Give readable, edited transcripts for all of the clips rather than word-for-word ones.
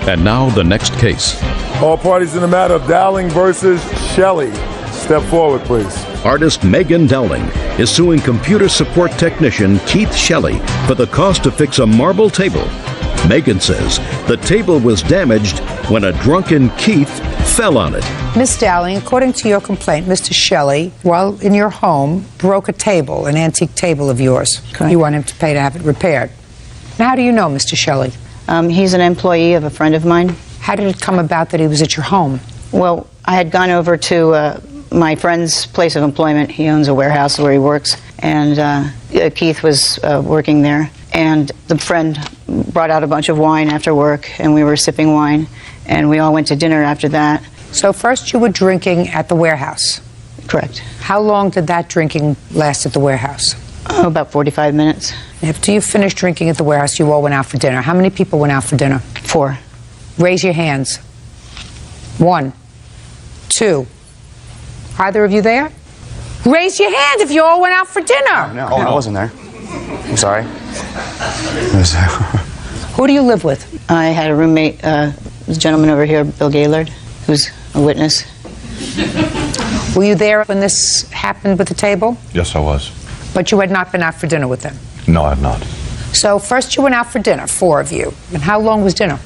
And now the next case. All parties in the matter of Dowling versus Shelley. Step forward, please. Artist Megan Dowling is suing computer support technician Keith Shelley for the cost to fix a marble table. Megan says the table was damaged when a drunken Keith fell on it. Miss Dowling, according to your complaint, Mr. Shelley, while in your home, broke a table, an antique table of yours. Correct. You want him to pay to have it repaired. Now, how do you know Mr. Shelley? He's an employee of a friend of mine. How did it come about that he was at your home? Well, I had gone over to my friend's place of employment. He owns a warehouse where he works, and Keith was working there. And the friend brought out a bunch of wine after work, and we were sipping wine, and we all went to dinner after that. So first you were drinking at the warehouse. Correct. How long did that drinking last at the warehouse? Oh, about 45 minutes. After you finished drinking at the warehouse, you all went out for dinner. How many people went out for dinner? 4. Raise your hands. 1, 2. Either of you there? Raise your hand if you all went out for dinner. No, I wasn't there. I'm sorry. Who do you live with? I had a roommate, this gentleman over here, Bill Gaylord, who's a witness. Were you there when this happened with the table? Yes, I was. But you had not been out for dinner with them? No, I have not. So first you went out for dinner, 4 of you. And how long was dinner?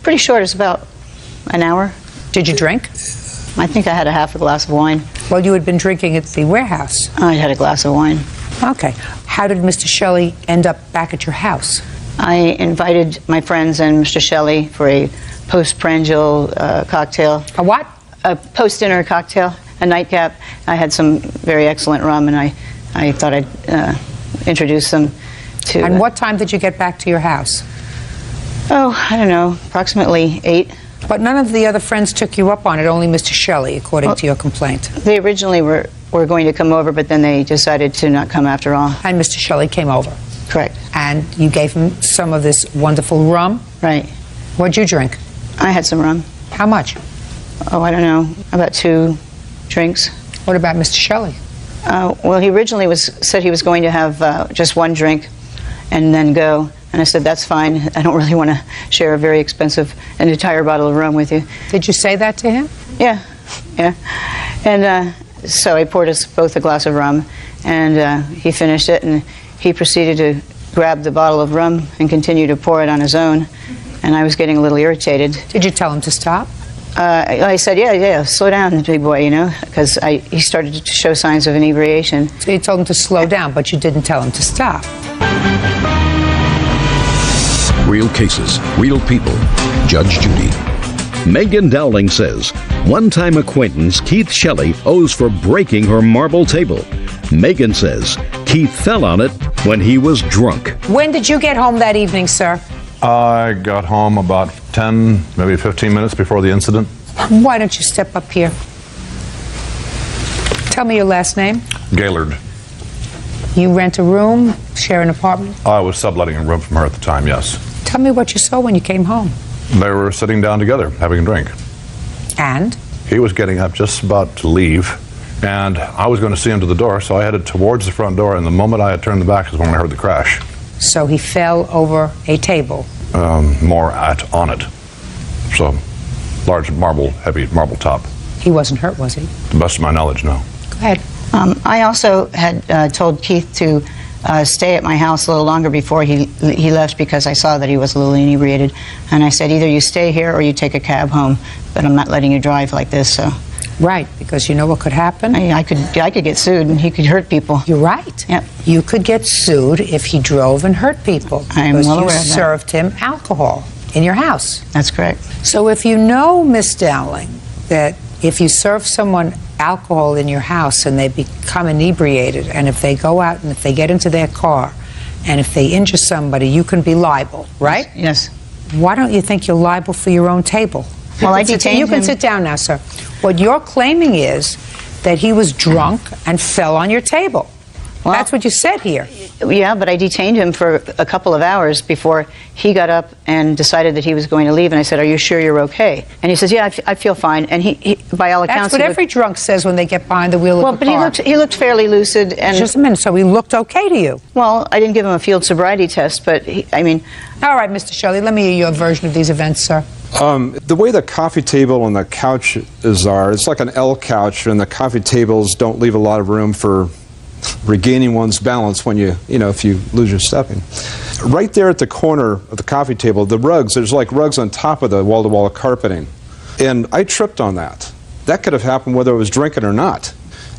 Pretty short. It's about an hour. Did you drink? I think I had a half a glass of wine. Well, you had been drinking at the warehouse. I had a glass of wine. Okay. How did Mr. Shelley end up back at your house? I invited my friends and Mr. Shelley for a postprandial cocktail. A what? A post-dinner cocktail, a nightcap. I had some very excellent rum, and I thought I'd introduce them to... And what time did you get back to your house? Oh, I don't know, approximately 8. But none of the other friends took you up on it, only Mr. Shelley, according to your complaint. They originally were going to come over, but then they decided to not come after all. And Mr. Shelley came over. Correct. And you gave him some of this wonderful rum? Right. What'd you drink? I had some rum. How much? Oh, I don't know, about 2 drinks. What about Mr. Shelley? Well, he originally said he was going to have just 1 drink and then go. And I said, that's fine. I don't really want to share a very expensive, an entire bottle of rum with you. Did you say that to him? Yeah. And so I poured us both a glass of rum, and he finished it, and he proceeded to grab the bottle of rum and continue to pour it on his own. And I was getting a little irritated. Did you tell him to stop? I said, yeah, slow down, big boy, because he started to show signs of inebriation. So you told him to slow down, but you didn't tell him to stop. Real cases, real people. Judge Judy. Megan Dowling says one-time acquaintance Keith Shelley owes for breaking her marble table. Megan says Keith fell on it when he was drunk. When did you get home that evening, sir? I got home about 10, maybe 15 minutes before the incident. Why don't you step up here? Tell me your last name. Gaylord. You rent a room, share an apartment? I was subletting a room from her at the time, yes. Tell me what you saw when you came home. They were sitting down together, having a drink. And? He was getting up just about to leave, and I was going to see him to the door, so I headed towards the front door, and the moment I had turned the back is when I heard the crash. So he fell over a table? More on it. So, large marble, heavy marble top. He wasn't hurt, was he? To the best of my knowledge, no. Go ahead. I also had told Keith to stay at my house a little longer before he left, because I saw that he was a little inebriated. And I said, either you stay here or you take a cab home, but I'm not letting you drive like this, so. Right, because you know what could happen? I could get sued, and he could hurt people. You're right. Yep. You could get sued if he drove and hurt people. I'm well aware of that. Because you served him alcohol in your house. That's correct. So if you know, Miss Dowling, that if you serve someone alcohol in your house and they become inebriated, and if they go out and if they get into their car and if they injure somebody, you can be liable, right? Yes. Why don't you think you're liable for your own table? Well, I detained You can him. sit down now, sir. What you're claiming is that he was drunk and fell on your table. Well, That's what you said here. Yeah, but I detained him for a couple of hours before he got up and decided that he was going to leave. And I said, "Are you sure you're okay?" And he says, "Yeah, I feel fine." And he by all accounts, That's what every drunk says when they get behind the wheel of a but car. he looked fairly lucid. And Just a minute. So he looked okay to you? well, I didn't give him a field sobriety test, but I mean, All right, Mr. Shelley, let me hear your version of these events, sir. The way the coffee table and the couches are, it's like an L couch, and the coffee tables don't leave a lot of room for regaining one's balance when if you lose your stepping. Right there at the corner of the coffee table, the rugs, there's like rugs on top of the wall-to-wall carpeting. And I tripped on that. That could have happened whether I was drinking or not.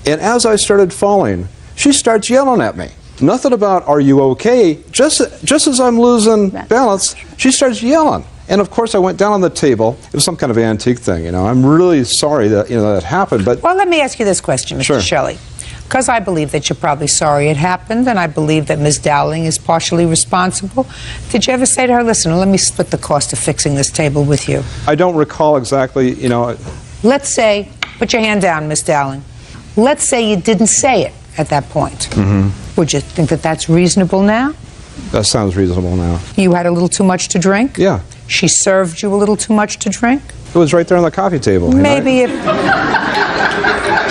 And as I started falling, she starts yelling at me. Nothing about, "Are you okay?" Just as I'm losing balance, she starts yelling. And of course I went down on the table. It was some kind of antique thing, I'm really sorry that, that happened, but... Well, let me ask you this question, Mr. Sure. Shelley. Because I believe that you're probably sorry it happened, and I believe that Ms. Dowling is partially responsible. Did you ever say to her, "Listen, let me split the cost of fixing this table with you"? I don't recall exactly, Let's say, put your hand down, Ms. Dowling. Let's say you didn't say it at that point. Mm-hmm. Would you think that that's reasonable now? That sounds reasonable now. You had a little too much to drink? Yeah. She served you a little too much to drink? It was right there on the coffee table. Maybe if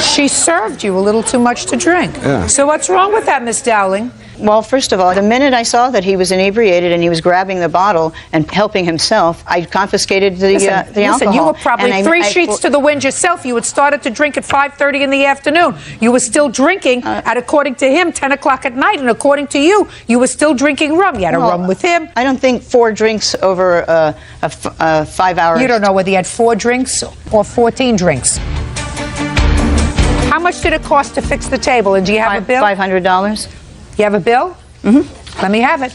she served you a little too much to drink. Yeah. So what's wrong with that, Miss Dowling? well, first of all, the minute I saw that he was inebriated and he was grabbing the bottle and helping himself, I confiscated the alcohol. You were probably And three sheets to the wind yourself. You had started to drink at 5:30 in the afternoon. You were still drinking at, according to him, 10 o'clock at night, and according to you, you were still drinking rum. You had a rum with him. I don't think 4 drinks over a 5 hour. You don't know whether he had 4 drinks or 14 drinks. How much did it cost to fix the table? And do you have a bill? $500. You have a bill? Mm-hmm. Let me have it.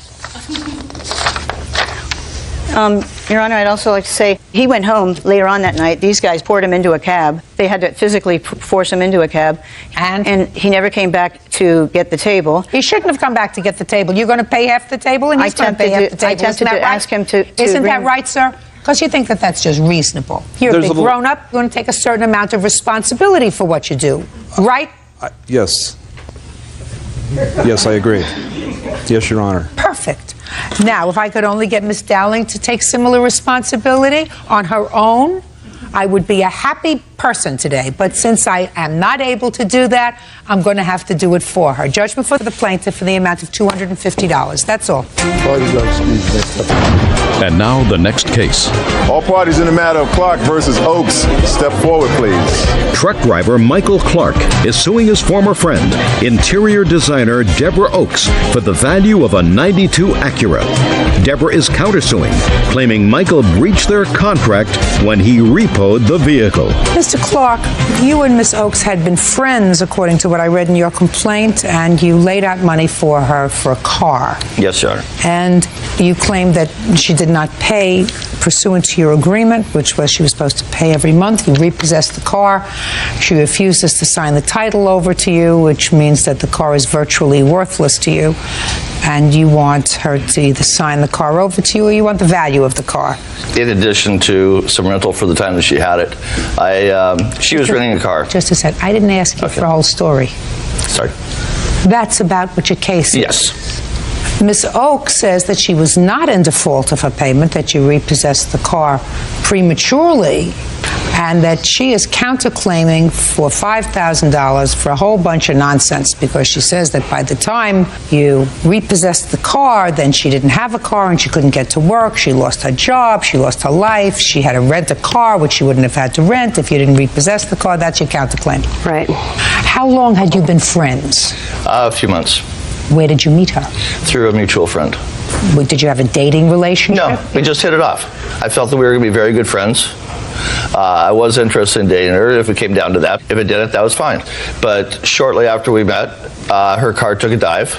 Your Honor, I'd also like to say he went home later on that night. These guys poured him into a cab. They had to physically force him into a cab. And he never came back to get the table. He shouldn't have come back to get the table. You're going to pay half the table, and he's going to pay half the table. I attempted to ask him to Isn't that bring- right, sir? Because you think that that's just reasonable. You're a big grown-up. You're going to take a certain amount of responsibility for what you do, right? Yes. Yes, I agree. Yes, Your Honor. Perfect. Now, if I could only get Miss Dowling to take similar responsibility on her own, I would be a happy person today. But since I am not able to do that, I'm going to have to do it for her. Judgment for the plaintiff in the amount of $250. That's all. And now the next case. All parties in the matter of Clark versus Oaks, step forward, please. Truck driver Michael Clark is suing his former friend, interior designer Deborah Oaks, for the value of a '92 Acura. Deborah is countersuing, claiming Michael breached their contract when he repoed the vehicle. Mr. Clark, you and Miss Oaks had been friends, according to what I read in your complaint, and you laid out money for her for a car. Yes, Your Honor. And you claimed that she did not pay pursuant to your agreement, which was she was supposed to pay every month. You repossessed the car. She refuses to sign the title over to you, which means that the car is virtually worthless to you. And you want her to either sign the car over to you or you want the value of the car. In addition to some rental for the time that she had it, she was renting a car. Just a sec. I didn't ask you for the whole story. Sorry. That's about what your case is. Yes. Ms. Oak says that she was not in default of her payment, that you repossessed the car prematurely, and that she is counterclaiming for $5,000 for a whole bunch of nonsense, because she says that by the time you repossessed the car, then she didn't have a car and she couldn't get to work. She lost her job. She lost her life. She had to rent a car, which she wouldn't have had to rent if you didn't repossess the car. That's your counterclaim. Right. How long had you been friends? A few months. Where did you meet her? Through a mutual friend. Did you have a dating relationship? No, we just hit it off. I felt that we were going to be very good friends. I was interested in dating her if it came down to that. If it didn't, that was fine. But shortly after we met, her car took a dive,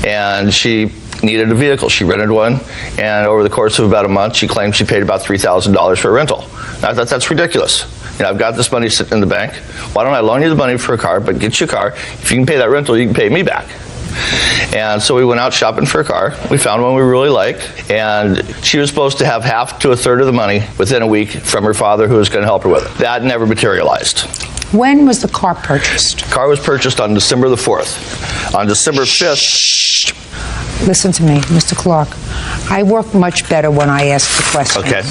and she needed a vehicle. She rented one, and over the course of about a month, she claimed she paid about $3,000 for a rental. I thought that's ridiculous. I've got this money sitting in the bank. Why don't I loan you the money for a car, but get you a car. If you can pay that rental, you can pay me back. And so we went out shopping for a car. We found one we really liked, and she was supposed to have half to a third of the money within a week from her father, who was going to help her with it. That never materialized. When was the car purchased? Car was purchased on December the 4th. On December 5th, Listen to me, Mr. Clark. I work much better when I ask the questions. okay,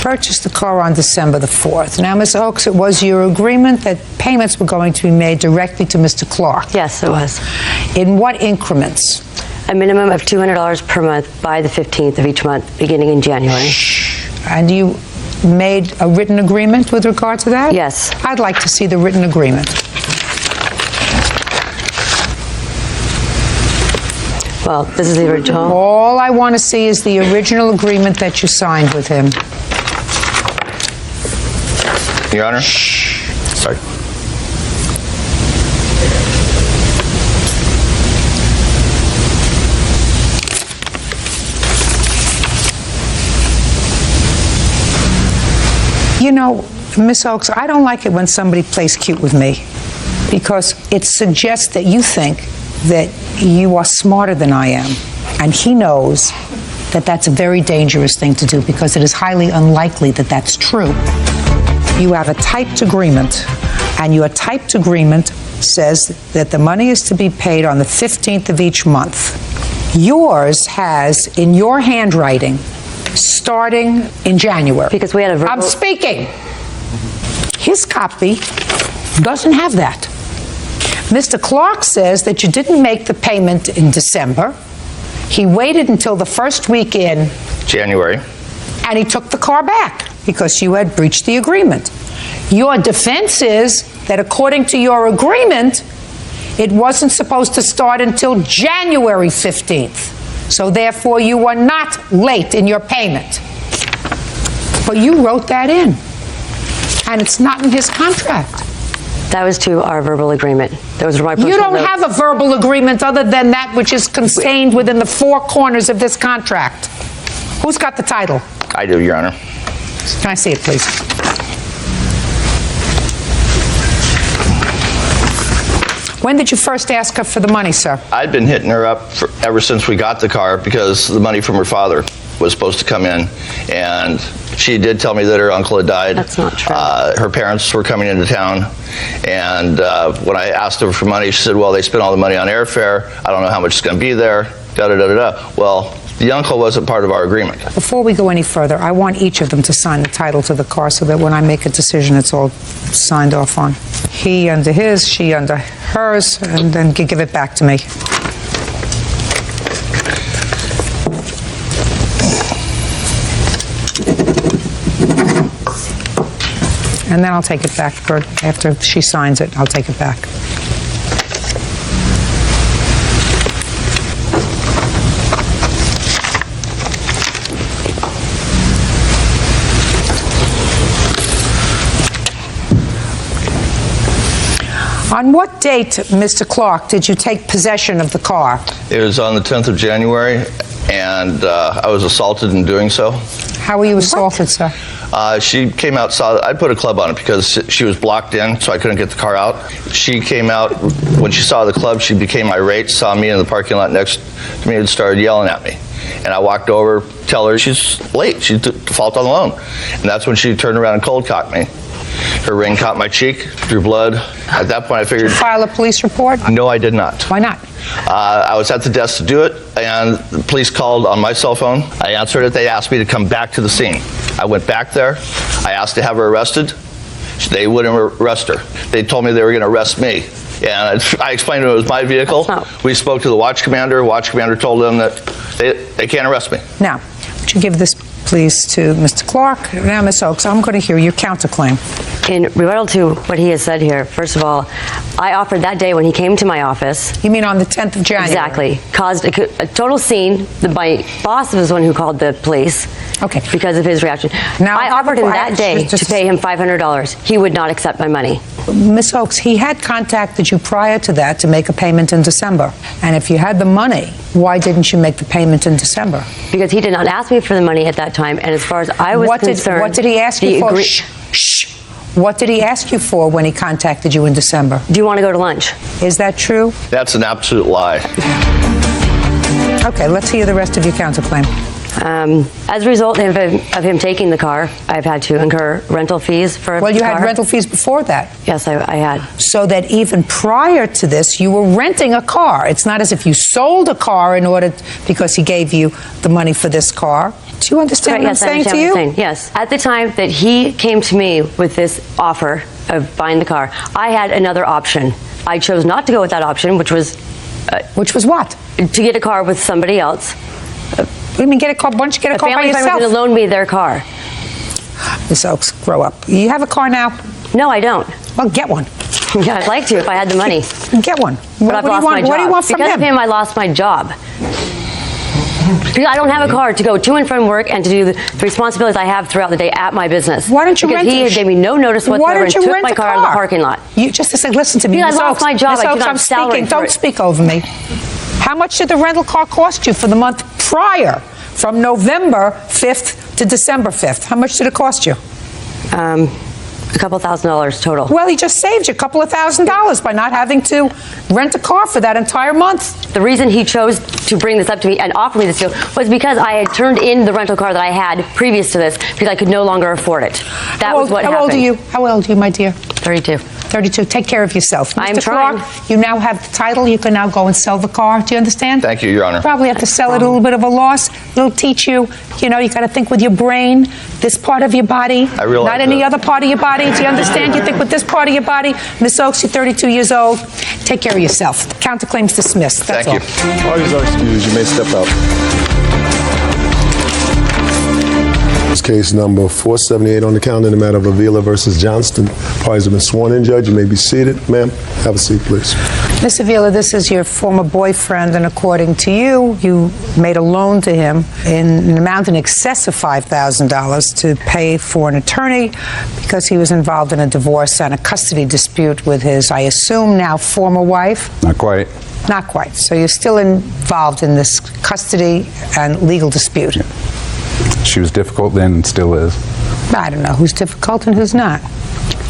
Purchased the car on December the 4th. Now, Ms. Oakes, it was your agreement that payments were going to be made directly to Mr. Clark. Yes, it was. In what increments? A minimum of $200 per month by the 15th of each month, beginning in January. And you made a written agreement with regard to that? Yes. I'd like to see the written agreement. Well, this is the original. All I want to see is the original agreement that you signed with him. Your Honor. Sorry. You know, Miss Oakes, I don't like it when somebody plays cute with me because it suggests that you think that you are smarter than I am. And he knows that that's a very dangerous thing to do because it is highly unlikely that that's true. You have a typed agreement, and your typed agreement says that the money is to be paid on the 15th of each month. Yours has, in your handwriting, starting in January. Because we had a verbal... I'm speaking. His copy doesn't have that. Mr. Clark says that you didn't make the payment in December. He waited until the first week in January. and he took the car back because you had breached the agreement. Your defense is that according to your agreement, it wasn't supposed to start until January 15th. So therefore, you were not late in your payment. But you wrote that in, and it's not in his contract. That was to our verbal agreement. Those were my personal You don't notes. have a verbal agreement other than that which is contained within the four corners of this contract. Who's got the title? I do, Your Honor. Can I see it, please? When did you first ask her for the money, sir? I'd been hitting her up ever since we got the car because the money from her father was supposed to come in, and she did tell me that her uncle had died. That's not true. Her parents were coming into town, and when I asked her for money, she said, well, they spent all the money on airfare. I don't know how much is going to be there, da-da-da-da-da. Well, the uncle wasn't part of our agreement. Before we go any further, I want each of them to sign the title to the car so that when I make a decision, it's all signed off on. He under his, she under hers, and then give it back to me. And then I'll take it back, Bert. After she signs it, I'll take it back. On what date, Mr. Clark, did you take possession of the car? It was on the 10th of January, and I was assaulted in doing so. How were you assaulted, sir? She came out, I put a club on it because she was blocked in, so I couldn't get the car out. She came out, when she saw the club, she became irate, saw me in the parking lot next to me and started yelling at me. And I walked over, tell her she's late, she's default on the loan. And that's when she turned around and cold cocked me. Her ring caught my cheek, drew blood. At that point, I figured... Did you file a police report? No, I did not. Why not? I was at the desk to do it, and the police called on my cell phone. I answered it. They asked me to come back to the scene. I went back there. I asked to have her arrested. They wouldn't arrest her. They told me they were going to arrest me. And I explained to them it was my vehicle. We spoke to the watch commander. Watch commander told them that they can't arrest me. Now, would you give this, please, to Mr. Clark? Now, Ms. Oakes, I'm going to hear your counterclaim. In rebuttal to what he has said here, first of all, I offered that day when he came to my office. You mean on the 10th of January? Exactly. Caused a total scene. My boss was the one who called the police. Okay. Because of his reaction. Now, I offered him that day to pay him $500. He would not accept my money. Ms. Oakes, he had contacted you prior to that to make a payment in December. And if you had the money, why didn't you make the payment in December? Because he did not ask me for the money at that time. And as far as I was concerned... What did he ask you for? Shh. What did he ask you for when he contacted you in December? Do you want to go to lunch? Is that true? That's an absolute lie. Okay, let's hear the rest of your counterclaim. As a result of him taking the car, I've had to incur rental fees for Well, the you car. had rental fees before that. Yes, I had. So that even prior to this, you were renting a car. It's not as if you sold a car in order because he gave you the money for this car. Do you understand what I'm saying to you? Yes. At the time that he came to me with this offer of buying the car, I had another option. I chose not to go with that option, which was what? To get a car with somebody else. What do you mean get a car? Why don't you get a car by family friend was yourself? going to loan me their car. Miss Oaks, grow up. You have a car now? No, I don't. Well, get one. Yeah, I'd like to if I had the money. Get one. But I've lost my job. What do you want from because him? of him, I lost my job. Because I don't have a car to go to and from work and to do the responsibilities I have throughout the day at my business. Why don't you because rent he gave me no notice whatsoever and took my car out of the parking lot. You just to say, listen to me. Because Miss I lost Oaks. my job. Miss I Oaks, took on I'm salary speaking. for Don't it. speak over me. How much did the rental car cost you for the month prior, from November 5th to December 5th? How much did it cost you? A couple $1,000s total. Well, he just saved you a couple of $1,000s by not having to rent a car for that entire month. The reason he chose to bring this up to me and offer me this deal was because I had turned in the rental car that I had previous to this because I could no longer afford it. That was what happened. How old are you? How old are you, my dear? 32. 32. Take care of yourself. I'm Mr. trying. Clark, you now have the title. You can now go and sell the car. Do you understand? Thank you, Your Honor. Probably have to sell it at a little bit of a loss. It'll teach you, you know, you got to think with your brain, this part of your body, I realize not any that. other part of your body. Do you understand? You think with this part of your body. Miss Oaks, you're 32 years old. Take care of yourself. Counterclaims dismissed. That's Thank all. you. Parties are excused. You may step out. This case number 478 on the calendar, the matter of Avila versus Johnston. Parties have been sworn in, Judge. You may be seated. Ma'am, have a seat, please. Miss Avila, this is your former boyfriend, and according to you, you made a loan to him in an amount in excess of $5,000 to pay for an attorney because he was involved in a divorce and a custody dispute with his, I assume, now former wife? Not quite. Not quite. So you're still involved in this custody and legal dispute? She was difficult then and still is. I don't know who's difficult and who's not.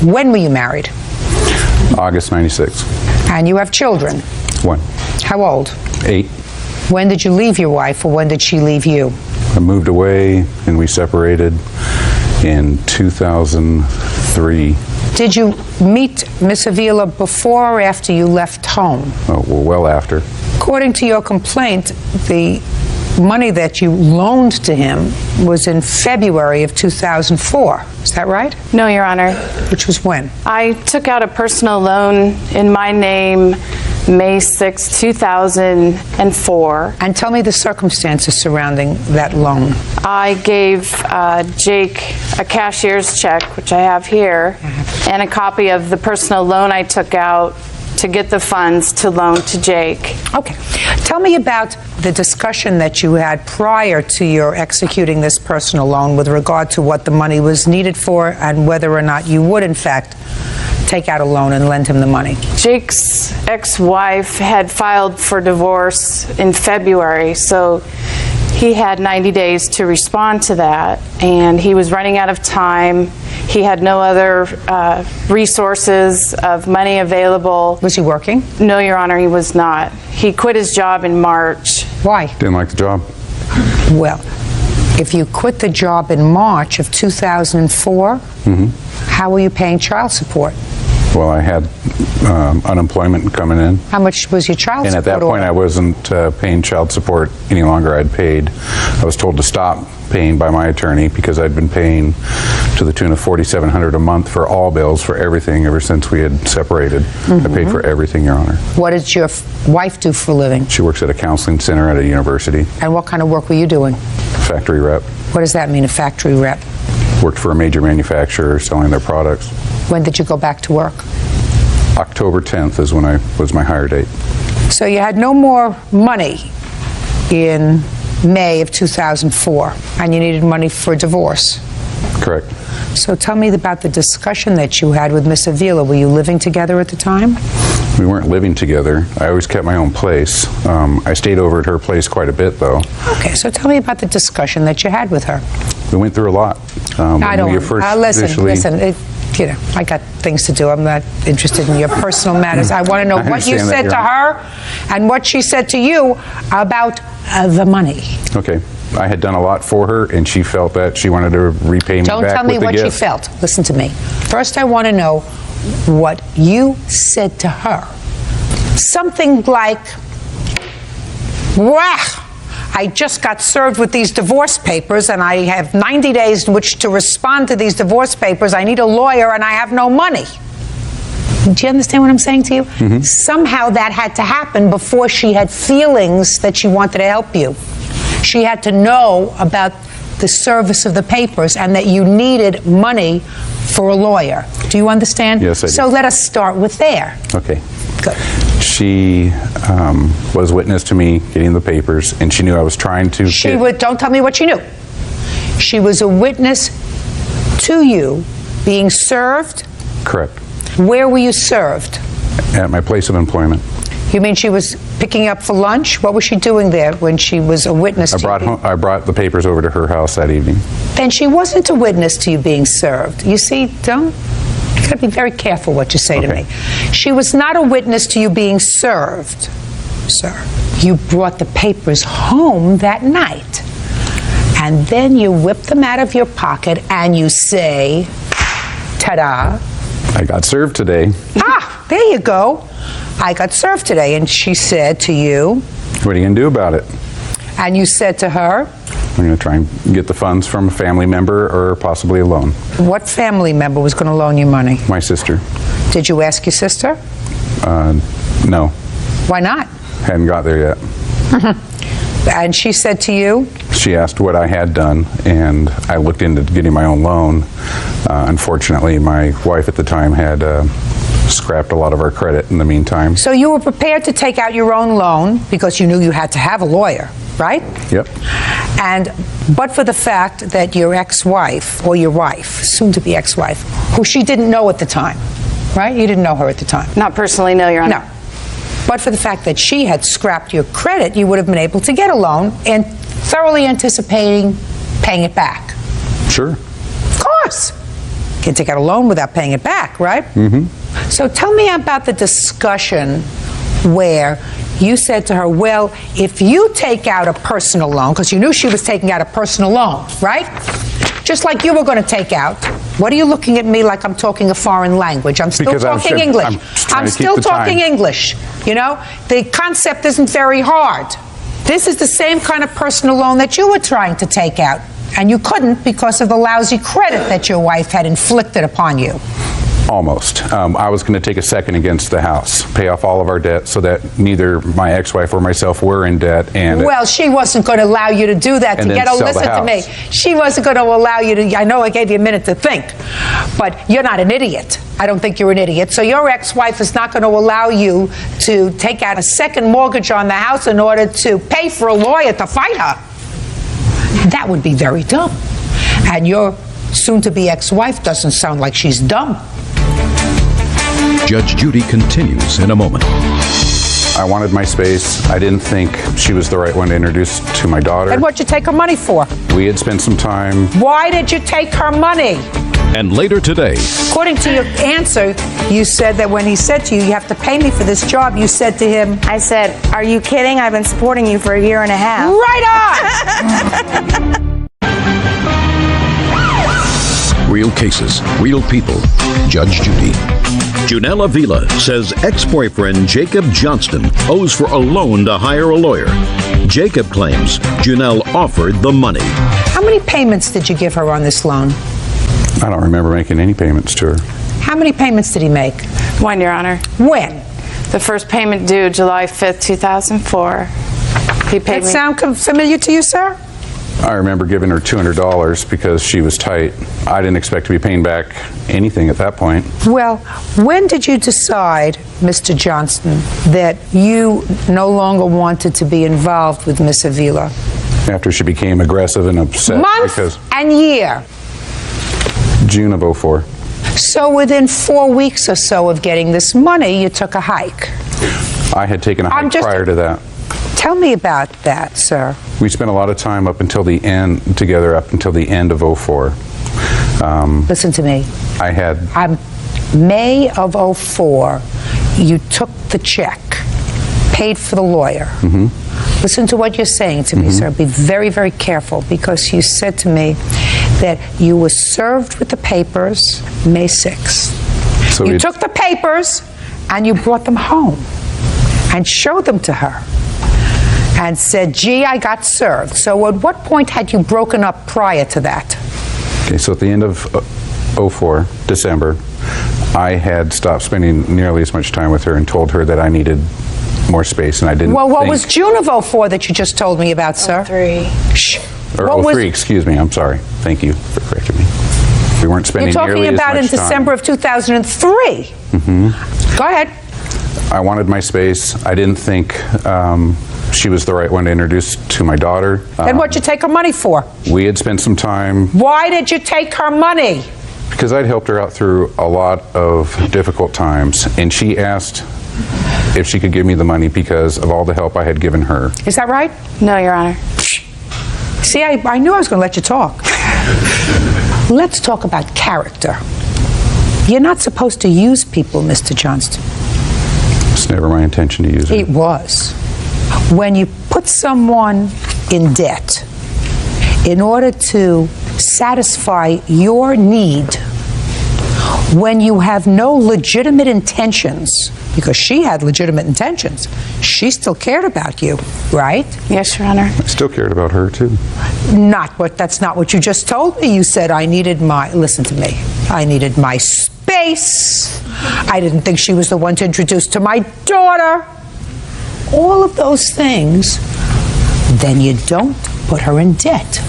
When were you married? August 96. And you have children? 1. How old? 8. When did you leave your wife, or when did she leave you? I moved away and we separated in 2003. Did you meet Miss Avila before or after you left home? Oh, well after. According to your complaint, the money that you loaned to him was in February of 2004. Is that right? No, Your Honor. Which was when? I took out a personal loan in my name May 6, 2004. And tell me the circumstances surrounding that loan. I gave Jake a cashier's check, which I have here, and a copy of the personal loan I took out to get the funds to loan to Jake. Okay. Tell me about the discussion that you had prior to your executing this personal loan with regard to what the money was needed for and whether or not you would, in fact, take out a loan and lend him the money. Jake's ex-wife had filed for divorce in February, so he had 90 days to respond to that, and he was running out of time. He had no other resources of money available. Was he working? No, Your Honor, he was not. He quit his job in March. Why? Didn't like the job. Well, if you quit the job in March of 2004, how were you paying child support? Well, I had unemployment coming in. How much was your child And support? at that point, I wasn't paying child support any longer. I'd paid. I was told to stop paying by my attorney because I'd been paying to the tune of $4,700 a month for all bills for everything ever since we had separated. I paid for everything, Your Honor. What did your wife do for a living? She works at a counseling center at a university. And what kind of work were you doing? Factory rep. What does that mean, a factory rep? Worked for a major manufacturer selling their products. When did you go back to work? October 10th is when was my hire date. So you had no more money in May of 2004, and you needed money for divorce. Correct. So tell me about the discussion that you had with Miss Avila. Were you living together at the time? We weren't living together. I always kept my own place. I stayed over at her place quite a bit, though. Okay, so tell me about the discussion that you had with her. We went through a lot. I don't. Listen. Initially, You know, I got things to do. I'm not interested in your personal matters. I want to know I what you understand that, said to Your her and what she said to you about the money. Okay. I had done a lot for her, and she felt that she wanted to repay me Don't back tell me with a what she gift. felt. Listen to me. First, I want to know what you said to her. Something like, "Wah, I just got served with these divorce papers, and I have 90 days in which to respond to these divorce papers. I need a lawyer, and I have no money." Do you understand what I'm saying to you? Somehow that had to happen before she had feelings that she wanted to help you. She had to know about the service of the papers and that you needed money for a lawyer. Do you understand? Yes, I do. So let us start with there. Okay. Good. She was witness to me getting the papers, and she knew I was trying to Don't tell me what she knew. She was a witness to you being served. Correct. Where were you served? At my place of employment. You mean she was picking up for lunch? What was she doing there when she was a witness to you? I brought the papers over to her house that evening. Then she wasn't a witness to you being served. You see, you gotta be very careful what you say to me. She was not a witness to you being served, sir. You brought the papers home that night. And then you whip them out of your pocket and you say, ta-da. I got served today. Ah, there you go. I got served today. And she said to you. What are you going to do about it? And you said to her. I'm going to try and get the funds from a family member or possibly a loan. What family member was going to loan you money? My sister. Did you ask your sister? No. Why not? Hadn't got there yet. And she said to you? She asked what I had done, and I looked into getting my own loan. Unfortunately, my wife at the time had scrapped a lot of our credit in the meantime. So you were prepared to take out your own loan because you knew you had to have a lawyer, right? Yep. But for the fact that your ex-wife, or your wife, soon-to-be ex-wife, who she didn't know at the time, right? You didn't know her at the time. Not personally, no, Your Honor. No. But for the fact that she had scrapped your credit, you would have been able to get a loan and thoroughly anticipating paying it back. Sure. Of course. You can take out a loan without paying it back, right? Mm-hmm. So tell me about the discussion where you said to her, well, if you take out a personal loan, because you knew she was taking out a personal loan, right? Just like you were going to take out. What are you looking at me like I'm talking a foreign language? I'm still talking English. I'm still talking English. You know, the concept isn't very hard. This is the same kind of personal loan that you were trying to take out, and you couldn't because of the lousy credit that your wife had inflicted upon you. Almost. I was going to take a second against the house, pay off all of our debt so that neither my ex-wife or myself were in debt. And well, she wasn't going to allow you to do that. Listen to me. She wasn't going to allow you to. I know I gave you a minute to think, but you're not an idiot. I don't think you're an idiot. So your ex-wife is not going to allow you to take out a second mortgage on the house in order to pay for a lawyer to fight her. That would be very dumb. And your soon-to-be ex-wife doesn't sound like she's dumb. Judge Judy continues in a moment. I wanted my space. I didn't think she was the right one to introduce to my daughter. And what'd you take her money for? We had spent some time. Why did you take her money? And later today. According to your answer, you said that when he said to you, you have to pay me for this job, you said to him, I said, are you kidding? I've been supporting you for a year and a half. Right on! Real cases, real people. Judge Judy. Junelle Avila says ex-boyfriend Jacob Johnston owes for a loan to hire a lawyer. Jacob claims Junelle offered the money. How many payments did you give her on this loan? I don't remember making any payments to her. How many payments did he make? One, Your Honor. When? The first payment due July 5th, 2004. He paid That me. sound familiar to you, sir? I remember giving her $200 because she was tight. I didn't expect to be paying back anything at that point. Well, when did you decide, Mr. Johnston, that you no longer wanted to be involved with Miss Avila? After she became aggressive and upset. Month because and year. June of '04. So within 4 weeks or so of getting this money, you took a hike. I had taken a hike prior to that. Tell me about that, sir. We spent a lot of time up until the end together, up until the end of '04. Listen to me. I had... May of '04, you took the check, paid for the lawyer. Listen to what you're saying to me, sir. Be very, very careful, because you said to me that you were served with the papers May 6th. So You took the papers and you brought them home and showed them to her and said, gee, I got served. So at what point had you broken up prior to that? Okay, so at the end of 04, December, I had stopped spending nearly as much time with her and told her that I needed more space, and I didn't Well, what think- was June of 04 that you just told me about, sir? 3. Shh. Or What was- 03, excuse me, I'm sorry. Thank you for correcting me. We weren't You're spending talking nearly as much about in time. December of 2003. Go ahead. I wanted my space. I didn't think she was the right one to introduce to my daughter. Then what'd you take her money for? We had spent some time Why did you take her money? because I'd helped her out through a lot of difficult times, and she asked if she could give me the money because of all the help I had given her. Is that right? No, Your Honor. See, I knew I was going to let you talk. Let's talk about character. You're not supposed to use people, Mr. Johnston. It's never my intention to use it. It was. When you put someone in debt in order to satisfy your need, when you have no legitimate intentions, because she had legitimate intentions, she still cared about you, right? Yes, Your Honor. I still cared about her, too. That's not what you just told me. You said listen to me, I needed my space. I didn't think she was the one to introduce to my daughter. All of those things, then you don't put her in debt.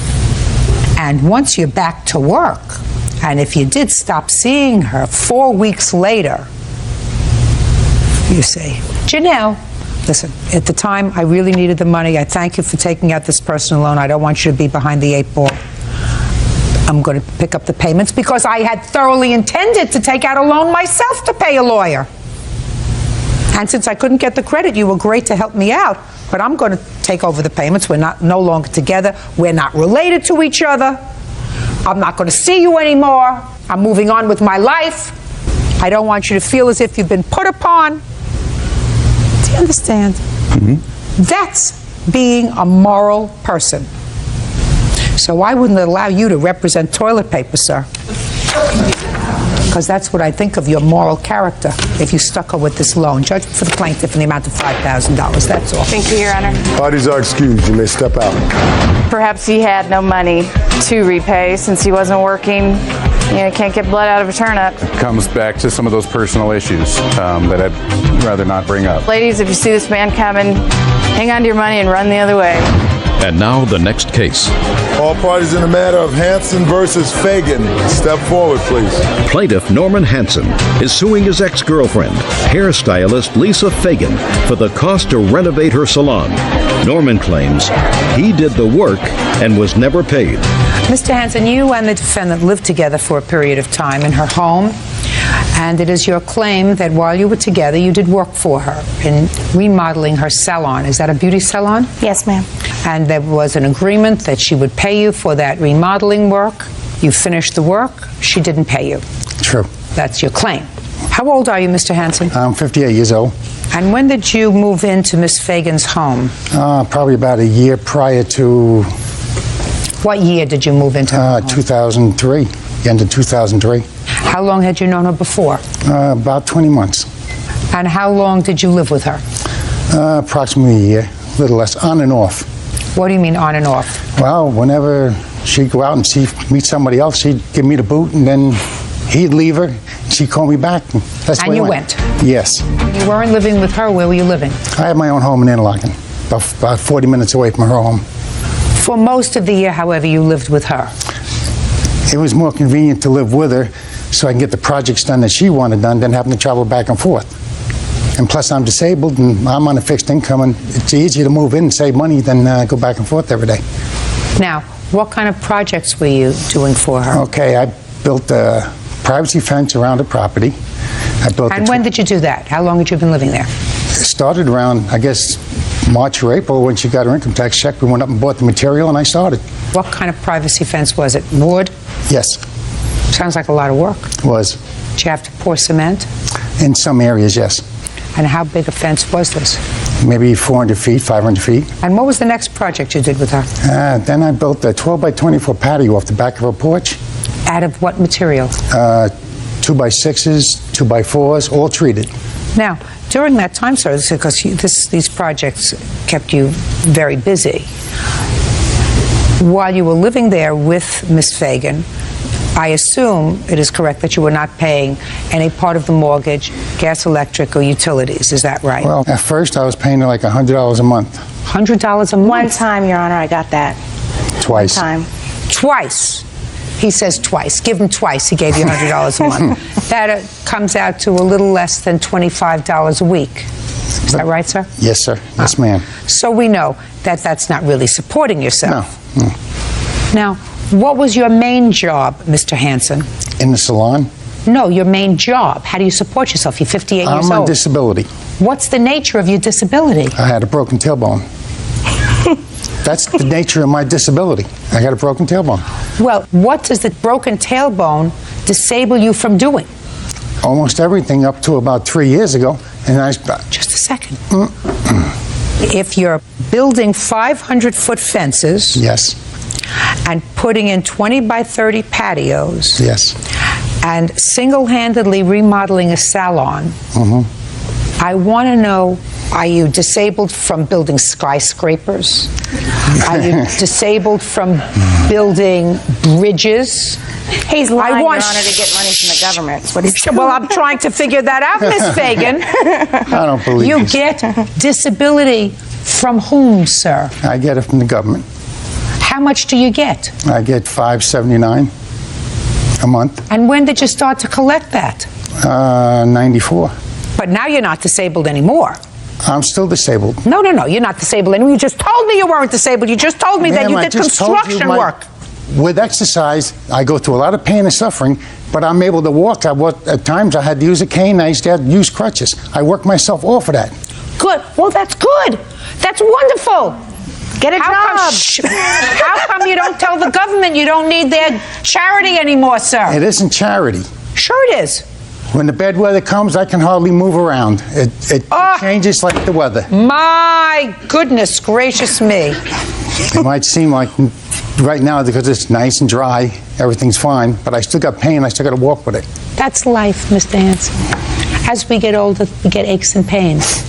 And once you're back to work, and if you did stop seeing her 4 weeks later, you say, Janelle, listen, at the time I really needed the money. I thank you for taking out this personal loan. I don't want you to be behind the 8 ball. I'm going to pick up the payments because I had thoroughly intended to take out a loan myself to pay a lawyer. And since I couldn't get the credit, you were great to help me out, but I'm going to take over the payments. We're no longer together. We're not related to each other. I'm not going to see you anymore. I'm moving on with my life. I don't want you to feel as if you've been put upon. Do you understand? That's being a moral person. So I wouldn't allow you to represent toilet paper, sir. Because that's what I think of your moral character if you stuck her with this loan. Judgment for the plaintiff in the amount of $5,000. That's all. Thank you, Your Honor. Parties are excused. You may step out. Perhaps he had no money to repay since he wasn't working. You can't get blood out of a turnip. Comes back to some of those personal issues that I'd rather not bring up. Ladies, if you see this man coming, hang on to your money and run the other way. And now the next case. All parties in the matter of Hanson versus Fagan, step forward, please. Plaintiff Norman Hanson is suing his ex-girlfriend, hairstylist Lisa Fagan, for the cost to renovate her salon. Norman claims he did the work and was never paid. Mr. Hanson, you and the defendant lived together for a period of time in her home, and it is your claim that while you were together, you did work for her in remodeling her salon. Is that a beauty salon? Yes, ma'am. And there was an agreement that she would pay you for that remodeling work. You finished the work. She didn't pay you. True. That's your claim. How old are you, Mr. Hanson? I'm 58 years old. And when did you move into Miss Fagan's home? Probably about a year prior to What year did you move into her home? 2003, the end of 2003. How long had you known her before? About 20 months. And how long did you live with her? Approximately a year, a little less, on and off. What do you mean on and off? Well, whenever she'd go out and meet somebody else, she'd give me the boot, and then he'd leave her, and she'd call me back. That's the And way you it went? Yes. You weren't living with her. Where were you living? I had my own home in Interlaken, about 40 minutes away from her home. For most of the year, however, you lived with her. It was more convenient to live with her so I can get the projects done that she wanted done than having to travel back and forth. And plus, I'm disabled and I'm on a fixed income, and it's easier to move in and save money than go back and forth every day. Now, what kind of projects were you doing for her? Okay, I built a privacy fence around the property. And when did you do that? How long had you been living there? It started around, I guess, March or April when she got her income tax check. We went up and bought the material and I started. What kind of privacy fence was it? Wood? Yes. Sounds like a lot of work. It was. Did you have to pour cement? In some areas, yes. And how big a fence was this? maybe 400 feet, 500 feet. And what was the next project you did with her? Then I built a 12 by 24 patio off the back of her porch. Out of what material? 2x6s, 2x4s, all treated. Now, during that time, sir, because these projects kept you very busy, while you were living there with Miss Fagan, I assume it is correct that you were not paying any part of the mortgage, gas, electric, or utilities. Is that right? Well, at first I was paying her like $100 a month. $100 a month? One time, Your Honor, I got that. Twice. Time. Twice. He says twice. Give him twice. He gave you $100 a month. That comes out to a little less than $25 a week. Is that right, sir? Yes, sir. Yes, ma'am. So we know that that's not really supporting yourself. No. Now, what was your main job, Mr. Hansen? In the salon? No, your main job. How do you support yourself? You're 58 years old. I'm on disability. What's the nature of your disability? I had a broken tailbone. That's the nature of my disability. I got a broken tailbone. Well, what does the broken tailbone disable you from doing? Almost everything up to about 3 years ago. And Just a second. If you're building 500-foot fences... Yes. And putting in 20 by 30 patios... Yes. And single-handedly remodeling a salon... I want to know, are you disabled from building skyscrapers? Are you disabled from building bridges? He's lying, Your Honor, to get money from the government. That's what he's Well, I'm trying to figure that out, Miss Fagan. I don't believe You this. get disability from whom, sir? I get it from the government. How much do you get? I get $579 a month. And when did you start to collect that? 94. But now you're not disabled anymore. I'm still disabled. No, you're not disabled anymore. You just told me you weren't disabled. You just told me that you Ma'am, I did just told you construction work. With exercise, I go through a lot of pain and suffering, but I'm able to walk. At times I had to use a cane. I used to have to use crutches. I work myself off of that. Good. Well, that's good. That's wonderful. Get a job. How come you don't tell the government you don't need their charity anymore, sir? It isn't charity. Sure it is. When the bad weather comes, I can hardly move around. It changes like the weather. My goodness gracious me. It might seem like right now, because it's nice and dry, everything's fine, but I still got pain. I still got to walk with it. That's life, Mr. Hansen. As we get older, we get aches and pains.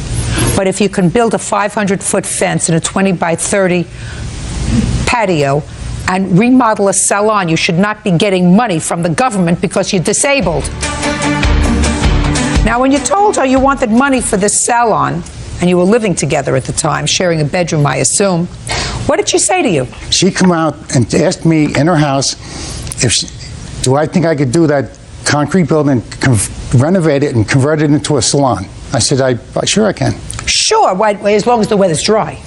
But if you can build a 500-foot fence and a 20 by 30 patio and remodel a salon, you should not be getting money from the government because you're disabled. Now, when you told her you wanted money for this salon, and you were living together at the time, sharing a bedroom, I assume, what did she say to you? She come out and asked me in her house, do I think I could do that concrete building, renovate it and convert it into a salon? I said, sure I can. Sure, as long as the weather's dry.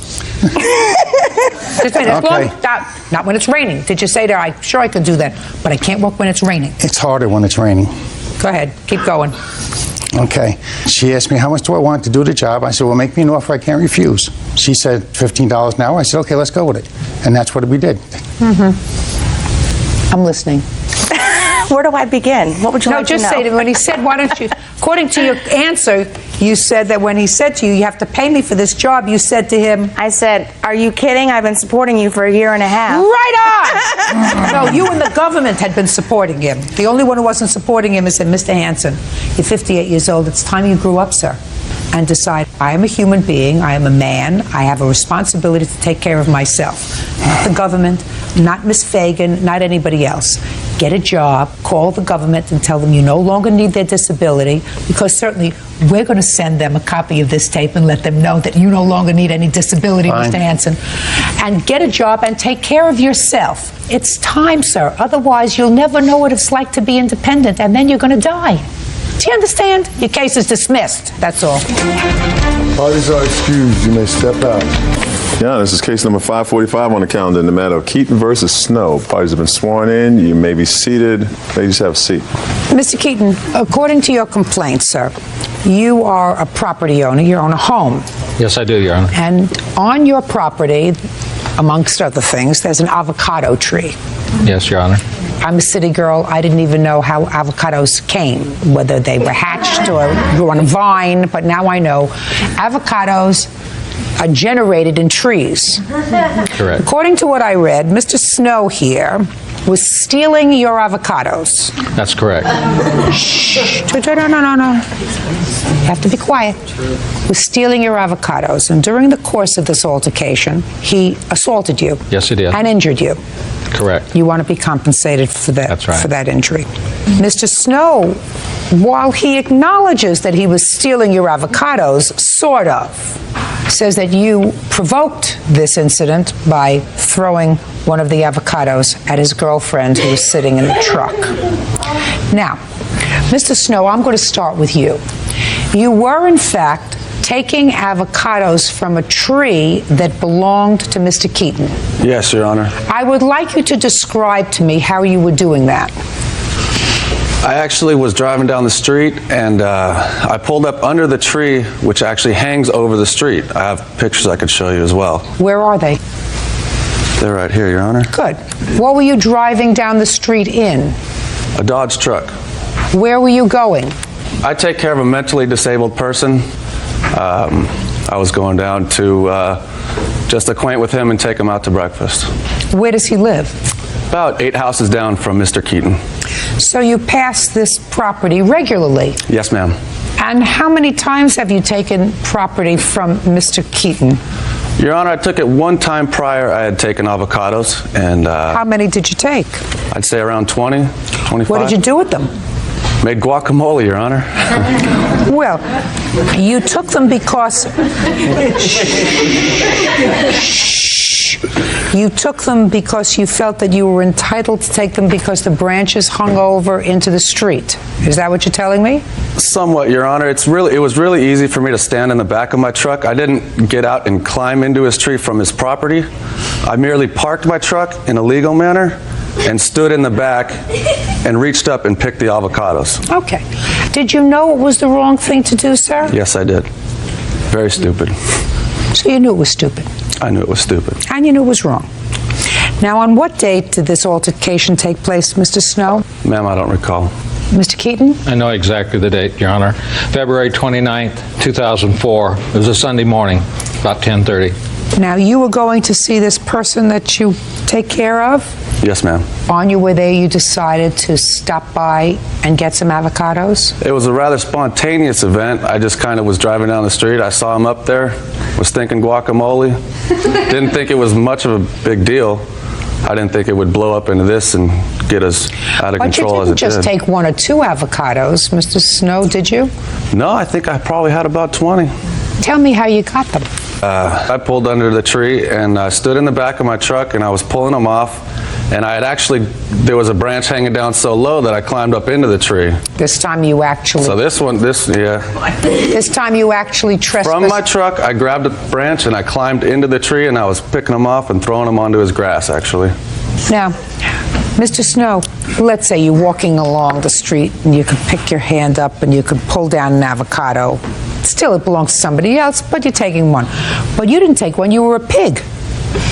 Just a minute, Okay. not when it's raining. Did you say to her, I'm sure I can do that, but I can't work when it's raining? It's harder when it's raining. Go ahead, keep going. Okay. She asked me how much do I want to do the job. I said, well, make me an offer I can't refuse. She said $15 an hour. I said, okay, let's go with it. And that's what we did. I'm listening. Where do I begin? What would you like to know? No, just say to me, when he said, why don't you, according to your answer, you said that when he said to you, you have to pay me for this job, you said to him, I said, are you kidding? I've been supporting you for a year and a half. right on! No, you and the government had been supporting him. The only one who wasn't supporting him is Mr. Hansen. You're 58 years old. It's time you grew up, sir, and decide, I am a human being, I am a man, I have a responsibility to take care of myself. Not the government, not Miss Fagan, not anybody else. Get a job, call the government and tell them you no longer need their disability, because certainly we're going to send them a copy of this tape and let them know that you no longer need any disability, Fine. Mr. Hansen. And get a job and take care of yourself. It's time, sir. Otherwise, you'll never know what it's like to be independent, and then you're going to die. Do you understand? Your case is dismissed. That's all. Parties are excused. You may step out. Yeah, this is case number 545 on the calendar in the matter of Keaton versus Snow. Parties have been sworn in. You may be seated. Ladies, have a seat. Mr. Keaton, according to your complaint, sir, you are a property owner. You own a home. Yes, I do, Your Honor. And on your property, amongst other things, there's an avocado tree. Yes, Your Honor. I'm a city girl. I didn't even know how avocados came, whether they were hatched or grew on a vine, but now I know avocados are generated in trees. Correct. According to what I read, Mr. Snow here was stealing your avocados. That's correct. Shh. No. You have to be quiet. Was stealing your avocados. And during the course of this altercation, he assaulted you. Yes, he did. And injured you. Correct. You want to be compensated for that, That's right. for that injury. Mr. Snow, while he acknowledges that he was stealing your avocados, sort of, says that you provoked this incident by throwing one of the avocados at his girlfriend who was sitting in the truck. Now, Mr. Snow, I'm going to start with you. You were, in fact, taking avocados from a tree that belonged to Mr. Keaton. Yes, Your Honor. I would like you to describe to me how you were doing that. I actually was driving down the street and I pulled up under the tree, which actually hangs over the street. I have pictures I could show you as well. Where are they? They're right here, Your Honor. Good. What were you driving down the street in? A Dodge truck. Where were you going? I take care of a mentally disabled person. I was going down to just acquaint with him and take him out to breakfast. Where does he live? About 8 houses down from Mr. Keaton. So you pass this property regularly? Yes, ma'am. And how many times have you taken property from Mr. Keaton? Your Honor, I took it one time prior. I had taken avocados, and How many did you take? I'd say around 20, 25. What did you do with them? Made guacamole, Your Honor. Well, you took them because... You took them because you felt that you were entitled to take them because the branches hung over into the street. Is that what you're telling me? Somewhat, Your Honor. It was really easy for me to stand in the back of my truck. I didn't get out and climb into his tree from his property. I merely parked my truck in a legal manner and stood in the back and reached up and picked the avocados. Okay. Did you know it was the wrong thing to do, sir? Yes, I did. Very stupid. So you knew it was stupid? I knew it was stupid. And you knew it was wrong. Now, on what date did this altercation take place, Mr. Snow? Ma'am, I don't recall. Mr. Keaton? I know exactly the date, Your Honor. February 29th, 2004. It was a Sunday morning, about 10:30. Now, you were going to see this person that you take care of? Yes, ma'am. On your way there, you decided to stop by and get some avocados? It was a rather spontaneous event. I just kind of was driving down the street. I saw him up there, was thinking guacamole. Didn't think it was much of a big deal. I didn't think it would blow up into this and get us out of control as it did. But you didn't just take 1 or 2 avocados, Mr. Snow, did you? No, I think I probably had about 20. Tell me how you got them. I pulled under the tree and I stood in the back of my truck and I was pulling them off. And I had actually, there was a branch hanging down so low that I climbed up into the tree. This time you actually... So this This time you actually trespassed... From my truck, I grabbed a branch and I climbed into the tree and I was picking them off and throwing them onto his grass, actually. Now, Mr. Snow, let's say you're walking along the street and you could pick your hand up and you could pull down an avocado. Still, it belongs to somebody else, but you're taking one. But you didn't take one, you were a pig.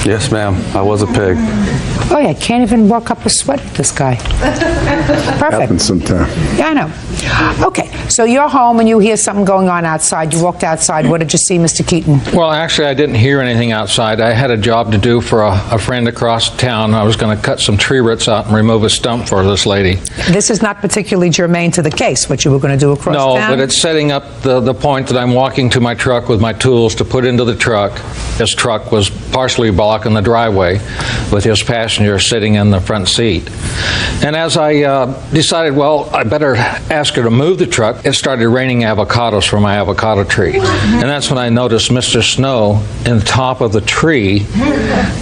Yes, ma'am, I was a pig. Oh, yeah, I can't even walk up a sweat with this guy. Perfect. Happens sometime. Yeah, I know. Okay, so you're home and you hear something going on outside. You walked outside. What did you see, Mr. Keaton? Well, actually, I didn't hear anything outside. I had a job to do for a friend across town. I was going to cut some tree roots out and remove a stump for this lady. This is not particularly germane to the case, what you were going to do across town? No, but it's setting up the point that I'm walking to my truck with my tools to put into the truck. His truck was partially blocking the driveway with his passenger sitting in the front seat. And as I decided, well, I better ask her to move the truck, it started raining avocados from my avocado tree. And that's when I noticed Mr. Snow in the top of the tree,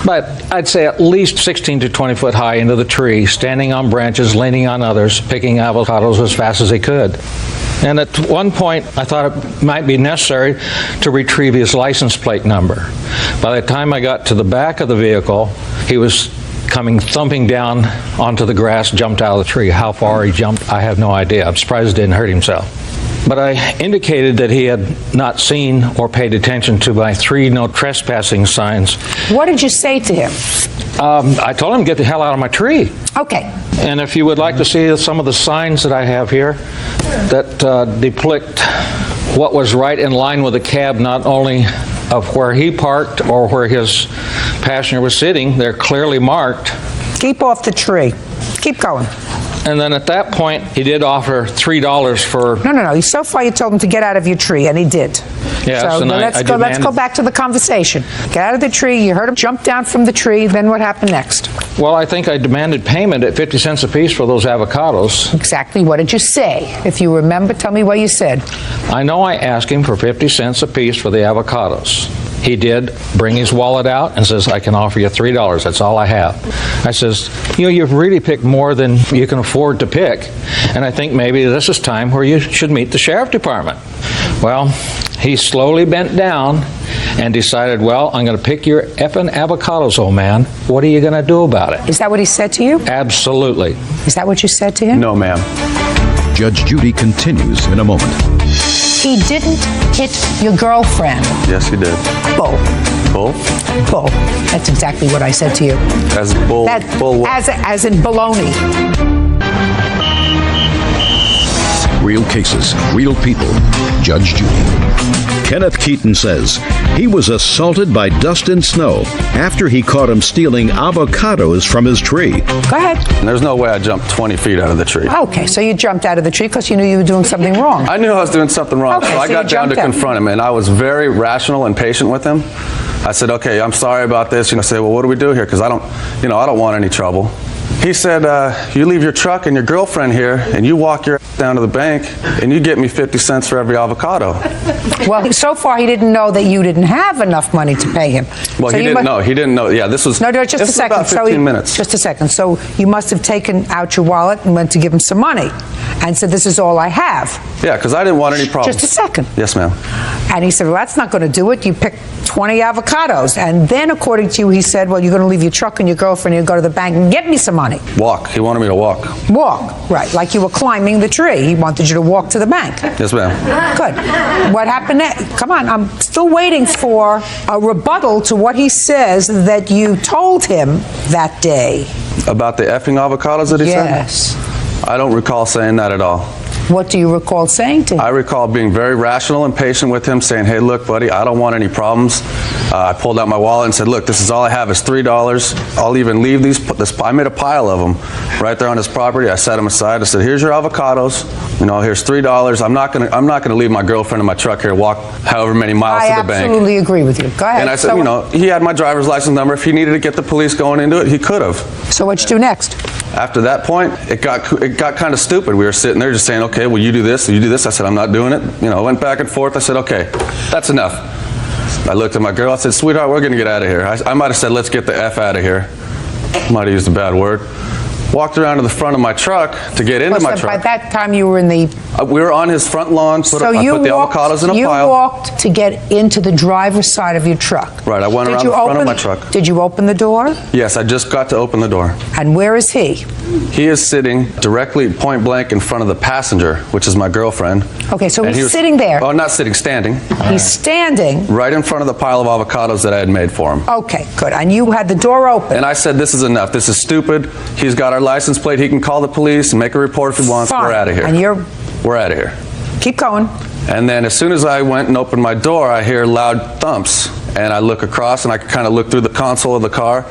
but I'd say at least 16 to 20 foot high into the tree, standing on branches, leaning on others, picking avocados as fast as he could. And at one point, I thought it might be necessary to retrieve his license plate number. By the time I got to the back of the vehicle, he was coming thumping down onto the grass, jumped out of the tree. How far he jumped, I have no idea. I'm surprised he didn't hurt himself. But I indicated that he had not seen or paid attention to my 3 no trespassing signs. What did you say to him? I told him to get the hell out of my tree. Okay. And if you would like to see some of the signs that I have here that depict what was right in line with the cab, not only of where he parked or where his passenger was sitting, they're clearly marked. Keep off the tree. Keep going. And then at that point, he did offer $3 for... No. So far you told him to get out of your tree, and he did. Yes, so and let's go back to the conversation. Get out of the tree. You heard him jump down from the tree. Then what happened next? Well, I think I demanded payment at 50 cents a piece for those avocados. Exactly. What did you say? If you remember, tell me what you said. I know I asked him for 50 cents a piece for the avocados. He did bring his wallet out and says, I can offer you $3. That's all I have. I says, you've really picked more than you can afford to pick. And I think maybe this is time where you should meet the sheriff department. Well, he slowly bent down and decided, well, I'm going to pick your effing avocados, old man. What are you going to do about it? Is that what he said to you? Absolutely. Is that what you said to him? No, ma'am. Judge Judy continues in a moment. He didn't hit your girlfriend. Yes, he did. Bull. Bull? Bull. That's exactly what I said to you. As bull. Bull what? As in baloney. Real cases, real people. Judge Judy. Kenneth Keaton says he was assaulted by Dustin Snow after he caught him stealing avocados from his tree. Go ahead. And there's no way I jumped 20 feet out of the tree. Okay, so you jumped out of the tree because you knew you were doing something wrong. I knew I was doing something wrong, Okay, so I got down to confront him, and I was very rational and patient with him. I said, okay, I'm sorry about this. I said, well, what do we do here? Because I don't want any trouble. He said, you leave your truck and your girlfriend here, and you walk your ass down to the bank, and you get me 50 cents for every avocado. Well, so far he didn't know that you didn't have enough money to pay him. Well, so he didn't know. He didn't know. Yeah, this was. No, just a second. About 15 minutes. Just a second. So you must have taken out your wallet and went to give him some money, and said, "This is all I have." Yeah, because I didn't want any problems. Just a second. Yes, ma'am. And he said, "Well, that's not going to do it. You picked 20 avocados." And then, according to you, he said, "Well, you're going to leave your truck and your girlfriend and go to the bank and get me some money." Walk. He wanted me to walk. Walk, right? Like you were climbing the tree. He wanted you to walk to the bank. Yes, ma'am. Good. What happened next? Come on, I'm still waiting for a rebuttal to what he says that you told him that day. About the effing avocados that he said? Yes. I don't recall saying that at all. What do you recall saying to him? I recall being very rational and patient with him, saying, hey, look, buddy, I don't want any problems. I pulled out my wallet and said, look, this is all I have is $3. I'll even leave this. I made a pile of them right there on his property. I set them aside. I said, here's your avocados. Here's $3. I'm not gonna leave my girlfriend in my truck here, walk however many miles to the bank. I absolutely agree with you. Go ahead. And I said, he had my driver's license number. If he needed to get the police going into it, he could have. So what'd you do next? After that point, it got kind of stupid. We were sitting there just saying, okay, well, you do this, you do this. I said, I'm not doing it. I went back and forth. I said, okay, that's enough. I looked at my girl. I said, sweetheart, we're going to get out of here. I might have said, let's get the F out of here. Might have used a bad word. Walked around to the front of my truck to get into my truck. By that time, you were in the... we were on his front lawn. I put the avocados in a pile. You walked to get into the driver's side of your truck. Right, I went around the front of my truck. Did you open the door? Yes, I just got to open the door. And where is he? He is sitting directly point blank in front of the passenger, which is my girlfriend. Okay, so he's sitting there. Oh, not sitting, standing. He's standing. Right in front of the pile of avocados that I had made for him. Okay, good. And you had the door open. And I said, this is enough. This is stupid. He's got our license plate. He can call the police and make a report if he wants. Fine. We're out of here. And we're out of here. Keep going. And then as soon as I went and opened my door, I hear loud thumps. And I look across, and I kind of look through the console of the car.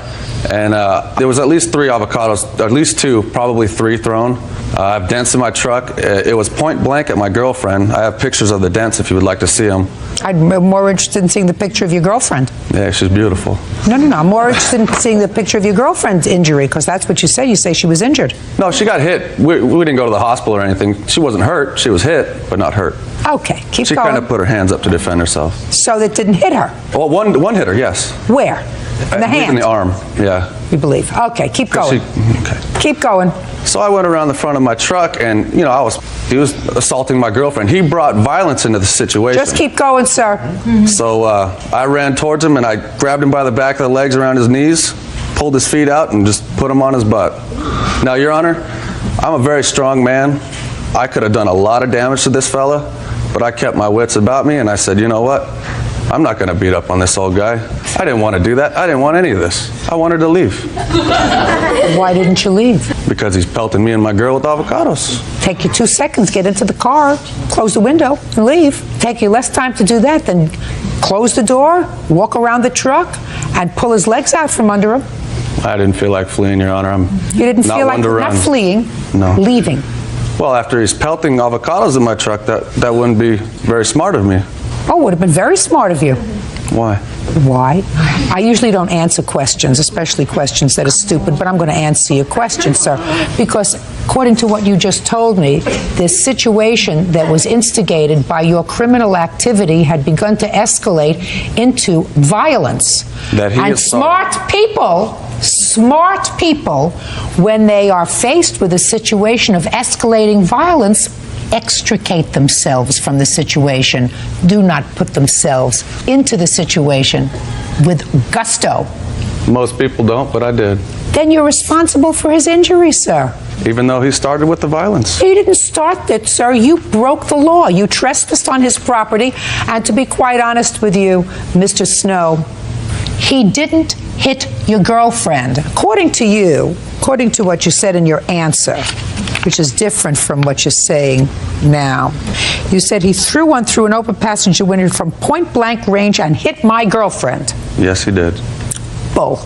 And there was at least 3 avocados, at least 2, probably 3 thrown. I have dents in my truck. It was point blank at my girlfriend. I have pictures of the dents if you would like to see them. I'm more interested in seeing the picture of your girlfriend. Yeah, she's beautiful. No. I'm more interested in seeing the picture of your girlfriend's injury, because that's what you say. You say she was injured. No, she got hit. We didn't go to the hospital or anything. She wasn't hurt. She was hit, but not hurt. Okay, keep going. She kind of put her hands up to defend herself. So that didn't hit her? Well, one hit her, yes. Where? In the hand? In the arm, yeah. You believe. Okay, keep going. Okay. Keep going. So I went around the front of my truck, and he was assaulting my girlfriend. He brought violence into the situation. Just keep going, sir. So I ran towards him, and I grabbed him by the back of the legs around his knees, pulled his feet out, and just put him on his butt. Now, Your Honor, I'm a very strong man. I could have done a lot of damage to this fella, but I kept my wits about me and I said, you know what? I'm not going to beat up on this old guy. I didn't want to do that. I didn't want any of this. I wanted to leave. Why didn't you leave? Because he's pelting me and my girl with avocados. Take you 2 seconds, get into the car, close the window, and leave. Take you less time to do that than close the door, walk around the truck, and pull his legs out from under him. I didn't feel like fleeing, Your Honor. You didn't feel like, not fleeing, no. Leaving. Well, after he's pelting avocados in my truck, that wouldn't be very smart of me. Oh, it would have been very smart of you. Why? Why? I usually don't answer questions, especially questions that are stupid, but I'm going to answer your question, sir, because according to what you just told me, this situation that was instigated by your criminal activity had begun to escalate into violence. And smart people, when they are faced with a situation of escalating violence, extricate themselves from the situation. Do not put themselves into the situation with gusto. Most people don't, but I did. Then you're responsible for his injury, sir. Even though he started with the violence. He didn't start it, sir. You broke the law. You trespassed on his property. And to be quite honest with you, Mr. Snow, he didn't hit your girlfriend. According to you, according to what you said in your answer, which is different from what you're saying now. You said he threw one through an open passenger window from point-blank range and hit my girlfriend. Yes, he did. Bull.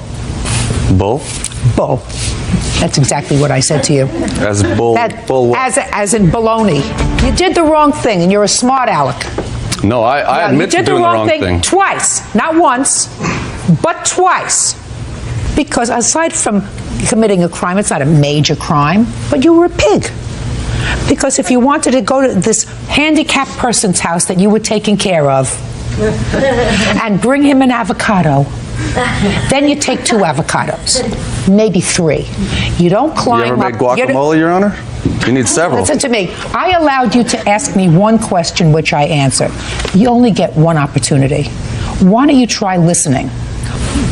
Bull? Bull. That's exactly what I said to you. As bull? Bull what? As in baloney. You did the wrong thing, and you're a smart aleck. No, I admit to doing the wrong thing. Twice. Not once, but twice. Because aside from committing a crime, it's not a major crime, but you were a pig. Because if you wanted to go to this handicapped person's house that you were taking care of and bring him an avocado, then you take 2 avocados, maybe 3. You don't climb up. You ever made guacamole, Your Honor? You need several. Listen to me. I allowed you to ask me one question, which I answered. You only get one opportunity. Why don't you try listening?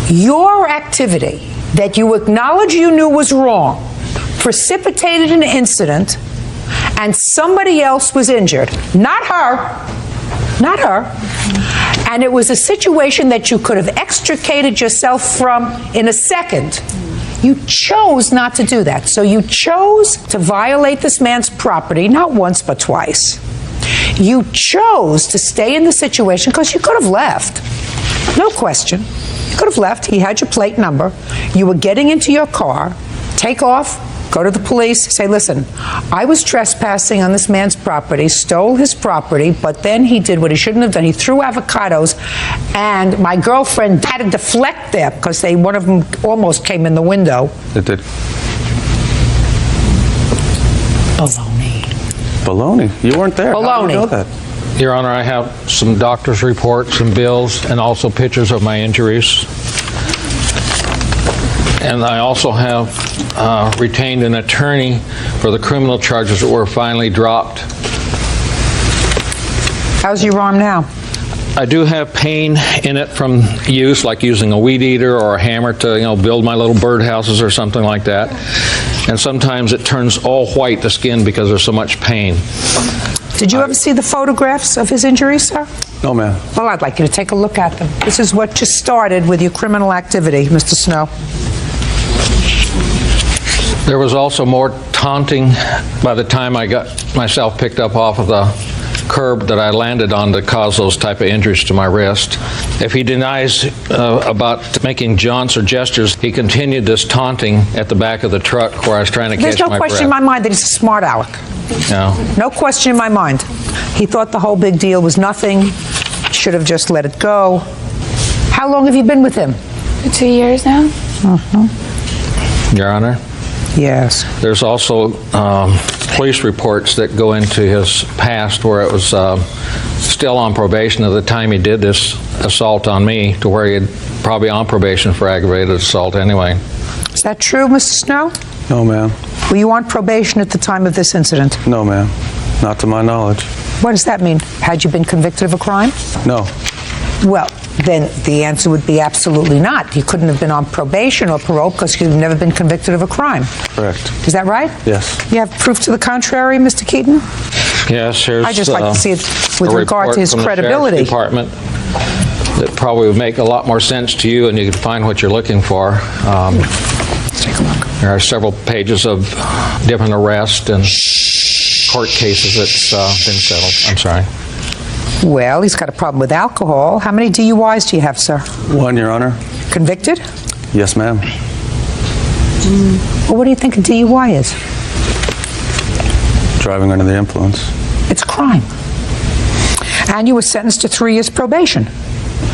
Your activity that you acknowledge you knew was wrong precipitated an incident and somebody else was injured. Not her. Not her. And it was a situation that you could have extricated yourself from in a second. You chose not to do that. So you chose to violate this man's property, not once but twice. You chose to stay in the situation because you could have left. No question. You could have left. He had your plate number. You were getting into your car, take off, go to the police, say, listen, I was trespassing on this man's property, stole his property, but then he did what he shouldn't have done. He threw avocados, and my girlfriend had to deflect there because one of them almost came in the window. It did. Baloney. Baloney? You weren't there. Baloney. How do you know that? Your Honor, I have some doctor's reports and bills and also pictures of my injuries. And I also have retained an attorney for the criminal charges that were finally dropped. How's your arm now? I do have pain in it from use, like using a weed eater or a hammer to, build my little birdhouses or something like that. And sometimes it turns all white, the skin, because there's so much pain. Did you ever see the photographs of his injuries, sir? No, ma'am. Well, I'd like you to take a look at them. This is what just started with your criminal activity, Mr. Snow. There was also more taunting by the time I got myself picked up off of the curb that I landed on to cause those type of injuries to my wrist. If he denies about making jaunts or gestures, he continued this taunting at the back of the truck where I was trying to catch my breath. There's no question in my mind that he's a smart aleck. No. No question in my mind. He thought the whole big deal was nothing, should have just let it go. How long have you been with him? 2 years now. Your Honor? Yes. There's also police reports that go into his past where it was still on probation at the time he did this assault on me, to where he had probably on probation for aggravated assault anyway. Is that true, Mr. Snow? No, ma'am. Were you on probation at the time of this incident? No, ma'am. Not to my knowledge. What does that mean? Had you been convicted of a crime? No. Well, Then the answer would be absolutely not. He couldn't have been on probation or parole because he'd never been convicted of a crime. Correct. Is that right? Yes. You have proof to the contrary, Mr. Keaton? Yes, here's I'd just like to see it with a regard report to his from the Sheriff's credibility. Department that probably would make a lot more sense to you, and you can find what you're looking for. Take a look. There are several pages of different arrests and court cases that's been settled. I'm sorry. Well, he's got a problem with alcohol. How many DUIs do you have, sir? 1, Your Honor. Convicted? Yes, ma'am. Well, what do you think a DUI is? Driving under the influence. It's a crime. And you were sentenced to 3 years probation.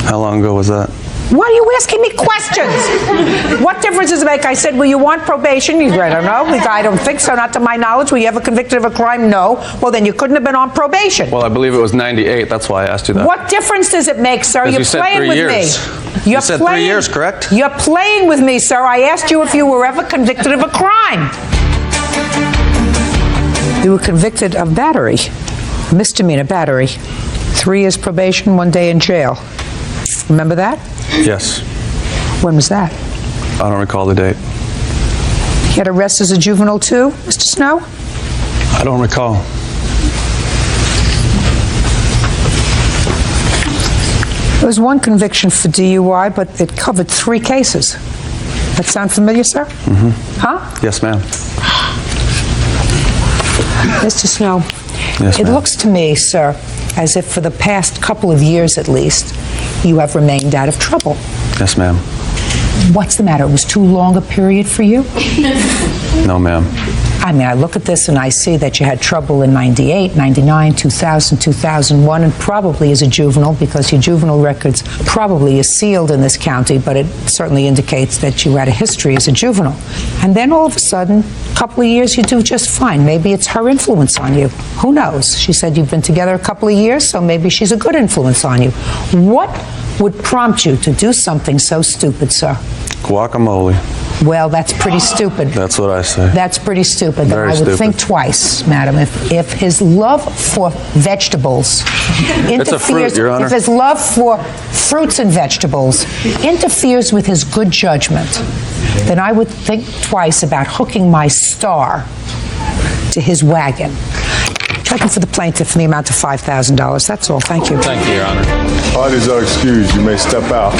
How long ago was that? Why are you asking me questions? What difference does it make? I said, well, you want probation? You said, I don't know. I don't think so. Not to my knowledge. Were you ever convicted of a crime? No. Well, then you couldn't have been on probation. Well, I believe it was 98. That's why I asked you that. What difference does it make, sir? Because You're you said playing 3 with years. me. You said 3 years, correct? You're playing with me, sir. I asked you if you were ever convicted of a crime. You were convicted of battery, misdemeanor battery. 3 years probation, 1 day in jail. Remember that? Yes. When was that? I don't recall the date. You had arrested as a juvenile too, Mr. Snow? I don't recall. There was one conviction for DUI, but it covered 3 cases. That sound familiar, sir? Mm-hmm. Huh? Yes, ma'am. Mr. Snow, Yes, it ma'am. looks to me, sir, as if for the past couple of years at least, you have remained out of trouble. Yes, ma'am. What's the matter? It was too long a period for you? No, ma'am. I mean, I look at this and I see that you had trouble in 98, 99, 2000, 2001, and probably as a juvenile, because your juvenile records probably is sealed in this county, but it certainly indicates that you had a history as a juvenile. And then all of a sudden, a couple of years, you do just fine. Maybe it's her influence on you. Who knows? She said you've been together a couple of years, so maybe she's a good influence on you. What would prompt you to do something so stupid, sir? Guacamole. Well, that's pretty stupid. That's what I say. That's pretty stupid. Then Very I would stupid. think twice, madam. If his love for vegetables It's a fruit, Your Honor. if his love for fruits and vegetables interferes with his good judgment, then I would think twice about hooking my star to his wagon. Checking for the plaintiff in the amount of $5,000. That's all. Thank you. Thank you, Your Honor. Parties are excused. You may step out.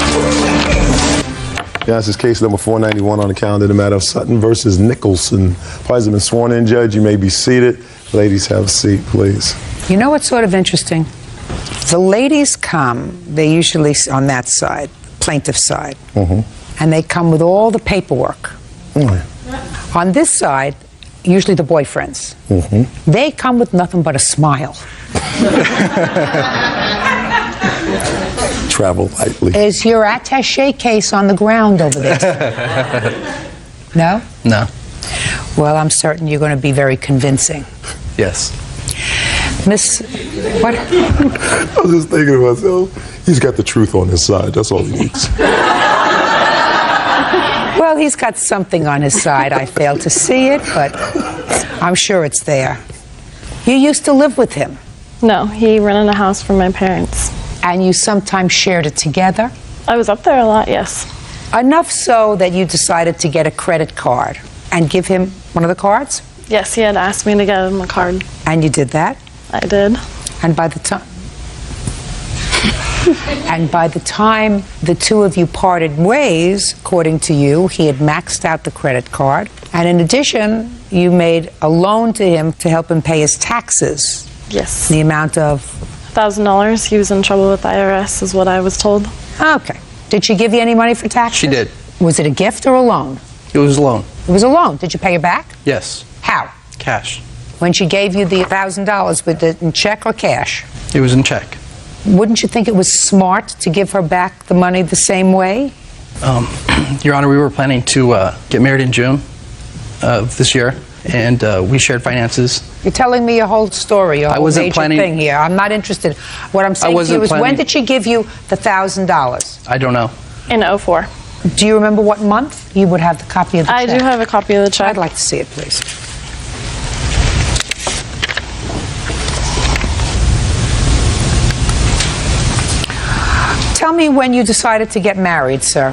Yeah, this is case number 491 on the calendar, the matter of Sutton versus Nicholson. Parties have been sworn in, Judge. You may be seated. Ladies, have a seat, please. You know what's sort of interesting? The ladies come, they usually on that side, plaintiff's side, and they come with all the paperwork. On this side, usually the boyfriends, they come with nothing but a smile. Travel lightly. Is your attaché case on the ground over there? No? No. Well, I'm certain you're going to be very convincing. Yes. Miss, what? I was just thinking to myself, he's got the truth on his side. That's all he needs. Well, he's got something on his side. I fail to see it, but I'm sure it's there. You used to live with him. No, he rented a house from my parents. And you sometimes shared it together? I was up there a lot, yes. Enough so that you decided to get a credit card and give him one of the cards? Yes, he had asked me to get him a card. And you did that? I did. And by the time the two of you parted ways, according to you, he had maxed out the credit card. And in addition, you made a loan to him to help him pay his taxes. Yes. The amount of $1,000. He was in trouble with the IRS, is what I was told. Okay. Did she give you any money for taxes? She did. Was it a gift or a loan? It was a loan. It was a loan. Did you pay her back? Yes. How? Cash. When she gave you the $1,000, was it in check or cash? It was in check. Wouldn't you think it was smart to give her back the money the same way? Your Honor, we were planning to get married in June of this year, and we shared finances. You're telling me your whole story, your I whole wasn't major planning- thing here. I'm not interested. What I'm saying to you wasn't is, when planning- did she give you the $1,000? I don't know. In 04. Do you remember what month? You would have the copy of the I check. do have a copy of the check. I'd like to see it, please. Tell Tell me when you decided to get married, sir.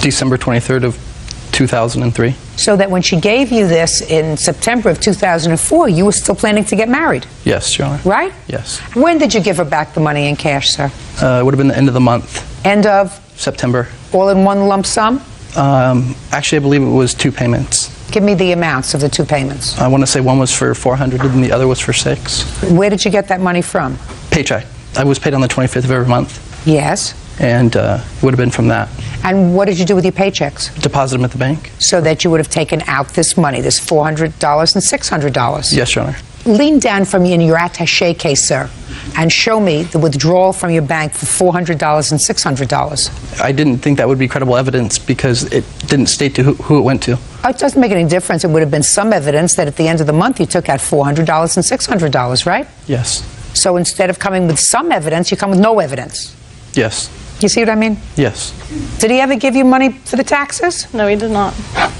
December 23rd of 2003. So that when she gave you this in September of 2004, you were still planning to get married, Yes, Your Honor. right? Yes. When did you give her back the money in cash, sir? It would have been the end of the month, End of, September. all in one lump sum? Actually, I believe it was 2 payments. Give me the amounts of the 2 payments. I want to say one was for $400 and the other was for $600. Where did you get that money from? Paycheck. I was paid on the 25th of every month, Yes. and it would have been from that. And what did you do with your paychecks? Deposit them at the bank. So that you would have taken out this money, this $400 and $600. Yes, Your Honor. Lean down from in your attaché case, sir, and show me the withdrawal from your bank for $400 and $600. I didn't think that would be credible evidence because it didn't state to who it went to. It doesn't make any difference. It would have been some evidence that at the end of the month you took out $400 and $600, right? Yes. So instead of coming with some evidence, you come with no evidence. Yes. You see what I mean? Yes. Did he ever give you money for the taxes? No, he did not.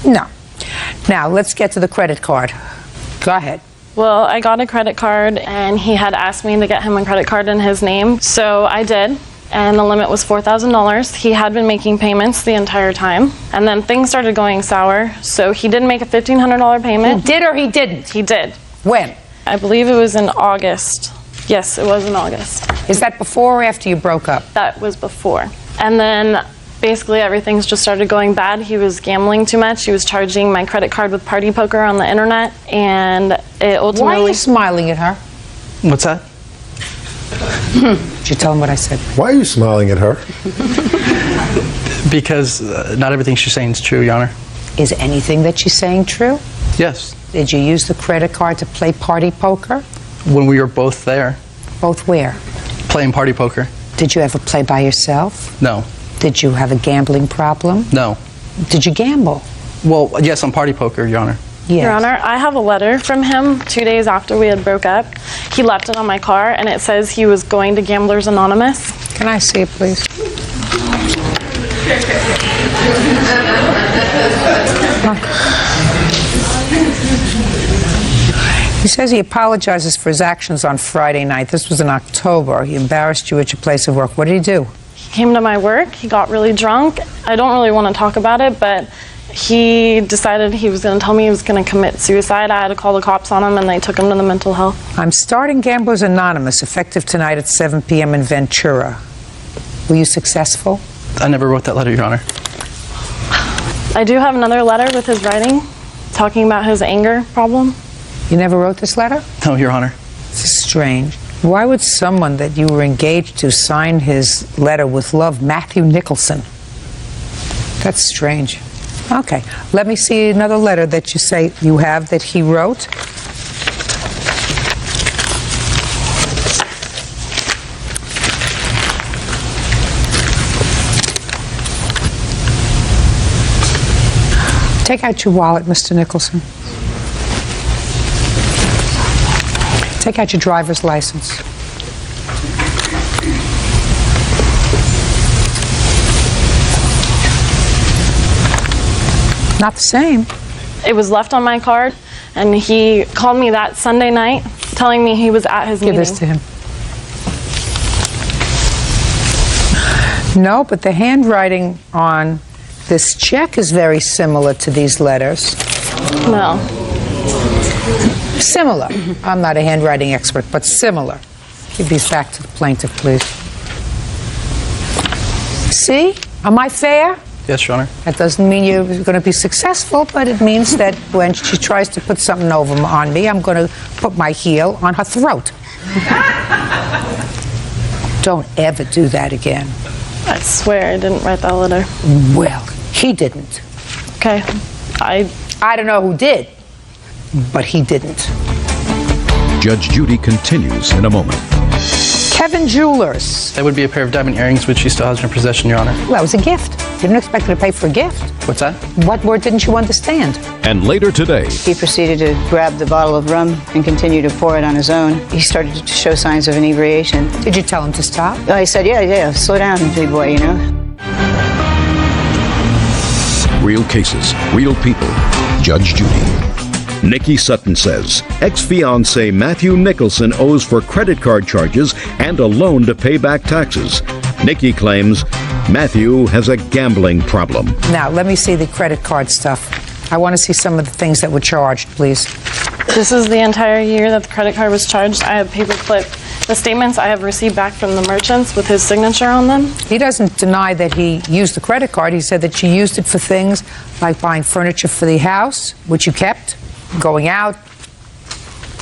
No. Now, let's get to the credit card. Go ahead. Well, I got a credit card, and he had asked me to get him a credit card in his name, so I did. And the limit was $4,000. He had been making payments the entire time. And then things started going sour, so he did make a $1,500 payment. He did or he didn't? He did. When? I believe it was in August. Yes, it was in August. Is that before or after you broke up? That was before. And then basically everything's just started going bad. He was gambling too much. He was charging my credit card with party poker on the internet, and it ultimately... Why are you smiling at her? What's that? Did you tell him what I said? Why are you smiling at her? Because not everything she's saying is true, Your Honor. Is anything that she's saying true? Yes. Did you use the credit card to play party poker? When we were both there, Both where? playing party poker. Did you ever play by yourself? No. Did you have a gambling problem? No. Did you gamble? Well, yes, on party poker, Your Honor. Yes. Your Honor, I have a letter from him 2 days after we had broke up. He left it on my car, and it says he was going to Gamblers Anonymous. Can I see it, please? He says he apologizes for his actions on Friday night. This was in October. He embarrassed you at your place of work. What did he do? He came to my work. He got really drunk. I don't really want to talk about it, but he decided he was going to tell me he was going to commit suicide. I had to call the cops on him, and they took him to the mental health. I'm starting Gamblers Anonymous, effective tonight at 7 p.m. in Ventura. Were you successful? I never wrote that letter, Your Honor. I do have another letter with his writing, talking about his anger problem. You never wrote this letter? No, Your Honor. This is strange. Why would someone that you were engaged to sign his letter with love, Matthew Nicholson? That's strange. Okay, let me see another letter that you say you have that he wrote. Take out your wallet, Mr. Nicholson. Take out your driver's license. Not the same. It was left on my card, and he called me that Sunday night, telling me he was at his meeting. Give this to him. No, but the handwriting on this check is very similar to these letters. No. Similar. I'm not a handwriting expert, but similar. Give these back to the plaintiff, please. See? Am I fair? Yes, Your Honor. That doesn't mean you're going to be successful, but it means that when she tries to put something over on me, I'm going to put my heel on her throat. Don't ever do that again. I swear I didn't write that letter. Well, he didn't. Okay. I don't know who did, but he didn't. Judge Judy continues in a moment. Kevin Jewelers. That would be a pair of diamond earrings, which she still has in her possession, Your Honor. Well, that was a gift. You didn't expect her to pay for a gift. What's that? What word didn't you understand? And later today, He proceeded to grab the bottle of rum and continue to pour it on his own. He started to show signs of inebriation. Did you tell him to stop? I said, yeah, slow down, big boy, you know. real cases, real people. Judge Judy. Nikki Sutton says ex-fiancé Matthew Nicholson owes for credit card charges and a loan to pay back taxes. Nikki claims Matthew has a gambling problem. Now, let me see the credit card stuff. I want to see some of the things that were charged, please. This is the entire year that the credit card was charged. I have paperclip the statements I have received back from the merchants with his signature on them. He doesn't deny that he used the credit card. He said that she used it for things like buying furniture for the house, which you kept, going out,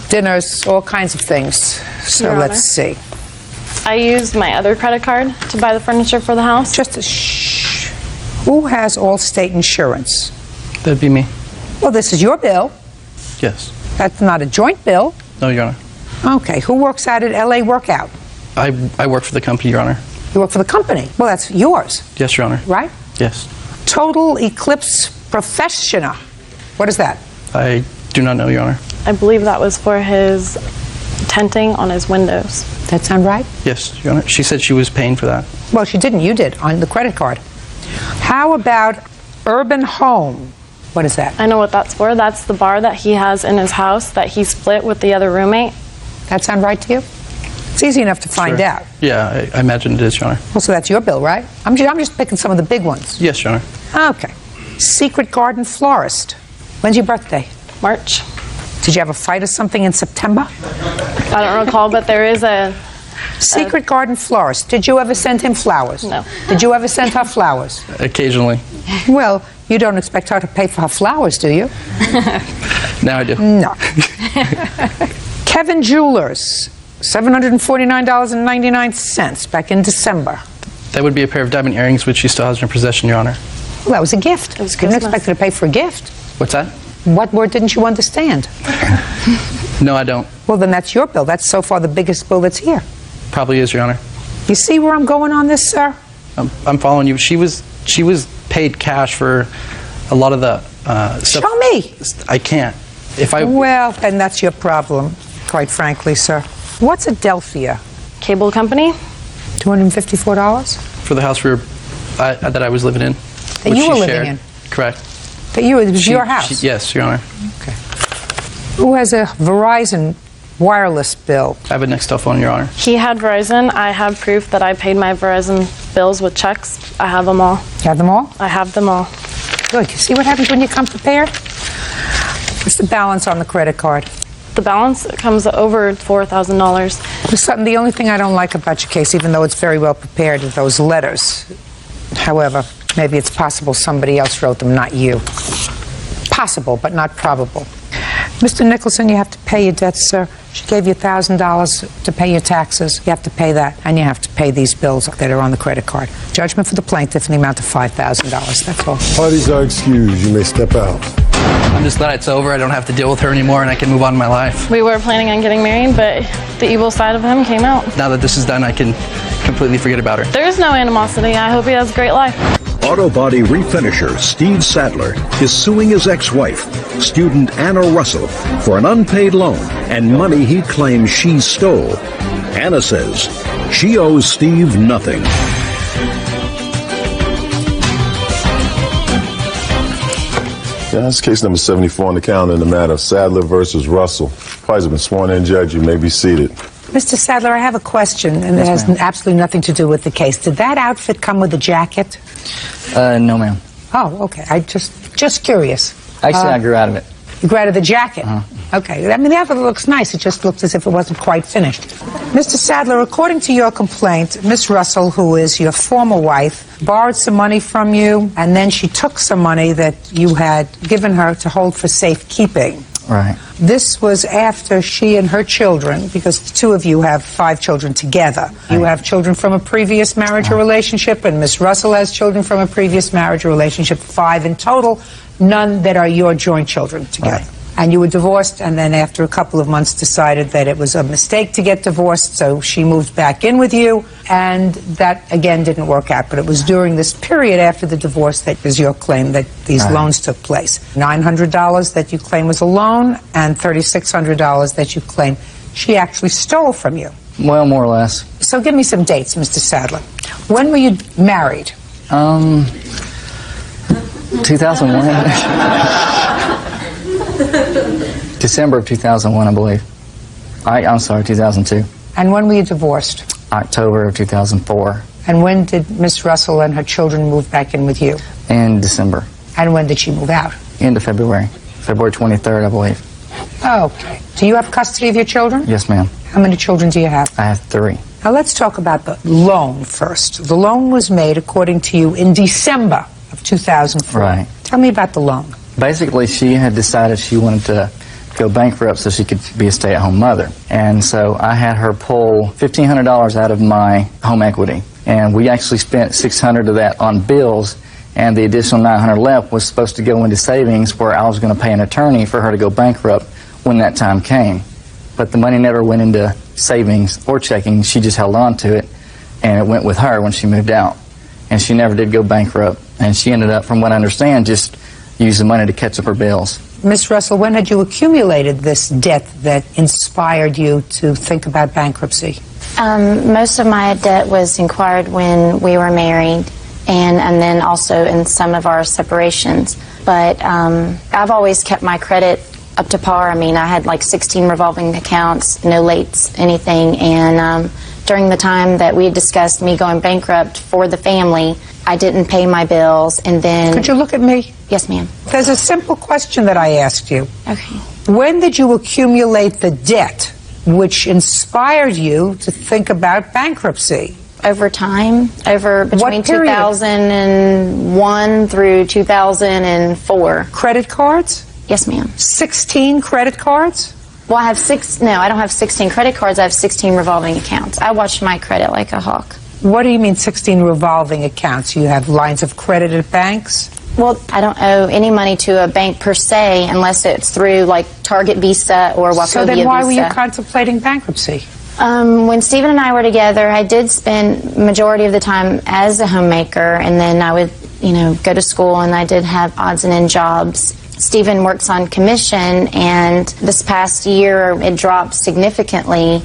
dinners, all kinds of things. So Your let's see. I used my other credit card to buy the furniture for the house. Just a shh. Who has Allstate insurance? That'd be me. Well, this is your bill. Yes. That's not a joint bill. No, Your Honor. Okay, who works out at LA Workout? I work for the company, Your Honor. You work for the company. Well, that's yours, Yes, Your Honor. right? Yes. Total Eclipse Professional. What is that? I do not know, Your Honor. I believe that was for his tenting on his windows. That sound right? Yes, Your Honor. She said she was paying for that. Well, she didn't. You did on the credit card. How about Urban Home? What is that? I know what that's for. That's the bar that he has in his house that he split with the other roommate. That sound right to you? It's easy enough to find Sure. out. Yeah, I imagine it is, Your Honor. Well, so that's your bill, right? I'm just picking some of the big ones. Yes, Your Honor. Okay. Secret Garden Florist. When's your birthday? March. Did you have a fight or something in September? I don't recall, but there is a... Secret Garden Florist. Did you ever send him flowers? No. Did you ever send her flowers? Occasionally. Well, you don't expect her to pay for her flowers, do you? Now I do. No. Kevin Jewelers, $749.99 back in December. That would be a pair of diamond earrings, which she still has in her possession, Your Honor. Well, that was a gift. It was You didn't Christmas. expect her to pay for a gift. What's that? What word didn't you understand? No, I don't. Well, then that's your bill. That's so far the biggest bill that's here. Probably is, Your Honor. You see where I'm going on this, sir? I'm following you. She was paid cash for a lot of the stuff. Show me. I can't. If I Well, then that's your problem, quite frankly, sir. What's Adelphia? Cable company? $254? for the house that I was living in. That which you were she living shared. in? Correct. That it was your house? Yes, Your Honor. Okay. Who has a Verizon wireless bill? I have a Nextel phone, Your Honor. He had Verizon. I have proof that I paid my Verizon bills with checks. I have them all. You have them all? I have them all. Good. You see what happens when you come prepared? What's the balance on the credit card? The balance comes over $4,000. Miss Sutton, the only thing I don't like about your case, even though it's very well prepared, is those letters. However, maybe it's possible somebody else wrote them, not you. Possible, but not probable. Mr. Nicholson, you have to pay your debts, sir. She gave you $1,000 to pay your taxes. You have to pay that, and you have to pay these bills that are on the credit card. Judgment for the plaintiff in the amount of $5,000. That's all. Parties are excused. You may step out. I'm just glad it's over. I don't have to deal with her anymore, and I can move on in my life. We were planning on getting married, but the evil side of him came out. Now that this is done, I can completely forget about her. There's no animosity. I hope he has a great life. Auto body refinisher Steve Sadler is suing his ex-wife, student Anna Russell, for an unpaid loan and money he claims she stole. Anna says she owes Steve nothing. Yeah, that's case number 74 on the calendar in the matter of Sadler versus Russell. Parties have been sworn in, Judge. You may be seated. Mr. Sadler, I have a question, and it has absolutely nothing to do with the case. Did that outfit come with a jacket? No, ma'am. Oh, okay. I just curious. Actually, I grew out of it. You grew out of the jacket? Okay. I mean, the outfit looks nice. It just looks as if it wasn't quite finished. Mr. Sadler, according to your complaint, Miss Russell, who is your former wife, borrowed some money from you, and then she took some money that you had given her to hold for safekeeping. Right. This was after she and her children, because the two of you have 5 children together. You have children from a previous marriage or relationship, and Miss Russell has children from a previous marriage or relationship, 5 in total, none that are your joint children together. Right. And you were divorced, and then after a couple of months decided that it was a mistake to get divorced, so she moved back in with you, and that again didn't work out. But it was during this period after the divorce that is your claim that these loans took place. $900 that you claim was a loan, and $3,600 that you claim she actually stole from you. Well, more or less. So give me some dates, Mr. Sadler. When were you married? 2001. December of 2001, I believe. I'm sorry, 2002. And when were you divorced? October of 2004. And when did Miss Russell and her children move back in with you? In December. And when did she move out? End of February. February 23rd, I believe. Okay. Do you have custody of your children? Yes, ma'am. How many children do you have? I have 3. Now let's talk about the loan first. The loan was made, according to you, in December of 2004. Right. Tell me about the loan. Basically, she had decided she wanted to go bankrupt so she could be a stay-at-home mother. And so I had her pull $1,500 out of my home equity. And we actually spent $600 of that on bills, and the additional $900 left was supposed to go into savings where I was going to pay an attorney for her to go bankrupt when that time came. But the money never went into savings or checking. She just held on to it, and it went with her when she moved out. And she never did go bankrupt. And she ended up, from what I understand, just using the money to catch up her bills. Miss Russell, when had you accumulated this debt that inspired you to think about bankruptcy? Most of my debt was acquired when we were married, and then also in some of our separations. But I've always kept my credit up to par. I mean, I had like 16 revolving accounts, no lates, anything. And during the time that we had discussed me going bankrupt for the family, I didn't pay my bills, and then... Could you look at me? Yes, ma'am. There's a simple question that I asked you. Okay. When did you accumulate the debt which inspired you to think about bankruptcy? Over time, between What period? 2001 through 2004. Credit cards? Yes, ma'am. 16 credit cards? Well, I don't have 16 credit cards. I have 16 revolving accounts. I watch my credit like a hawk. What do you mean 16 revolving accounts? You have lines of credit at banks? Well, I don't owe any money to a bank per se unless it's through like Target Visa or Wachovia Visa. So then why were you contemplating bankruptcy? When Stephen and I were together, I did spend majority of the time as a homemaker, and then I would, go to school, and I did have odds and end jobs. Stephen works on commission, and this past year it dropped significantly,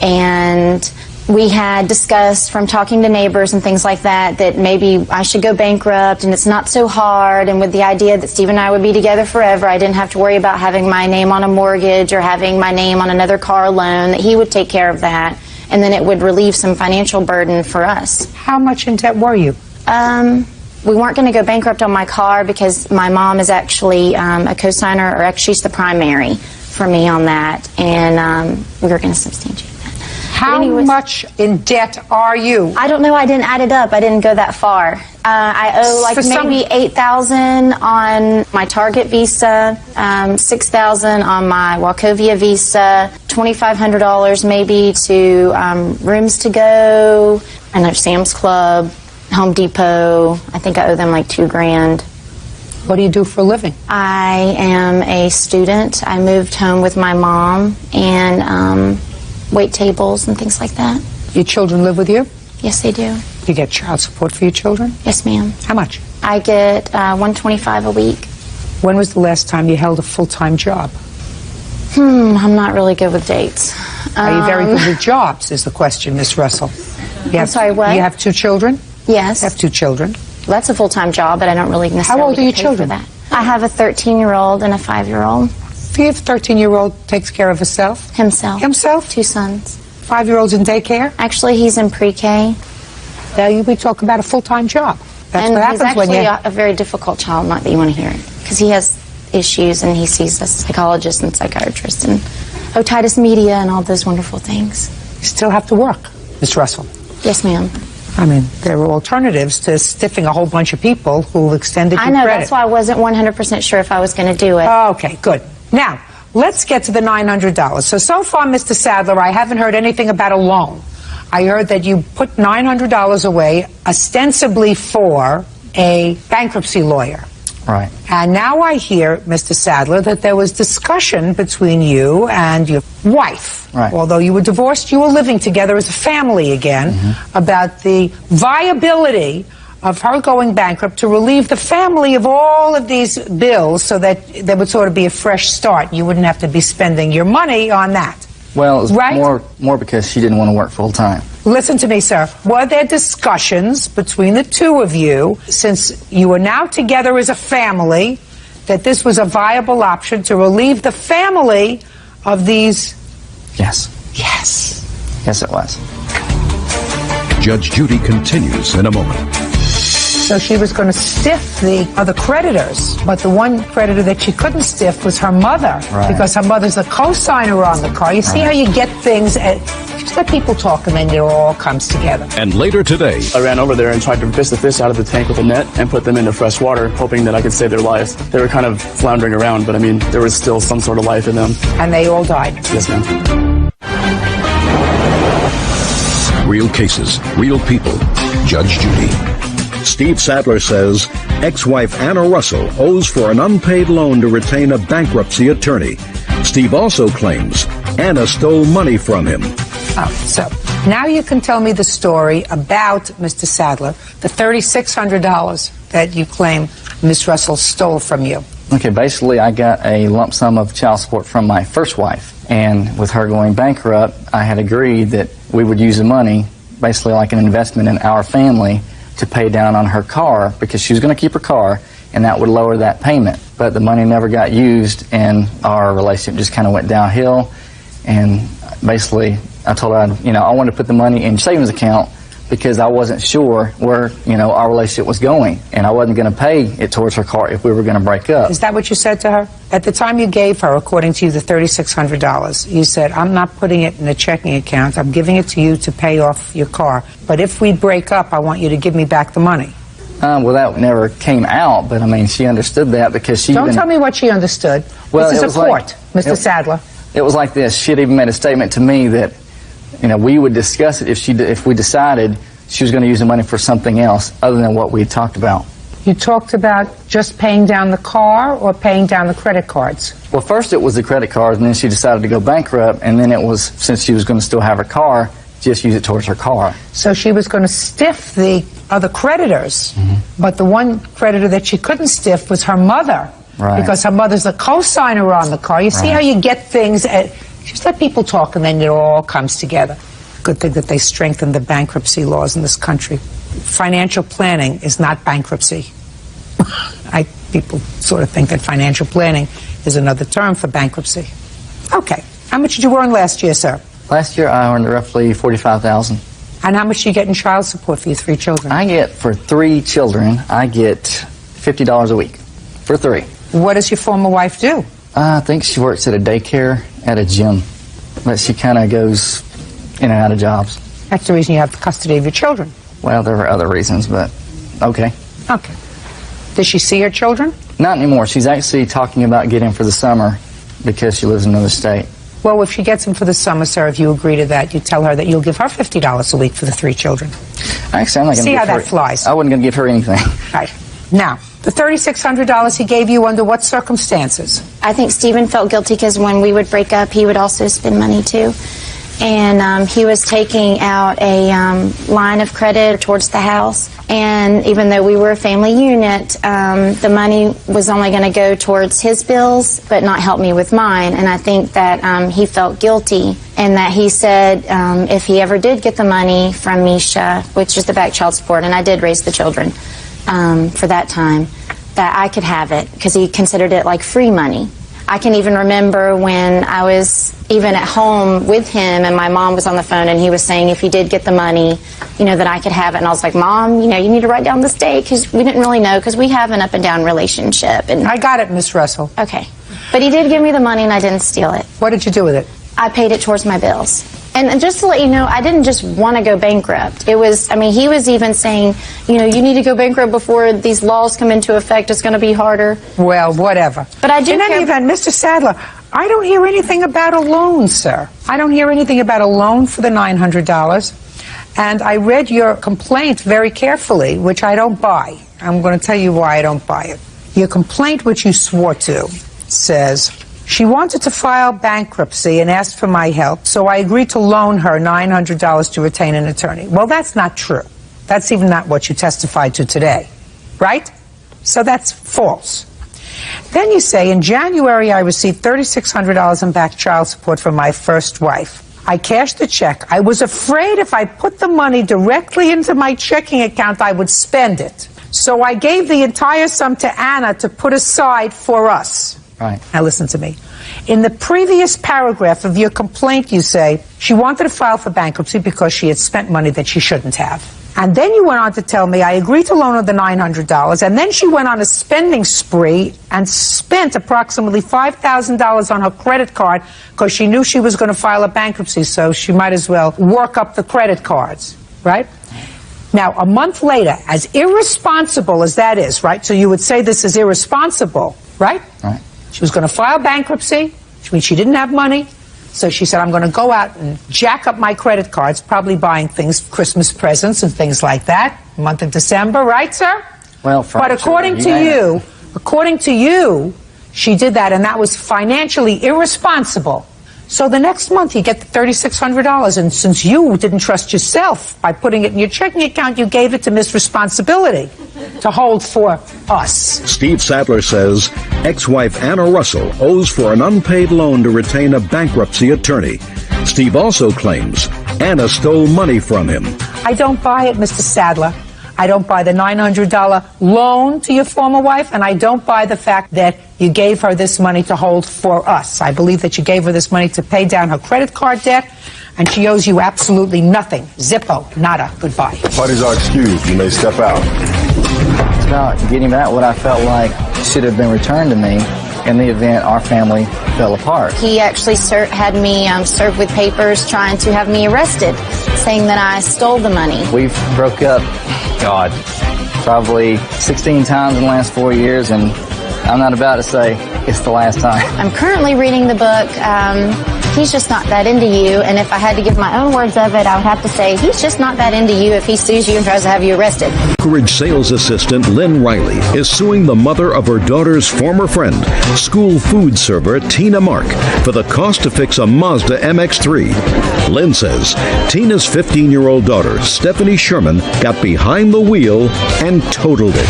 and we had discussed from talking to neighbors and things like that maybe I should go bankrupt and it's not so hard, and with the idea that Steve and I would be together forever, I didn't have to worry about having my name on a mortgage or having my name on another car loan, that he would take care of that, and then it would relieve some financial burden for us. How much in debt were you? We weren't going to go bankrupt on my car because my mom is actually a co-signer, or actually she's the primary for me on that, and we were going to substantiate. How much in debt are you? I don't know. I didn't add it up. I didn't go that far. I owe maybe $8,000 on my Target Visa, $6,000 on my Wachovia Visa, $2,500 maybe to Rooms to Go, and there's Sam's Club, Home Depot. I think I owe them like $2,000. What do you do for a living? I am a student. I moved home with my mom and wait tables and things like that. Your children live with you? Yes, they do. You get child support for your children? Yes, ma'am. How much? I get $125 a week. When was the last time you held a full-time job? I'm not really good with dates. Are you very good with jobs, is the question, Miss Russell. I'm sorry, what? You have 2 children? Yes. You have 2 children. Well, that's a full-time job, but I don't really necessarily How old are your get paid children? for that. I have a 13-year-old and a 5-year-old. Your 13-year-old takes care of herself? Himself. Himself? 2 sons. 5-year-old's in daycare? Actually, he's in pre-K. Now we talk about a full-time job. That's and what happens he's when actually you... a very difficult child, not that you want to hear it, because he has issues and he sees a psychologist and psychiatrist and otitis media and all those wonderful things. You still have to work, Miss Russell. Yes, ma'am. I mean, there are alternatives to stiffing a whole bunch of people who extended your I know, credit. that's why I wasn't 100% sure if I was going to do it. Okay, good. Now, let's get to the $900. So far, Mr. Sadler, I haven't heard anything about a loan. I heard that you put $900 away ostensibly for a bankruptcy lawyer. Right. And now I hear, Mr. Sadler, that there was discussion between you and your wife. Right. Although you were divorced, you were living together as a family again, about the viability of her going bankrupt to relieve the family of all of these bills so that there would sort of be a fresh start. You wouldn't have to be spending your money on that. Well, it was Right? more because she didn't want to work full time. Listen to me, sir. Were there discussions between the two of you, since you are now together as a family, that this was a viable option to relieve the family of these? Yes. Yes. Yes, it was. Judge Judy continues in a moment. So she was going to stiff the other creditors, but the one creditor that she couldn't stiff was her mother, because her mother's a co-signer on the car. You see how you get things, just let people talk and then it all comes together. And later today, I ran over there and tried to fish the fish out of the tank with a net and put them into fresh water, hoping that I could save their lives. They were kind of floundering around, but I mean, there was still some sort of life in them. And they all died? Yes, ma'am. real cases, real people. Judge Judy. Steve Sadler says ex-wife Anna Russell owes for an unpaid loan to retain a bankruptcy attorney. Steve also claims Anna stole money from him. Oh, so now you can tell me the story about Mr. Sadler, the $3,600 that you claim Miss Russell stole from you. Okay, basically I got a lump sum of child support from my first wife, and with her going bankrupt, I had agreed that we would use the money, basically like an investment in our family, to pay down on her car, because she was going to keep her car, and that would lower that payment. But the money never got used, and our relationship just kind of went downhill. And basically, I told her, I wanted to put the money in savings account because I wasn't sure where, our relationship was going, and I wasn't going to pay it towards her car if we were going to break up. Is that what you said to her? At the time you gave her, according to you, the $3,600, you said, I'm not putting it in a checking account. I'm giving it to you to pay off your car. But if we break up, I want you to give me back the money. Well, that never came out, but she understood that because she Don't tell me what she understood. Well, this is a court, Mr. Sadler. It was like this. She had even made a statement to me that, we would discuss it if we decided she was going to use the money for something else other than what we talked about. You talked about just paying down the car or paying down the credit cards? Well, first it was the credit cards, and then she decided to go bankrupt, and then it was, since she was going to still have her car, just use it towards her car. So she was going to stiff the other creditors, but the one creditor that she couldn't stiff was her mother, because her mother's a co-signer on the car. You see how you get things, just let people talk and then it all comes together. Good thing that they strengthened the bankruptcy laws in this country. Financial planning is not bankruptcy. People sort of think that financial planning is another term for bankruptcy. Okay, how much did you earn last year, sir? Last year I earned roughly $45,000. And how much do you get in child support for your 3 children? I get, for 3 children, I get $50 a week for 3. What does your former wife do? I think she works at a daycare at a gym, but she kind of goes in and out of jobs. That's the reason you have the custody of your children. Well, there were other reasons, but okay. Okay. Does she see her children? Not anymore. She's actually talking about getting for the summer because she lives in another state. Well, if she gets them for the summer, sir, if you agree to that, you tell her that you'll give her $50 a week for the 3 children. Actually, I'm not going to see how that flies. I wasn't going to give her anything. Right. Now, the $3,600 he gave you, under what circumstances? I think Stephen felt guilty because when we would break up, he would also spend money too. And he was taking out a line of credit towards the house. And even though we were a family unit, the money was only going to go towards his bills, but not help me with mine. And I think that he felt guilty, and that he said if he ever did get the money from Misha, which is the back child support, and I did raise the children for that time, that I could have it, because he considered it like free money. I can even remember when I was even at home with him and my mom was on the phone and he was saying if he did get the money, that I could have it. And I was like, Mom, you need to write down this date, because we didn't really know, because we have an up and down relationship. And I got it, Miss Russell. Okay. But he did give me the money and I didn't steal it. What did you do with it? I paid it towards my bills. And just to let you know, I didn't just want to go bankrupt. It was, he was even saying, you need to go bankrupt before these laws come into effect. It's going to be harder. Well, whatever. But I do In any event, Mr. Sadler, I don't hear anything about a loan, sir. I don't hear anything about a loan for the $900. And I read your complaint very carefully, which I don't buy. I'm going to tell you why I don't buy it. Your complaint, which you swore to, says, she wanted to file bankruptcy and asked for my help, so I agreed to loan her $900 to retain an attorney. Well, that's not true. That's even not what you testified to today, right? So that's false. Then you say, in January, I received $3,600 in back child support from my first wife. I cashed the check. I was afraid if I put the money directly into my checking account, I would spend it. So I gave the entire sum to Anna to put aside for us. Right. Now listen to me. In the previous paragraph of your complaint, you say she wanted to file for bankruptcy because she had spent money that she shouldn't have. And then you went on to tell me I agreed to loan her the $900, and then she went on a spending spree and spent approximately $5,000 on her credit card because she knew she was going to file a bankruptcy, so she might as well work up the credit cards, right? Now, a month later, as irresponsible as that is, right? So you would say this is irresponsible, right? Right. She was going to file bankruptcy, which means she didn't have money. So she said, I'm going to go out and jack up my credit cards, probably buying things, Christmas presents and things like that, month of December, right, sir? Well, but according to you, she did that, and that was financially irresponsible. So the next month you get the $3,600, and since you didn't trust yourself by putting it in your checking account, you gave it to Miss Responsibility to hold for us. Steve Sadler says ex-wife Anna Russell owes for an unpaid loan to retain a bankruptcy attorney. Steve also claims Anna stole money from him. I don't buy it, Mr. Sadler. I don't buy the $900 loan to your former wife, and I don't buy the fact that you gave her this money to hold for us. I believe that you gave her this money to pay down her credit card debt, and she owes you absolutely nothing. Zippo, nada, goodbye. Parties are excused. You may step out. It's about getting back what I felt like should have been returned to me in the event our family fell apart. He actually had me served with papers trying to have me arrested, saying that I stole the money. We've broke up, God, probably 16 times in the last 4 years, and I'm not about to say it's the last time. I'm currently reading the book, He's Just Not That Into You, and if I had to give my own words of it, I would have to say he's just not that into you if he sues you and tries to have you arrested. Brokerage sales assistant Lynn Riley is suing the mother of her daughter's former friend, school food server Tina Mark, for the cost to fix a Mazda MX-3. Lynn says Tina's 15-year-old daughter, Stephanie Sherman, got behind the wheel and totaled it.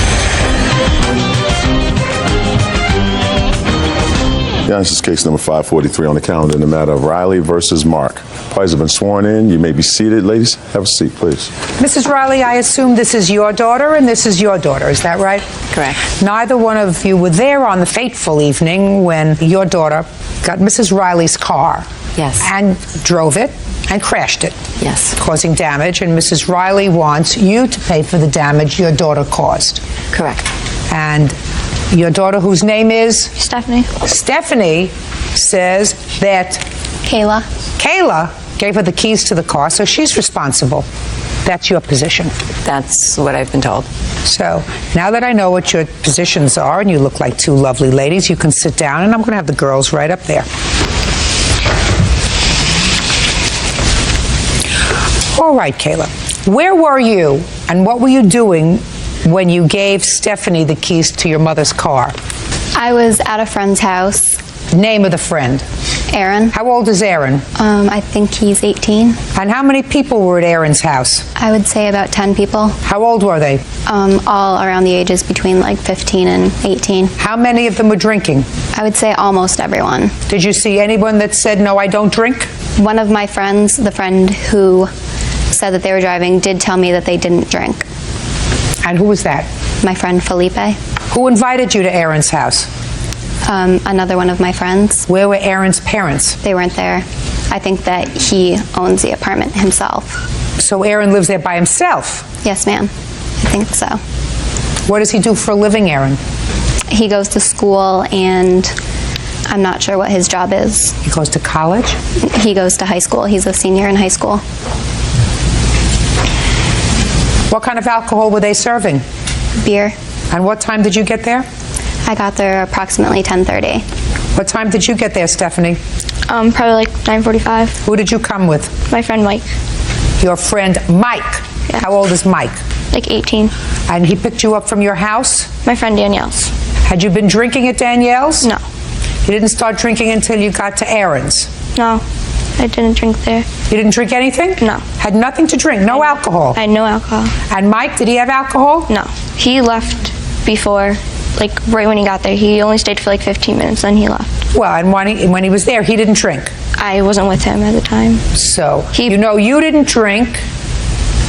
Yeah, this is case number 543 on the calendar in the matter of Riley versus Mark. Parties have been sworn in. You may be seated. Ladies, have a seat, please. Mrs. Riley, I assume this is your daughter and this is your daughter. Is that right? Correct. Neither one of you were there on the fateful evening when your daughter got Mrs. Riley's car. Yes. And drove it and crashed it. Yes. Causing damage. And Mrs. Riley wants you to pay for the damage your daughter caused. Correct. And your daughter, whose name is? Stephanie. Stephanie says that Kayla gave her the keys to the car, so she's responsible. That's your position. That's what I've been told. So now that I know what your positions are, and you look like two lovely ladies, you can sit down, and I'm going to have the girls right up there. All right, Kayla. Where were you, and what were you doing when you gave Stephanie the keys to your mother's car? I was at a friend's house. Name of the friend? Aaron. How old is Aaron? I think he's 18. And how many people were at Aaron's house? I would say about 10 people. How old were they? All around the ages between like 15 and 18. How many of them were drinking? I would say almost everyone. Did you see anyone that said, no, I don't drink? One of my friends, the friend who said that they were driving, did tell me that they didn't drink. And who was that? My friend Felipe. Who invited you to Aaron's house? Another one of my friends. Where were Aaron's parents? They weren't there. I think that he owns the apartment himself. So Aaron lives there by himself? Yes, ma'am. I think so. What does he do for a living, Aaron? He goes to school, and I'm not sure what his job is. He goes to college? He goes to high school. He's a senior in high school. What kind of alcohol were they serving? Beer. And what time did you get there? I got there approximately 10:30. What time did you get there, Stephanie? Probably like 9:45. Who did you come with? My friend Mike. Your friend Mike? Yeah. How old is Mike? Like 18. And he picked you up from your house? My friend Danielle's. Had you been drinking at Danielle's? No. You didn't start drinking until you got to Aaron's? No. I didn't drink there. You didn't drink anything? No. Had nothing to drink? No alcohol? I had no alcohol. And Mike, did he have alcohol? No. He left before, like right when he got there. He only stayed for like 15 minutes, then he left. Well, and when he was there, he didn't drink? I wasn't with him at the time. So, you know you didn't drink.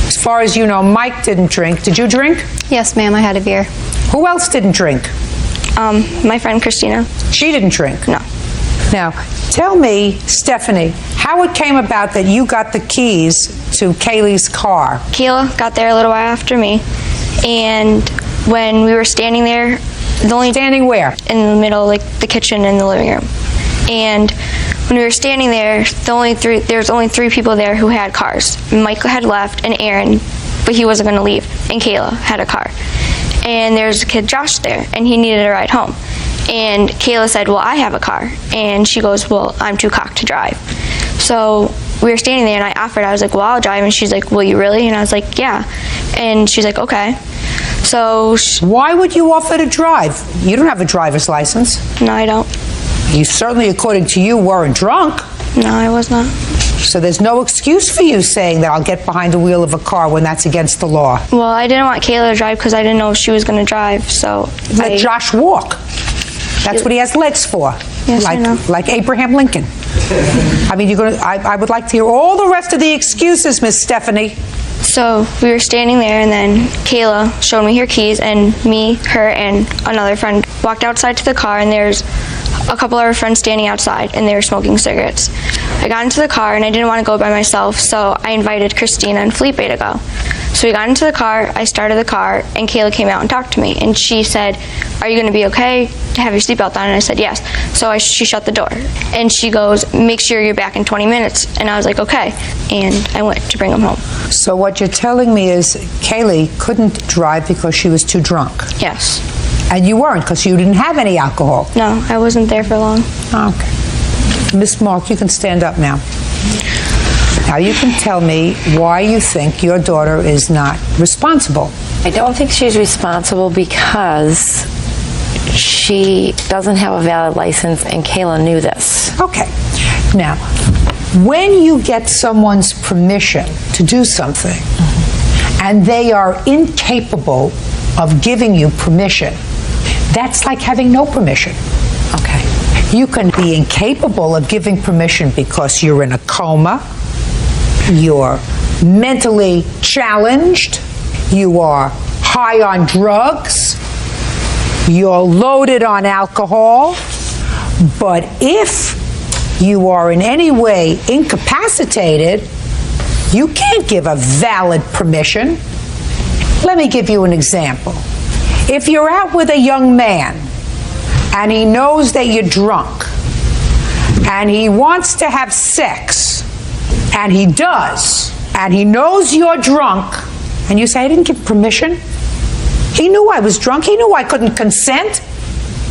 As As far as you know, Mike didn't drink. Did you drink? Yes, ma'am, I had a beer. Who else didn't drink? My friend Christina. She didn't drink? No. Now, tell me, Stephanie, how it came about that you got the keys to Kaylee's car. Kayla got there a little while after me, and when we were standing there, standing where? In the middle, like the kitchen and the living room. And when we were standing there, there's only three people there who had cars. Michael had left, and Aaron, but he wasn't going to leave, and Kayla had a car. And there's a kid, Josh, there, and he needed a ride home. And Kayla said, well, I have a car. And she goes, well, I'm too cocked to drive. So we were standing there, and I offered. I was like, well, I'll drive. And she's like, will you really? And I was like, yeah. And she's like, okay. So why would you offer to drive? You don't have a driver's license. No, I don't. You certainly, according to you, weren't drunk. No, I was not. So there's no excuse for you saying that I'll get behind the wheel of a car when that's against the law. Well, I didn't want Kayla to drive because I didn't know if she was going to drive, so let Josh walk. That's what he has legs for. Yes, I know. Like Abraham Lincoln. I mean, I would like to hear all the rest of the excuses, Miss Stephanie. So we were standing there, and then Kayla showed me her keys, and me, her, and another friend walked outside to the car, and there's a couple of our friends standing outside, and they were smoking cigarettes. I got into the car, and I didn't want to go by myself, so I invited Christina and Felipe to go. So we got into the car, I started the car, and Kayla came out and talked to me, and she said, are you going to be okay to have your seatbelt on? And I said, yes. So she shut the door, and she goes, make sure you're back in 20 minutes. And I was like, okay. And I went to bring him home. So what you're telling me is Kaylee couldn't drive because she was too drunk? Yes. And you weren't because you didn't have any alcohol? No, I wasn't there for long. Okay. Miss Mark, you can stand up now. Now you can tell me why you think your daughter is not responsible. I don't think she's responsible because she doesn't have a valid license, and Kayla knew this. Okay. Now, when you get someone's permission to do something, and they are incapable of giving you permission, that's like having no permission. Okay. You can be incapable of giving permission because you're in a coma, you're mentally challenged, you are high on drugs, you're loaded on alcohol, but if you are in any way incapacitated, you can't give a valid permission. Let me give you an example. If you're out with a young man and he knows that you're drunk and he wants to have sex, and he does, and he knows you're drunk, and you say, I didn't give permission. He knew I was drunk. He knew I couldn't consent.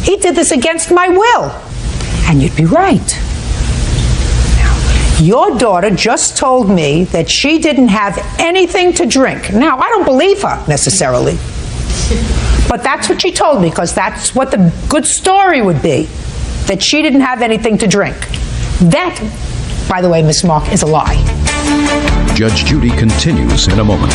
He did this against my will. And you'd be right. Now, your daughter just told me that she didn't have anything to drink. Now, I don't believe her necessarily. But that's what she told me, because that's what the good story would be, that she didn't have anything to drink. That, by the way, Miss Mark, is a lie. Judge Judy continues in a moment.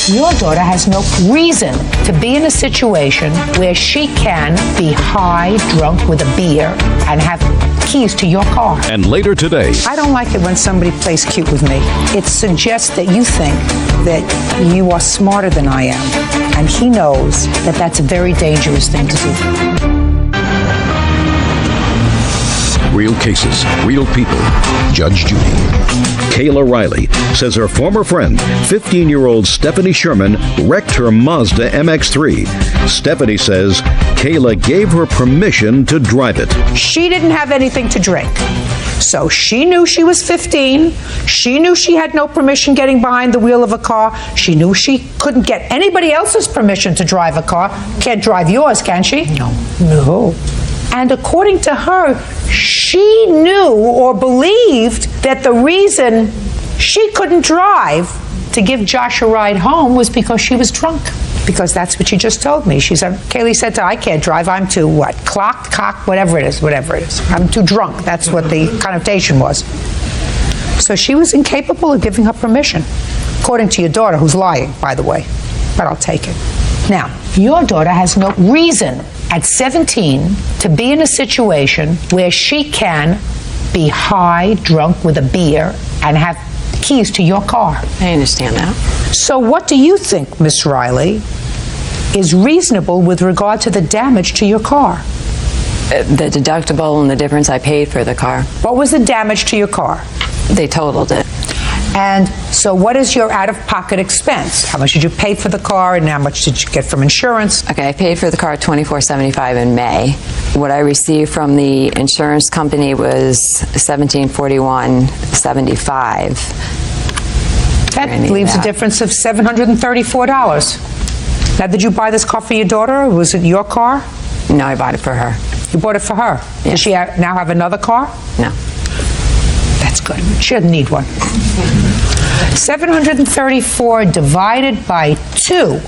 Your daughter has no reason to be in a situation where she can be high, drunk with a beer, and have keys to your car. And later today, I don't like it when somebody plays cute with me. It suggests that you think that you are smarter than I am, and he knows that that's a very dangerous thing to do. real cases, real people. Judge Judy. Kayla Riley says her former friend, 15-year-old Stephanie Sherman, wrecked her Mazda MX-3. Stephanie says Kayla gave her permission to drive it. She didn't have anything to drink. So she knew she was 15. She knew she had no permission getting behind the wheel of a car. She knew she couldn't get anybody else's permission to drive a car. Can't drive yours, can she? No. And according to her, she knew or believed that the reason she couldn't drive to give Josh a ride home was because she was drunk. Because that's what she just told me. She said, Kaylee said to her, I can't drive, I'm too, what, clocked, cocked, whatever it is. I'm too drunk. That's what the connotation was. So she was incapable of giving her permission, according to your daughter, who's lying, by the way. But I'll take it. Now, your daughter has no reason at 17 to be in a situation where she can be high, drunk with a beer, and have keys to your car. I understand that. So what do you think, Miss Riley, is reasonable with regard to the damage to your car? The deductible and the difference I paid for the car. What was the damage to your car? They totaled it. And so what is your out-of-pocket expense? How much did you pay for the car, and how much did you get from insurance? Okay, I paid for the car $24.75 in May. What I received from the insurance company was $1741.75. That leaves a difference of $734. Now, did you buy this car for your daughter, or was it your car? No, I bought it for her. You bought it for her? Yes. Does she now have another car? No. That's good. She doesn't need one. 734 divided by 2.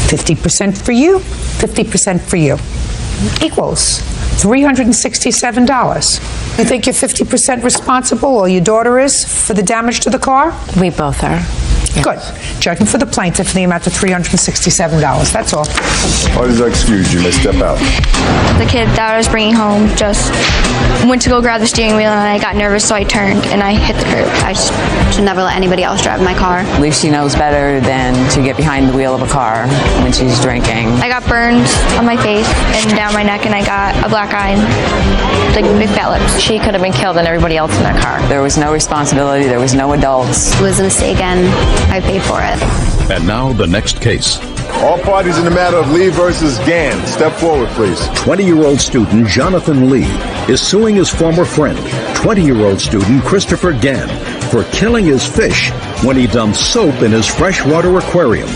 50% for you, 50% for you. Equals $367. You think you're 50% responsible, or your daughter is, for the damage to the car? We both are. Yes. Good. Judging for the plaintiff in the amount of $367. That's all. Parties are excused. You may step out. The kid that I was bringing home just went to go grab the steering wheel, and I got nervous, so I turned and I hit the curb. I just should never let anybody else drive my car. At least she knows better than to get behind the wheel of a car when she's drinking. I got burns on my face and down my neck, and I got a black eye and like big fat lips. She could have been killed than everybody else in that car. There was no responsibility. There was no adults. It was a mistake, and I paid for it. And now the next case. All parties in the matter of Lee versus Gann. Step forward, please. 20-year-old student Jonathan Lee is suing his former friend, 20-year-old student Christopher Gann, for killing his fish when he dumped soap in his freshwater aquarium.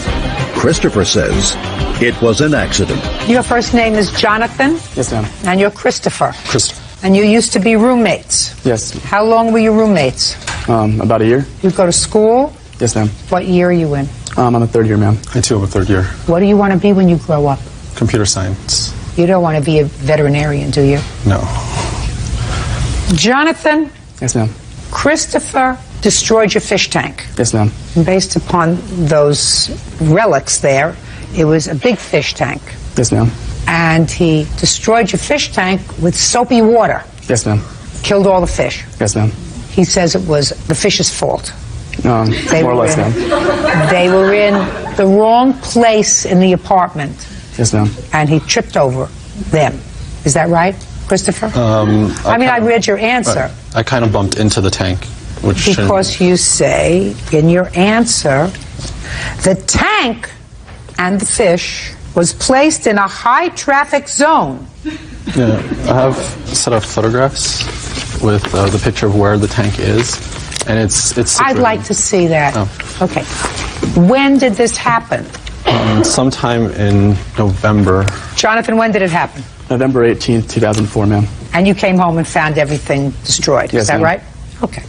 Christopher says it was an accident. Your first name is Jonathan? Yes, ma'am. And you're Christopher? Christopher. And you used to be roommates? Yes. How long were you roommates? About a year. You go to school? Yes, ma'am. What year are you in? I'm a third year, ma'am. I too am a third year. What do you want to be when you grow up? Computer science. You don't want to be a veterinarian, do you? No. Jonathan? Yes, ma'am. Christopher destroyed your fish tank. Yes, ma'am. And based upon those relics there, it was a big fish tank. Yes, ma'am. And he destroyed your fish tank with soapy water. Yes, ma'am. Killed all the fish. Yes, ma'am. He says it was the fish's fault. More or less, ma'am. They were in the wrong place in the apartment. Yes, ma'am. And he tripped over them. Is that right, Christopher? I read your answer. Right. I kind of bumped into the tank, which because you say in your answer, the tank and the fish was placed in a high-traffic zone. Yeah, I have a set of photographs with the picture of where the tank is, and it's I'd like to see that. Oh. Okay. When did this happen? Sometime in November. Jonathan, when did it happen? November 18th, 2004, ma'am. And you came home and found everything destroyed. Yes, is that ma'am. right? Okay.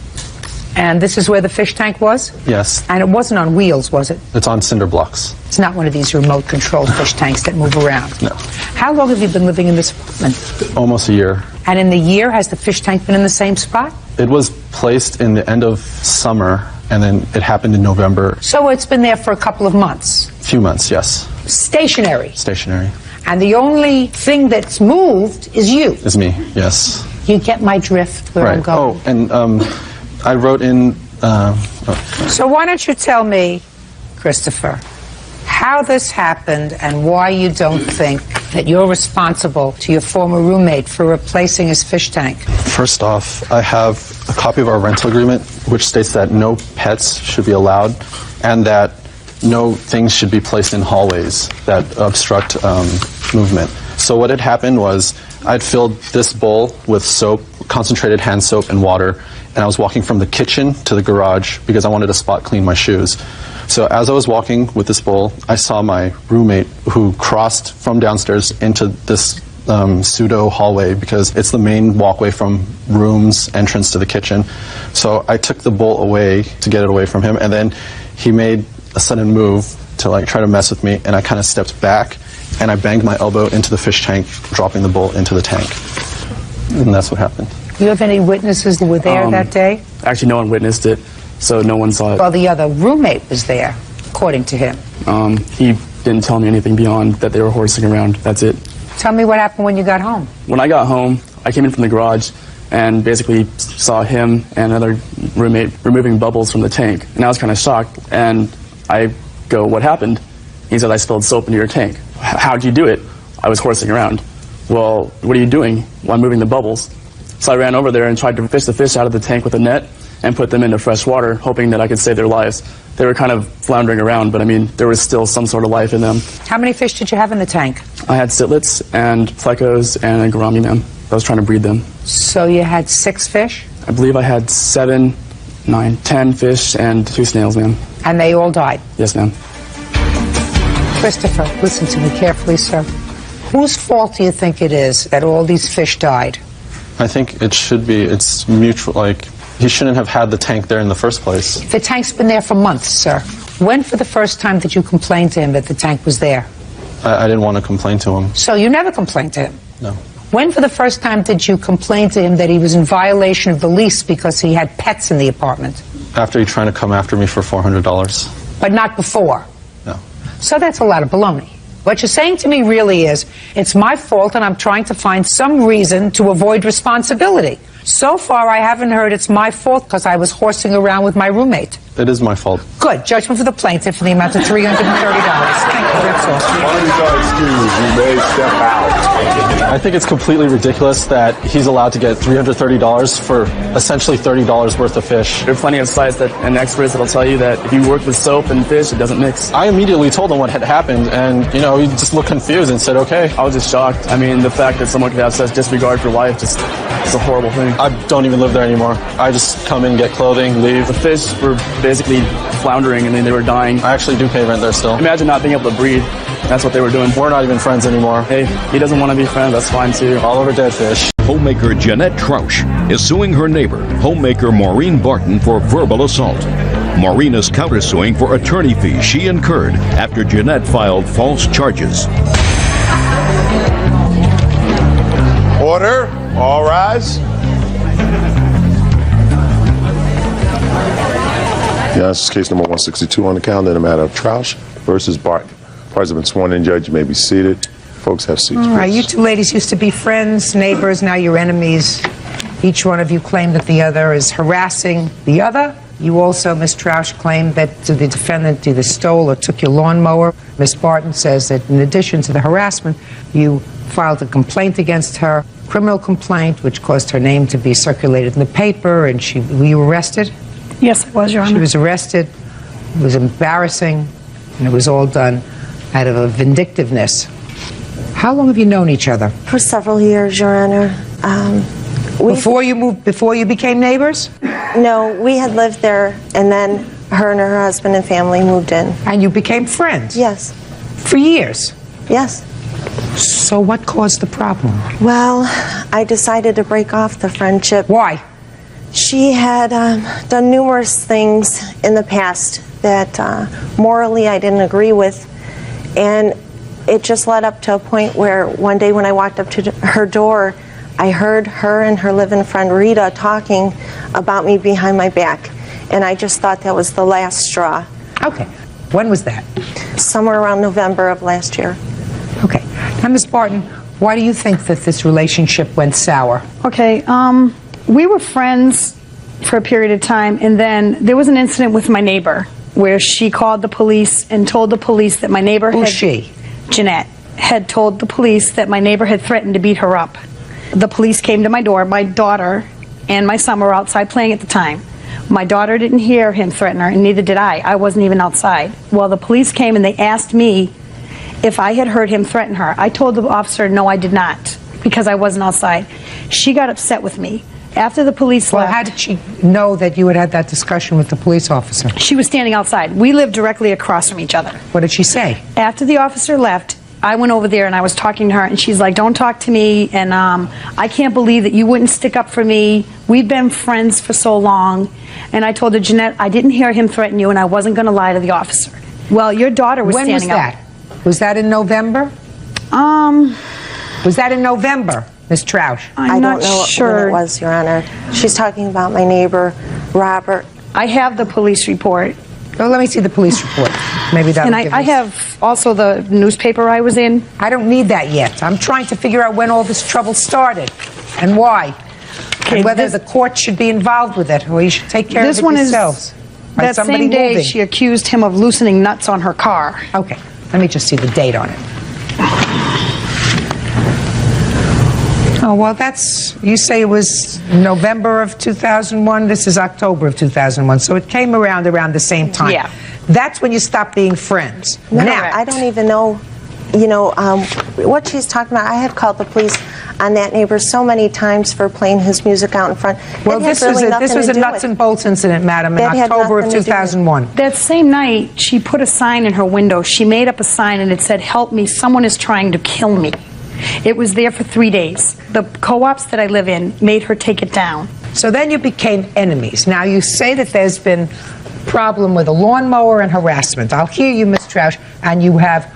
And this is where the fish tank was? Yes. And it wasn't on wheels, was it? It's on cinder blocks. It's not one of these remote-controlled fish tanks that move around. No. How long have you been living in this apartment? Almost a year. And in the year, has the fish tank been in the same spot? It was placed in the end of summer, and then it happened in November. So it's been there for a couple of months. A few months, yes. Stationary. Stationary. And the only thing that's moved is you. Is me, yes. You get my drift where I'm going. Oh, and I wrote in... So why don't you tell me, Christopher, how this happened and why you don't think that you're responsible to your former roommate for replacing his fish tank? First off, I have a copy of our rental agreement which states that no pets should be allowed and that no things should be placed in hallways that obstruct movement. So what had happened was I'd filled this bowl with soap, concentrated hand soap and water, and I was walking from the kitchen to the garage because I wanted to spot clean my shoes. So as I was walking with this bowl, I saw my roommate who crossed from downstairs into this pseudo hallway because it's the main walkway from room's entrance to the kitchen. So I took the bowl away to get it away from him, and then he made a sudden move to try to mess with me, and I kind of stepped back and I banged my elbow into the fish tank, dropping the bowl into the tank. And that's what happened. Do you have any witnesses who were there that day? Actually, no one witnessed it, so no one saw it. Well, the other roommate was there, according to him. He didn't tell me anything beyond that they were horsing around. That's it. Tell me what happened when you got home. When I got home, I came in from the garage, and basically saw him and another roommate removing bubbles from the tank. And I was kind of shocked, and I go, "What happened?" He said, "I spilled soap into your tank." "How'd you do it?" "I was horsing around." "Well, what are you doing?" "Well, I'm moving the bubbles." So I ran over there and tried to fish the fish out of the tank with a net and put them into fresh water, hoping that I could save their lives. They were kind of floundering around, but I mean, there was still some sort of life in them. How many fish did you have in the tank? I had citlets and plecos and a gourami, ma'am. I was trying to breed them. So you had 6 fish? I believe I had 7, 9, 10 fish and 2 snails, ma'am. And they all died? Yes, ma'am. Christopher, listen to me carefully, sir. Whose fault do you think it is that all these fish died? I think it's mutual, like, he shouldn't have had the tank there in the first place. The tank's been there for months, sir. When for the first time did you complain to him that the tank was there? I didn't want to complain to him. So you never complained to him? No. When for the first time did you complain to him that he was in violation of the lease because he had pets in the apartment? After he trying to come after me for $400. But not before? No. So that's a lot of baloney. What you're saying to me really is, it's my fault and I'm trying to find some reason to avoid responsibility. So far, I haven't heard it's my fault because I was horsing around with my roommate. It is my fault. Good. Judgment for the plaintiff for the amount of $330. Thank you. That's all. You may step out. I think it's completely ridiculous that he's allowed to get $330 for essentially $30 worth of fish. There are plenty of sites and experts that'll tell you that if you work with soap and fish, it doesn't mix. I immediately told him what had happened, and, he just looked confused and said, okay. I was just shocked. I mean, the fact that someone could have such disregard for life, it's a horrible thing. I don't even live there anymore. I just come in, get clothing, leave. The fish were basically floundering, and then they were dying. I actually do pay rent there still. Imagine not being able to breathe. That's what they were doing. We're not even friends anymore. Hey, he doesn't want to be friends. That's fine, too. All over dead fish. Homemaker Jeanette Troush is suing her neighbor, homemaker Maureen Barton, for verbal assault. Maureen is countersuing for attorney fees she incurred after Jeanette filed false charges. Order. All rise. Yeah, this is case number 162 on the calendar in the matter of Troush versus Barton. Parties have been sworn in. Judge, you may be seated. Folks, have seats. All right, you two ladies used to be friends, neighbors, now you're enemies. Each one of you claim that the other is harassing the other. You also, Ms. Troush, claim that the defendant either stole or took your lawnmower. Ms. Barton says that in addition to the harassment, you filed a complaint against her, criminal complaint, which caused her name to be circulated in the paper, and were you arrested? Yes, I was, Your Honor. She was arrested. It was embarrassing, and it was all done out of a vindictiveness. How long have you known each other? For several years, Your Honor. Before you became neighbors? No, we had lived there, and then her and her husband and family moved in. And you became friends? Yes. For years? Yes. So what caused the problem? Well, I decided to break off the friendship. Why? She had done numerous things in the past that morally I didn't agree with, and it just led up to a point where one day when I walked up to her door, I heard her and her live-in friend Rita talking about me behind my back, and I just thought that was the last straw. Okay. When was that? Somewhere around November of last year. Okay. Now, Ms. Barton, why do you think that this relationship went sour? Okay, we were friends for a period of time, and then there was an incident with my neighbor where she called the police and told the police that my neighbor Who's she? Jeanette, had told the police that my neighbor had threatened to beat her up. The police came to my door. My daughter and my son were outside playing at the time. My daughter didn't hear him threaten her, and neither did I. I wasn't even outside. Well, the police came and they asked me if I had heard him threaten her. I told the officer, no, I did not, because I wasn't outside. She got upset with me. After the police left... Well, how did she know that you had had that discussion with the police officer? She was standing outside. We lived directly across from each other. What did she say? After the officer left, I went over there and I was talking to her, and she's like, don't talk to me, and I can't believe that you wouldn't stick up for me. We've been friends for so long. And I told her, Jeanette, I didn't hear him threaten you, and I wasn't going to lie to the officer. Well, your daughter was standing up. When was that? Was that in November? Was that in November, Ms. Troush? I don't know when it was, Your Honor. She's talking about my neighbor, Robert. I have the police report. Well, let me see the police report. Maybe that'll And give I us... have also the newspaper I was in. I don't need that yet. I'm trying to figure out when all this trouble started and why. And whether the court should be involved with it, or you should take care of This it one is, yourselves. By that somebody same day moving. she accused him of loosening nuts on her car. Okay, let me just see the date on it. Oh, well, you say it was November of 2001, this is October of 2001, so it came around the same time. Yeah. That's when you stopped being friends. No, Now, I don't even know, what she's talking about. I had called the police on that neighbor so many times for playing his music out in front. well, this was a nuts and bolts incident, madam, in That had October of nothing to do with it. 2001. That same night, she put a sign in her window. She made up a sign and it said, "Help me, someone is trying to kill me." It was there for 3 days. The co-ops that I live in made her take it down. So then you became enemies. Now you say that there's been problem with a lawnmower and harassment. I'll hear you, Ms. Troush, and you have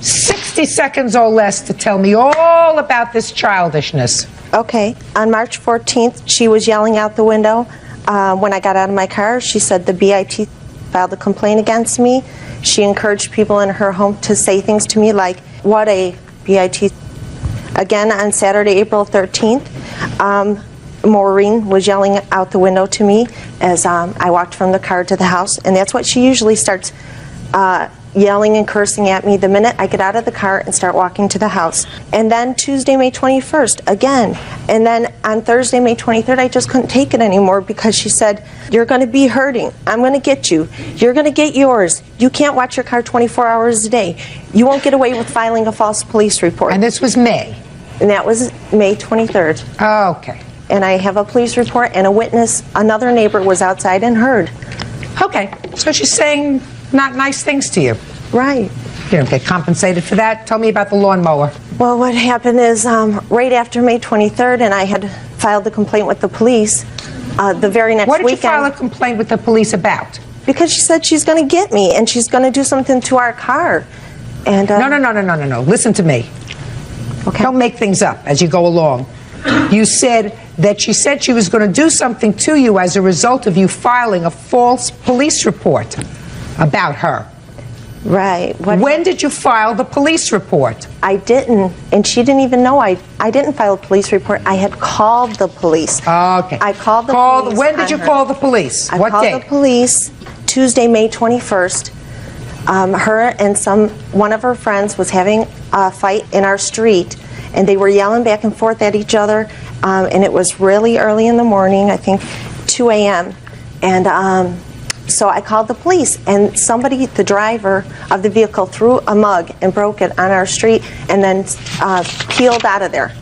60 seconds or less to tell me all about this childishness. Okay. On March 14th, she was yelling out the window. When I got out of my car, she said the BIT filed a complaint against me. She encouraged people in her home to say things to me like, "What a BIT." Again, on Saturday, April 13th, Maureen was yelling out the window to me as I walked from the car to the house, and that's what she usually starts yelling and cursing at me the minute I get out of the car and start walking to the house. And then Tuesday, May 21st, again. And then on Thursday, May 23rd, I just couldn't take it anymore because she said, "You're going to be hurting. I'm going to get you. You're going to get yours. You can't watch your car 24 hours a day. You won't get away with filing a false police report." And this was May? And that was May 23rd. Oh, okay. And I have a police report and a witness. Another neighbor was outside and heard. Okay, so she's saying not nice things to you. Right. You don't get compensated for that. Tell me about the lawnmower. Well, what happened is right after May 23rd, and I had filed a complaint with the police the very next What did weekend. you file a complaint with the police about? Because she said she's going to get me and she's going to do something to our car. And No. Listen to me. Okay. Don't make things up as you go along. You said that she said she was going to do something to you as a result of you filing a false police report about her. Right. When did you file the police report? I didn't, and she didn't even know I didn't file a police report. I had called the police. Okay. I called the police. When did you call the police? I What called date? the police Tuesday, May 21st. Her and one of her friends was having a fight in our street, and they were yelling back and forth at each other, and it was really early in the morning, I think 2 a.m. And so I called the police, and somebody, the driver of the vehicle, threw a mug and broke it on our street and then peeled out of there.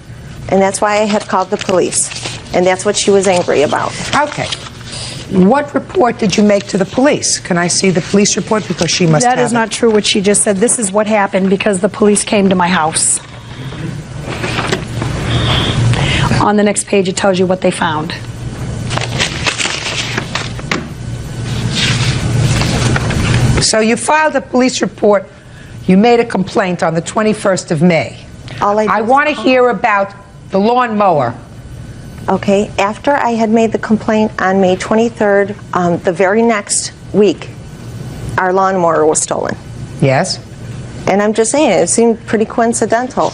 And that's why I had called the police. And that's what she was angry about. Okay. What report did you make to the police? Can I see the police report? Because she must have That is it. not true what she just said. This is what happened because the police came to my house. On the next page, it tells you what they found. So you filed a police report. You made a complaint on the 21st of May. I want to hear about the lawnmower. Okay, after I had made the complaint on May 23rd, the very next week, our lawnmower was stolen. Yes? And I'm just saying, it seemed pretty coincidental.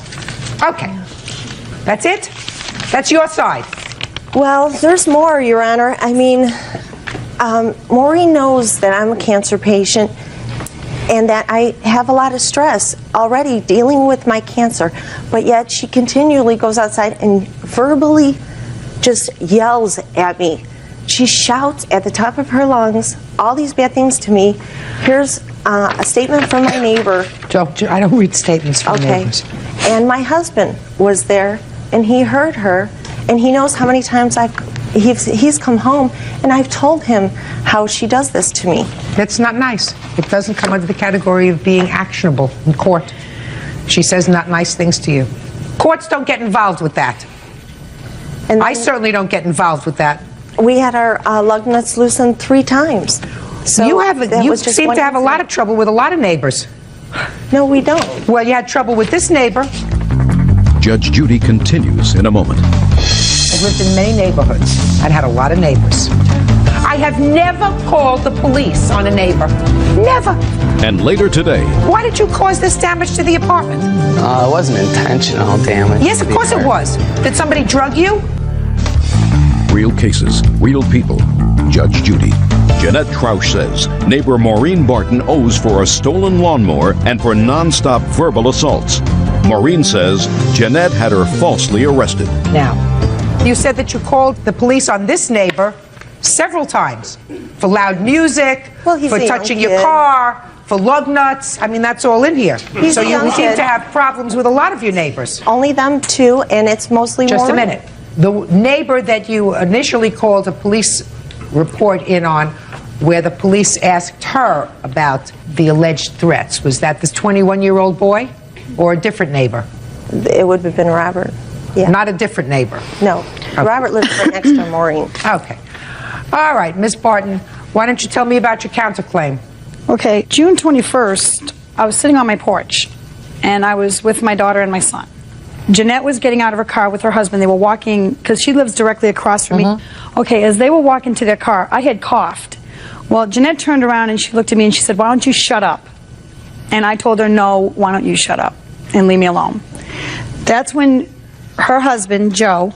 Okay. That's it? That's your side? Well, there's more, Your Honor. I mean, Maureen knows that I'm a cancer patient and that I have a lot of stress already dealing with my cancer, but yet she continually goes outside and verbally just yells at me. She shouts at the top of her lungs all these bad things to me. Here's a statement from my neighbor. I don't read statements from neighbors. And my husband was there, and he heard her, and he knows how many times he's come home, and I've told him how she does this to me. That's not nice. It doesn't come under the category of being actionable in court. She says not nice things to you. Courts don't get involved with that. And I certainly don't get involved with that. We had our lug nuts loosened 3 times. So you seem to have a lot of trouble with a lot of neighbors. No, we don't. Well, you had trouble with this neighbor. Judge Judy continues in a moment. I've lived in many neighborhoods and had a lot of neighbors. I have never called the police on a neighbor. Never. And later today, Why did you cause this damage to the apartment? It wasn't intentional damage. Yes, of course it was. Did somebody drug you? real cases, real people. Judge Judy. Jeanette Troush says neighbor Maureen Barton owes for a stolen lawnmower and for nonstop verbal assaults. Maureen says Jeanette had her falsely arrested. Now, you said that you called the police on this neighbor several times for loud music, Well, he's for a young touching your kid. car, for lug nuts. I mean, that's all in here. He's So a you young seem kid. to have problems with a lot of your neighbors. Only them two, and it's mostly Just a Maureen. minute. The neighbor that you initially called a police report in on, where the police asked her about the alleged threats, was that this 21-year-old boy or a different neighbor? It would have been Robert. Yeah. Not a different neighbor? No. Robert lives right next to Maureen. Okay. All right, Miss Barton, why don't you tell me about your counterclaim? Okay, June 21st, I was sitting on my porch, and I was with my daughter and my son. Jeanette was getting out of her car with her husband. They were walking, because she lives directly across from me. Okay, as they were walking to their car, I had coughed. Well, Jeanette turned around and she looked at me and she said, "Why don't you shut up?" And I told her, "No, why don't you shut up and leave me alone?" That's when her husband, Joe,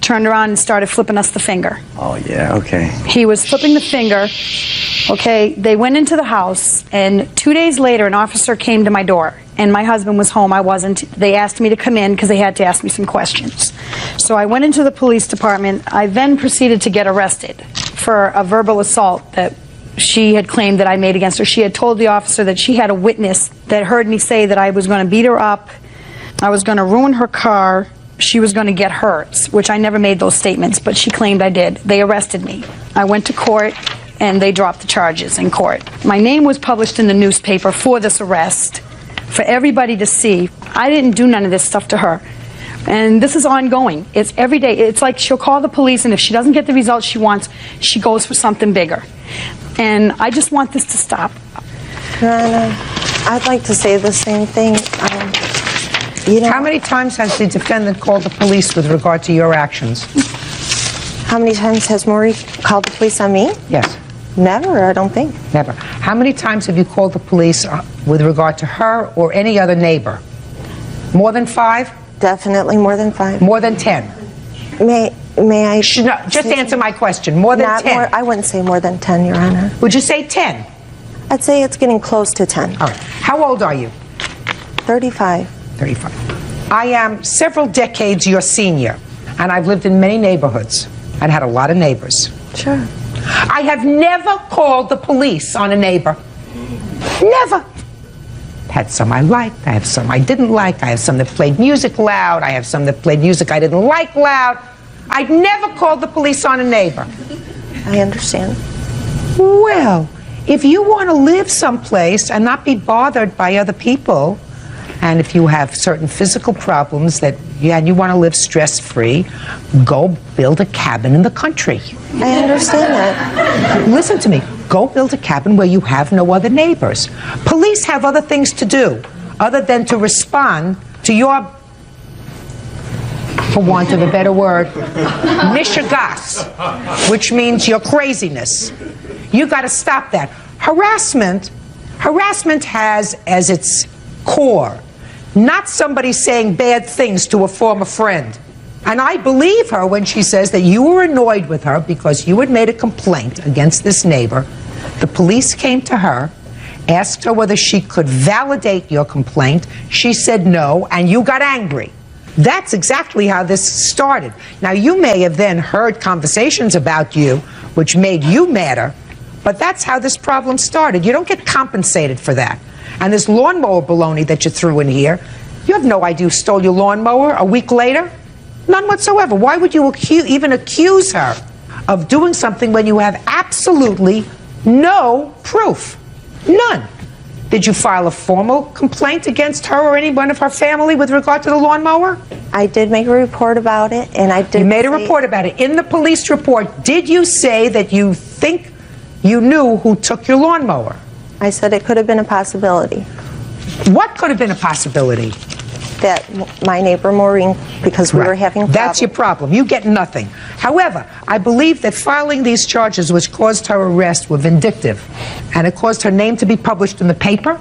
turned around and started flipping us the finger. Oh, yeah, okay. He was flipping the finger. Okay, they went into the house, and 2 days later, an officer came to my door, and my husband was home. I wasn't. They asked me to come in because they had to ask me some questions. So I went into the police department. I then proceeded to get arrested for a verbal assault that she had claimed that I made against her. She had told the officer that she had a witness that heard me say that I was going to beat her up, I was going to ruin her car, she was going to get hurt, which I never made those statements, but she claimed I did. They arrested me. I went to court, and they dropped the charges in court. My name was published in the newspaper for this arrest, for everybody to see. I didn't do none of this stuff to her. And this is ongoing. It's every day. It's like she'll call the police, and if she doesn't get the results she wants, she goes for something bigger. And I just want this to stop. Your Honor, I'd like to say the same thing. How many times has the defendant called the police with regard to your actions? How many times has Maureen called the police on me? Yes. Never, I don't think. Never. How many times have you called the police with regard to her or any other neighbor? More than 5? Definitely more than 5. More than 10? May I? Just answer my question. More than 10? I wouldn't say more than 10, Your Honor. Would you say 10? I'd say it's getting close to 10. All right. How old are you? 35. 35. I am several decades your senior, and I've lived in many neighborhoods and had a lot of neighbors. Sure. I have never called the police on a neighbor. Never. Had some I liked, I have some I didn't like, I have some that played music loud, I have some that played music I didn't like loud. I'd never called the police on a neighbor. I understand. Well, if you want to live someplace and not be bothered by other people, and if you have certain physical problems and you want to live stress-free, go build a cabin in the country. I understand that. Listen to me. Go build a cabin where you have no other neighbors. Police have other things to do other than to respond to your, for want of a better word, mishigas, which means your craziness. You got to stop that. Harassment has as its core not somebody saying bad things to a former friend. And I believe her when she says that you were annoyed with her because you had made a complaint against this neighbor. The police came to her, asked her whether she could validate your complaint. She said no, and you got angry. That's exactly how this started. Now, you may have then heard conversations about you, which made you madder, but that's how this problem started. You don't get compensated for that. And this lawnmower baloney that you threw in here, you have no idea who stole your lawnmower a week later? None whatsoever. Why would you even accuse her of doing something when you have absolutely no proof? None. Did you file a formal complaint against her or anyone of her family with regard to the lawnmower? I did make a report about it, and I did. You made a report about it. In the police report, did you say that you think you knew who took your lawnmower? I said it could have been a possibility. What could have been a possibility? That my neighbor Maureen, because we were having problems. That's your problem. You get nothing. However, I believe that filing these charges which caused her arrest were vindictive. And it caused her name to be published in the paper.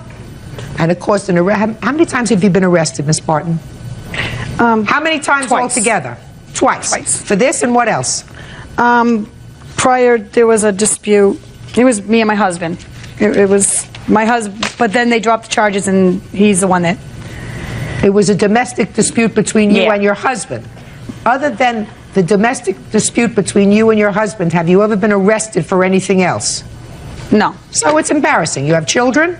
And it caused an arrest. How many times have you been arrested, Miss Barton? How many times Twice. altogether? Twice. For this and what else? Prior, there was a dispute. It was me and my husband. It was my husband, but then they dropped the charges, and he's the one that... It was a domestic dispute between you and your husband. Other than the domestic dispute between you and your husband, have you ever been arrested for anything else? No. So it's embarrassing. You have children?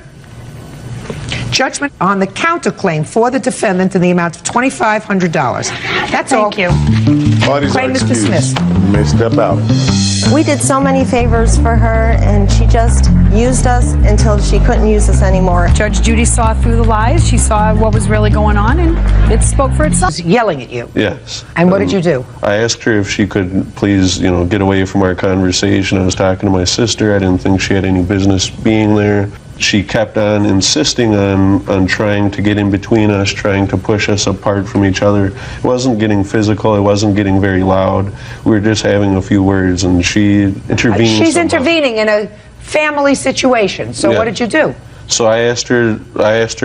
Judgment on the counterclaim for the defendant in the amount of $2,500. That's all. Thank you. Parties Claim are is excused. dismissed. You may step out. We did so many favors for her, and she just used us until she couldn't use us anymore. Judge Judy saw through the lies. She saw what was really going on, and it spoke for itself. Yelling at you. Yes. And what did you do? I asked her if she could please, get away from our conversation. I was talking to my sister. I didn't think she had any business being there. She kept on insisting on trying to get in between us, trying to push us apart from each other. It wasn't getting physical. It wasn't getting very loud. We were just having a few words, and she intervened. She's somehow. intervening in a family situation. So Yeah. what did you do? So I asked her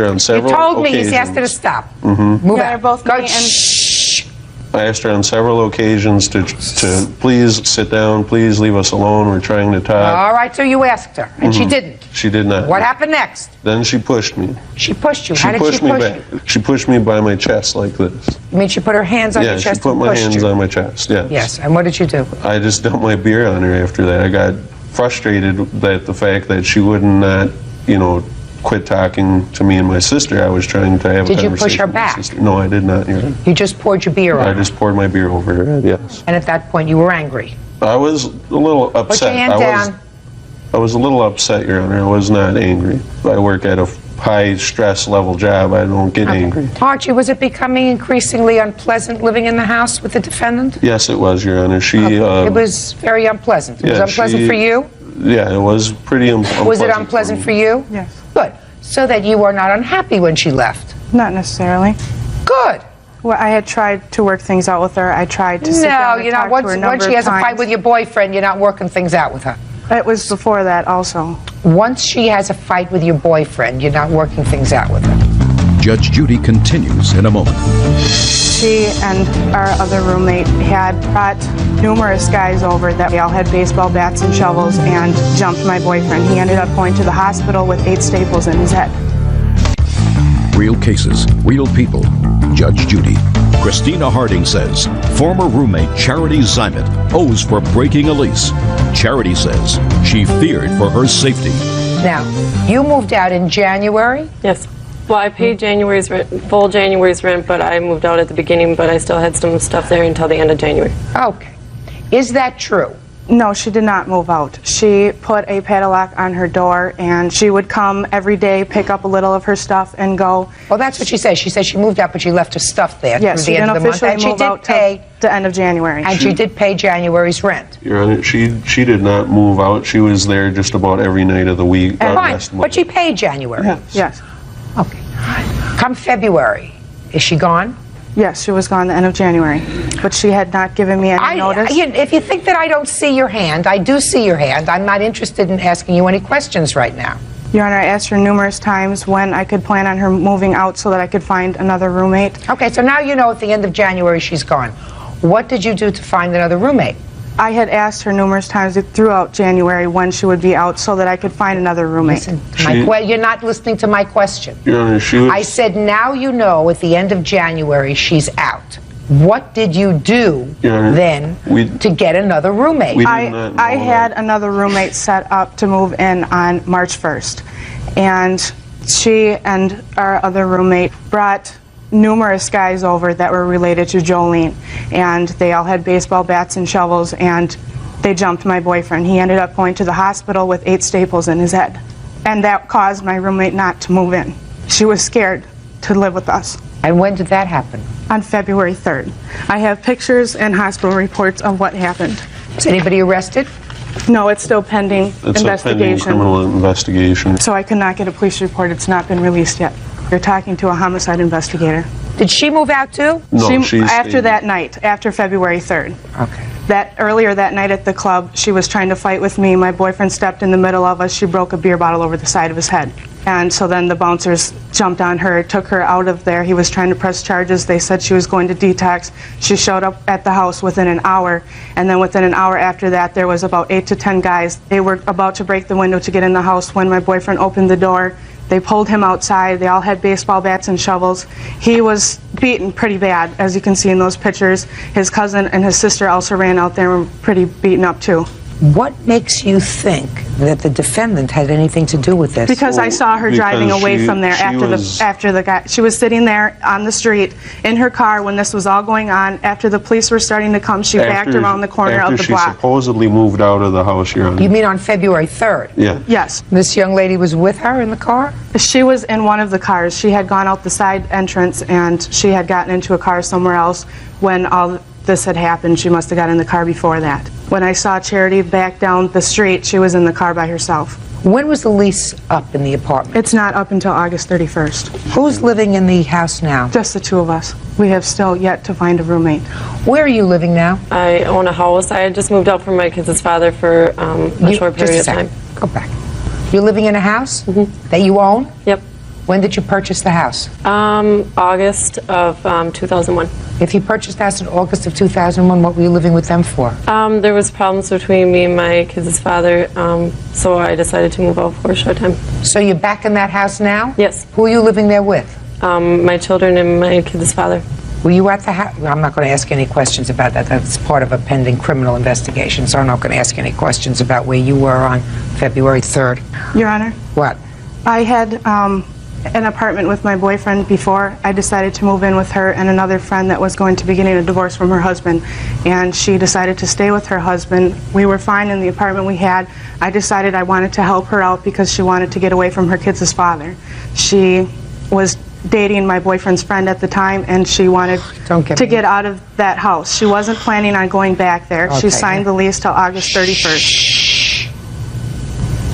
on several You told me occasions. he's asked her to stop. Mhm. Move Yeah, out. both Go. me and- Shh. I asked her on several occasions to please sit down, please leave us alone. We're trying to talk. All right, so you asked her, and she Mhm. didn't. She did not. What happened next? Then she pushed me. She pushed you. She How did pushed she me push back. you? She pushed me by my chest like this. You mean she put her hands on Yeah, your she chest put and my pushed hands you? on my chest. Yes. Yes, and what did you do? I just dumped my beer on her after that. I got frustrated that the fact that she would not, quit talking to me and my sister. I was trying to have Did a you conversation push her with my back? sister. No, I did not. Your Honor. You just poured your beer on I her. just poured my beer over her head, yes. And at that point, you were angry. I was a little upset. Put your hand down. I was a little upset, Your Honor. I was not angry. I work at a high stress level job. I don't get angry. Archie, was it becoming increasingly unpleasant living in the house with the defendant? Yes, it was, Your Honor. It was very unpleasant. It was unpleasant for you? Yeah, it was pretty unpleasant. Was it unpleasant for you? Yes. Good. So that you were not unhappy when she left? Not necessarily. Good. Well, I had tried to work things out with her. I tried to sit down and you're not. talk to her a number Once she of has a fight times. with your boyfriend, you're not working things out with her. It was before that also. Once she has a fight with your boyfriend, you're not working things out with her. Judge Judy continues in a moment. She and our other roommate had brought numerous guys over that all had baseball bats and shovels and jumped my boyfriend. He ended up going to the hospital with 8 staples in his head. Real cases, real people. Judge Judy. Christina Harding says former roommate Charity Zymet owes for breaking a lease. Charity says she feared for her safety. Now, you moved out in January? Yes. Well, I paid January's rent, full January's rent, but I moved out at the beginning, but I still had some stuff there until the end of January. Okay. Is that true? No, she did not move out. She put a padlock on her door, and she would come every day, pick up a little of her stuff, and go. Well, that's what she says. She says she moved out, but she left her stuff there Yes, through she the end didn't of the month. officially And she move did out till pay the end of January. And she did pay January's rent. Your Honor, she did not move out. She was there just about every night of the week. Fine, but she paid January. Yes. Okay. Come February, is she gone? Yes, she was gone the end of January, but she had not given me any notice. If you think that I don't see your hand, I do see your hand. I'm not interested in asking you any questions right now. Your Honor, I asked her numerous times when I could plan on her moving out so that I could find another roommate. Okay, so now you know at the end of January she's gone. What did you do to find another roommate? I had asked her numerous times throughout January when she would be out so that I could find another roommate. You're not listening to my question. Your Honor, I said now you know at the end of January she's out. What did you do then to get another roommate? I had another roommate set up to move in on March 1st. And she and our other roommate brought numerous guys over that were related to Jolene. And they all had baseball bats and shovels, and they jumped my boyfriend. He ended up going to the hospital with 8 staples in his head. And that caused my roommate not to move in. She was scared to live with us. And when did that happen? On February 3rd. I have pictures and hospital reports of what happened. Was anybody arrested? No, it's still pending It's a pending investigation. criminal investigation. So I could not get a police report. It's not been released yet. You're talking to a homicide investigator. Did she move out too? No, after that night, after February 3rd. Okay. Earlier that night at the club, she was trying to fight with me. My boyfriend stepped in the middle of us. She broke a beer bottle over the side of his head. And so then the bouncers jumped on her, took her out of there. He was trying to press charges. They said she was going to detox. She showed up at the house within an hour. And then within an hour after that, there was about 8 to 10 guys. They were about to break the window to get in the house when my boyfriend opened the door. They pulled him outside. They all had baseball bats and shovels. He was beaten pretty bad, as you can see in those pictures. His cousin and his sister also ran out there and were pretty beaten up too. What makes you think that the defendant had anything to do with this? Because I saw her driving away from there after the guy. She was sitting there on the street in her car when this was all going on. After the police were starting to come, she backed around the corner of the block. After she supposedly moved out of the house, Your Honor. You mean on February 3rd? Yeah. Yes. This young lady was with her in the car? She was in one of the cars. She had gone out the side entrance and she had gotten into a car somewhere else when all this had happened. She must have got in the car before that. When I saw Charity back down the street, she was in the car by herself. When was the lease up in the apartment? It's not up until August 31st. Who's living in the house now? Just the two of us. We have still yet to find a roommate. Where are you living now? I own a house. I had just moved out from my kids' father for a short period of time. Go back. You're living in a house that you own? Yep. When did you purchase the house? August of 2001. If you purchased the house in August of 2001, what were you living with them for? There was problems between me and my kids' father, so I decided to move out for a short time. So you're back in that house now? Yes. Who are you living there with? My children and my kids' father. Were you at the house? I'm not going to ask any questions about that. That's part of a pending criminal investigation, so I'm not going to ask any questions about where you were on February 3rd. Your Honor? What? I had an apartment with my boyfriend before. I decided to move in with her and another friend that was going to be getting a divorce from her husband, and she decided to stay with her husband. We were fine in the apartment we had. I decided I wanted to help her out because she wanted to get away from her kids' father. She was dating my boyfriend's friend at the time, and she wanted to get out of that house. She wasn't planning on going back there. Okay. She signed the lease till August 31st.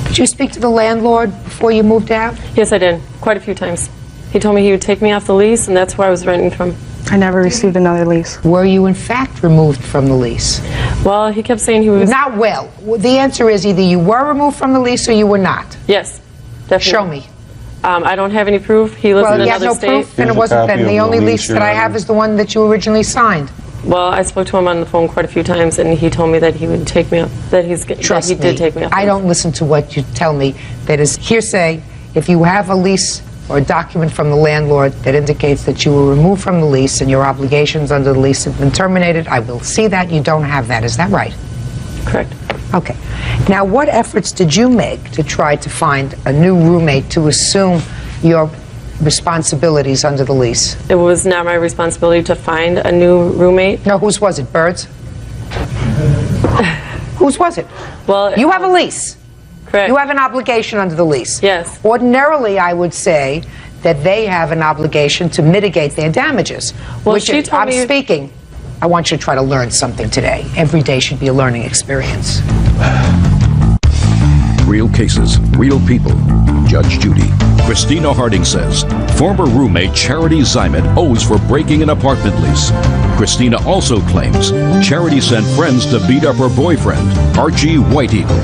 Did you speak to the landlord before you moved out? Yes, I did. Quite a few times. He told me he would take me off the lease, and that's where I was renting from. I never received another lease. Were you in fact removed from the lease? Well, he kept saying he was... Not well. The answer is either you were removed from the lease or you were not. Yes, definitely. Show me. I don't have any proof. He lives in another state. Well, you have no proof, and it wasn't then. The only lease that I have is the one that you originally signed. Well, I spoke to him on the phone quite a few times, and he told me that he would take me off, that he did take me off. I don't listen to what you tell me that is hearsay. If you have a lease or a document from the landlord that indicates that you were removed from the lease and your obligations under the lease have been terminated, I will see that. You don't have that. Is that right? Correct. Okay. Now, what efforts did you make to try to find a new roommate to assume your responsibilities under the lease? It was not my responsibility to find a new roommate. No, whose was it? Bird's? Whose was it? Well, you have a lease. Correct. You have an obligation under the lease. Yes. Ordinarily, I would say that they have an obligation to mitigate their damages. Well, which she told I'm me... speaking. I want you to try to learn something today. Every day should be a learning experience. Real cases, real people. Judge Judy. Christina Harding says former roommate Charity Zyman owes for breaking an apartment lease. Christina also claims Charity sent friends to beat up her boyfriend, Archie White Eagle.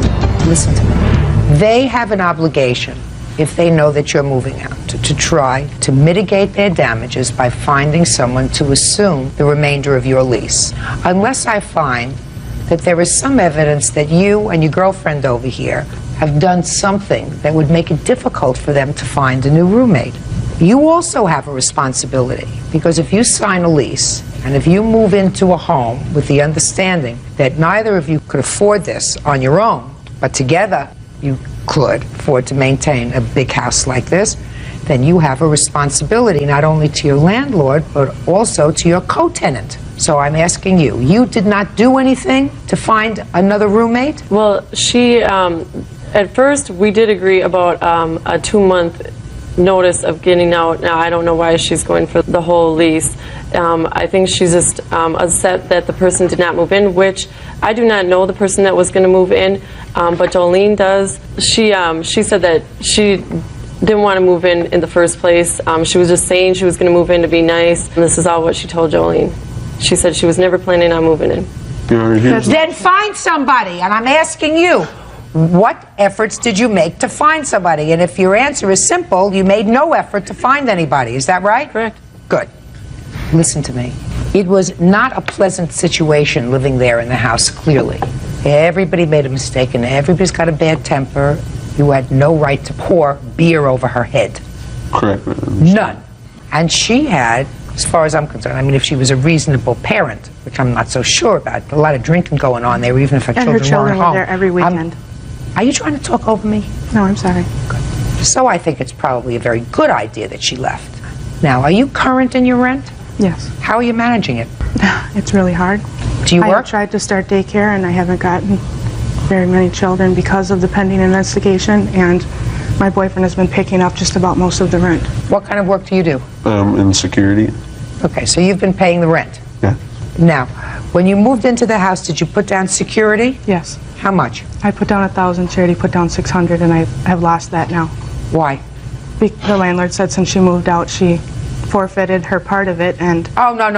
Listen to me. They have an obligation, if they know that you're moving out, to try to mitigate their damages by finding someone to assume the remainder of your lease. Unless I find that there is some evidence that you and your girlfriend over here have done something that would make it difficult for them to find a new roommate. You also have a responsibility, because if you sign a lease and if you move into a home with the understanding that neither of you could afford this on your own, but together you could afford to maintain a big house like this, then you have a responsibility not only to your landlord, but also to your co-tenant. So I'm asking you, you did not do anything to find another roommate? Well, she, at first we did agree about a 2-month notice of getting out. Now, I don't know why she's going for the whole lease. I think she's just upset that the person did not move in, which I do not know the person that was going to move in, but Jolene does. She said that she didn't want to move in the first place. She was just saying she was going to move in to be nice. And this is all what she told Jolene. She said she was never planning on moving in. Then find somebody. And I'm asking you, what efforts did you make to find somebody? And if your answer is simple, you made no effort to find anybody. Is that right? Correct. Good. Listen to me. It was not a pleasant situation living there in the house, clearly. Everybody made a mistake and everybody's got a bad temper. You had no right to pour beer over her head. Correct. None. And she had, as far as I'm concerned, I mean, if she was a reasonable parent, which I'm not so sure about, a lot of drinking going on there, even if her And children her children weren't were there home. every weekend. Are you trying to talk over me? No, I'm sorry. Good. So I think it's probably a very good idea that she left. Now, are you current in your rent? Yes. How are you managing it? It's really hard. Do you I work? have tried to start daycare and I haven't gotten very many children because of the pending investigation, and my boyfriend has been picking up just about most of the rent. What kind of work do you do? In security. Okay, so you've been paying the rent. Yeah. Now, when you moved into the house, did you put down security? Yes. How much? I put down 1,000, Charity put down 600, and I have lost that now. Why? The landlord said since she moved out, she forfeited her part of it, and... Oh, no.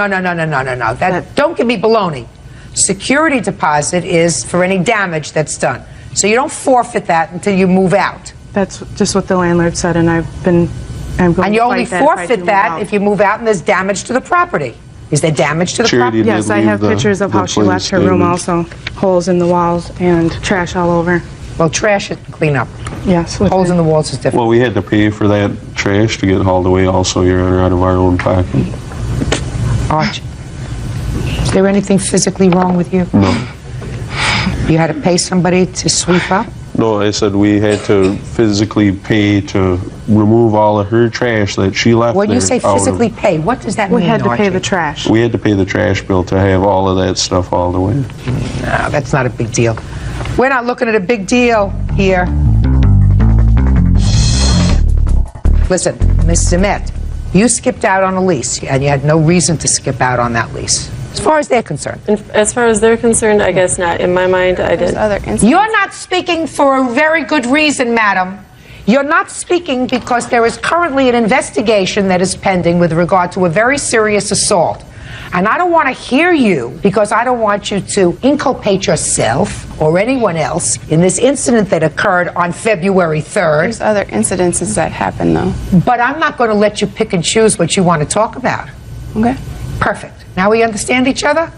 Don't give me baloney. Security deposit is for any damage that's done. So you don't forfeit that until you move out. That's just what the landlord said, and I'm going and you to only fight that if I do forfeit move that out. if you move out and there's damage to the property. Is there damage to the property? Yes, I have pictures of how she left her room also. Holes in the walls and trash all over. Well, trash it and clean up. Yes. Holes in the walls is different. Well, we had to pay for that trash to get hauled away also, Your Honor, out of our own pocket. Arch, is there anything physically wrong with you? No. You had to pay somebody to sweep up? No, I said we had to physically pay to remove all of her trash that she left When there. you say physically pay, what does that mean, We had to pay Archie? the trash. We had to pay the trash bill to have all of that stuff hauled away. No, that's not a big deal. We're not looking at a big deal here. Listen, Miss Zimet, you skipped out on a lease, and you had no reason to skip out on that lease, as far as they're concerned. As far as they're concerned, I guess not. In my mind, I did. You're not speaking for a very good reason, madam. You're not speaking because there is currently an investigation that is pending with regard to a very serious assault. And I don't want to hear you because I don't want you to inculpate yourself or anyone else in this incident that occurred on February 3rd. There's other incidences that happen, though. But I'm not going to let you pick and choose what you want to talk about. Okay. Perfect. Now we understand each other?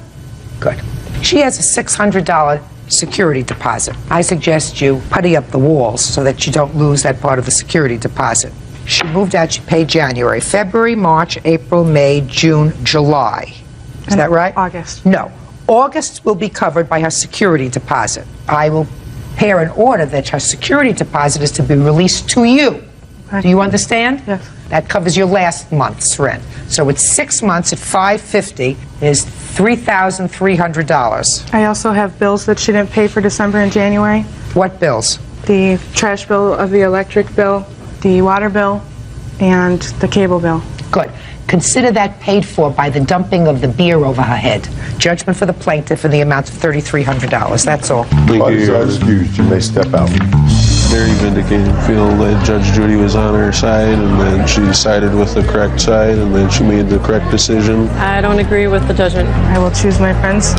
Good. She has a $600 security deposit. I suggest you putty up the walls so that you don't lose that part of the security deposit. She moved out, she paid January, February, March, April, May, June, July. Is that right? August. No. August will be covered by her security deposit. I will prepare an order that her security deposit is to be released to you. Do you understand? Yes. That covers your last month's rent. So it's 6 months at $550 is $3,300. I also have bills that she didn't pay for December and January. What bills? The trash bill of the electric bill, the water bill, and the cable bill. Good. Consider that paid for by the dumping of the beer over her head. Judgment for the plaintiff in the amount of $3,300. That's all. Thank you, Your Honor. Excused. You may step out. Very vindicating. Feel that Judge Judy was on her side and that she sided with the correct side and that she made the correct decision. I don't agree with the judgment. I will choose my friends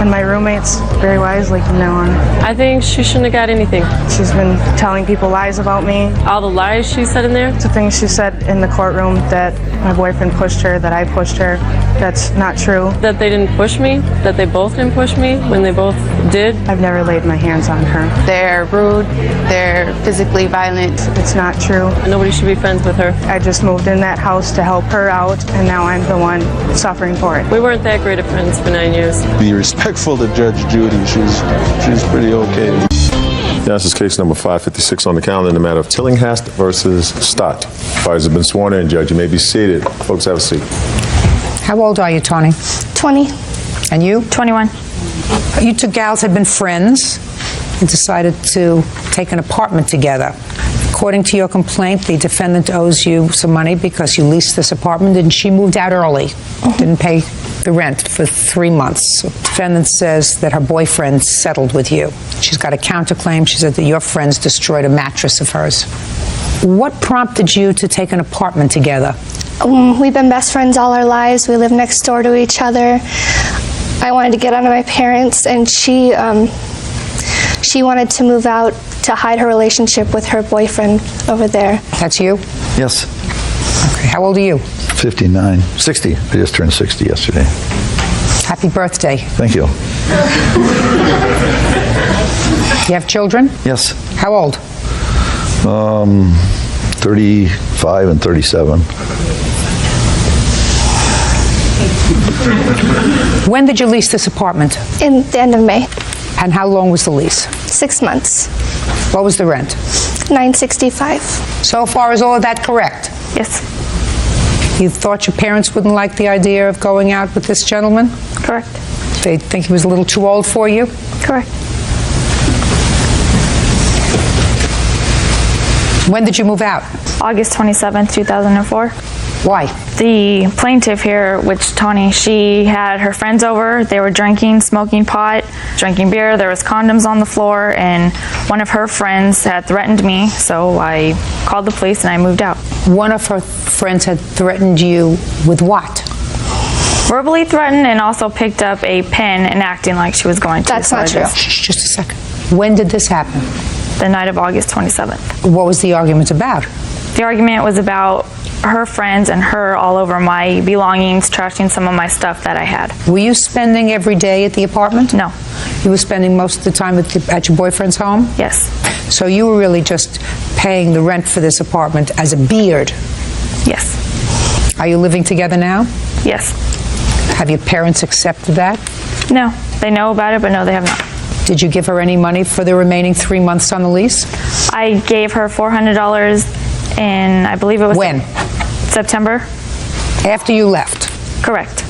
and my roommates very wisely from now on. I think she shouldn't have got anything. She's been telling people lies about me. All the lies she said in there? The things she said in the courtroom, that my boyfriend pushed her, that I pushed her. That's not true. That they didn't push me? That they both didn't push me when they both did? I've never laid my hands on her. They're rude, they're physically violent. It's not true. Nobody should be friends with her. I just moved in that house to help her out, and now I'm the one suffering for it. We weren't that great of friends for 9 years. Be respectful to Judge Judy. She's pretty okay. Yeah, this is case number 556 on the calendar in the matter of Tillinghast versus Stott. Parties have been sworn in, Judge. You may be seated. Folks, have a seat. How old are you, Tony? 20. And you? 21. You two gals had been friends and decided to take an apartment together. According to your complaint, the defendant owes you some money because you leased this apartment and she moved out early. Didn't pay the rent for 3 months. So the defendant says that her boyfriend settled with you. She's got a counterclaim. She said that your friends destroyed a mattress of hers. What prompted you to take an apartment together? We've been best friends all our lives. We live next door to each other. I wanted to get out of my parents, and she wanted to move out to hide her relationship with her boyfriend over there. That's you? Yes. Okay, how old are you? 59. 60. I just turned 60 yesterday. Happy birthday. Thank you. You have children? Yes. How old? 35 and 37. When did you lease this apartment? In the end of May. And how long was the lease? 6 months. What was the rent? $965. So far, is all of that correct? Yes. You thought your parents wouldn't like the idea of going out with this gentleman? Correct. They think he was a little too old for you? Correct. When did you move out? August 27th, 2004. Why? The plaintiff here, which Tawny, she had her friends over. They were drinking, smoking pot, drinking beer. There was condoms on the floor, and one of her friends had threatened me, so I called the police and I moved out. One of her friends had threatened you with what? Verbally threatened, and also picked up a pen and acting like she was going to. That's not true. Just a second. When did this happen? The night of August 27th. What was the argument about? The argument was about her friends and her all over my belongings, trashing some of my stuff that I had. Were you spending every day at the apartment? No. You were spending most of the time at your boyfriend's home? Yes. So you were really just paying the rent for this apartment as a beard? Yes. Are you living together now? Yes. Have your parents accepted that? No. They know about it, but no, they have not. Did you give her any money for the remaining 3 months on the lease? I gave her $400 in, I believe it was... When? September. After you left? Correct.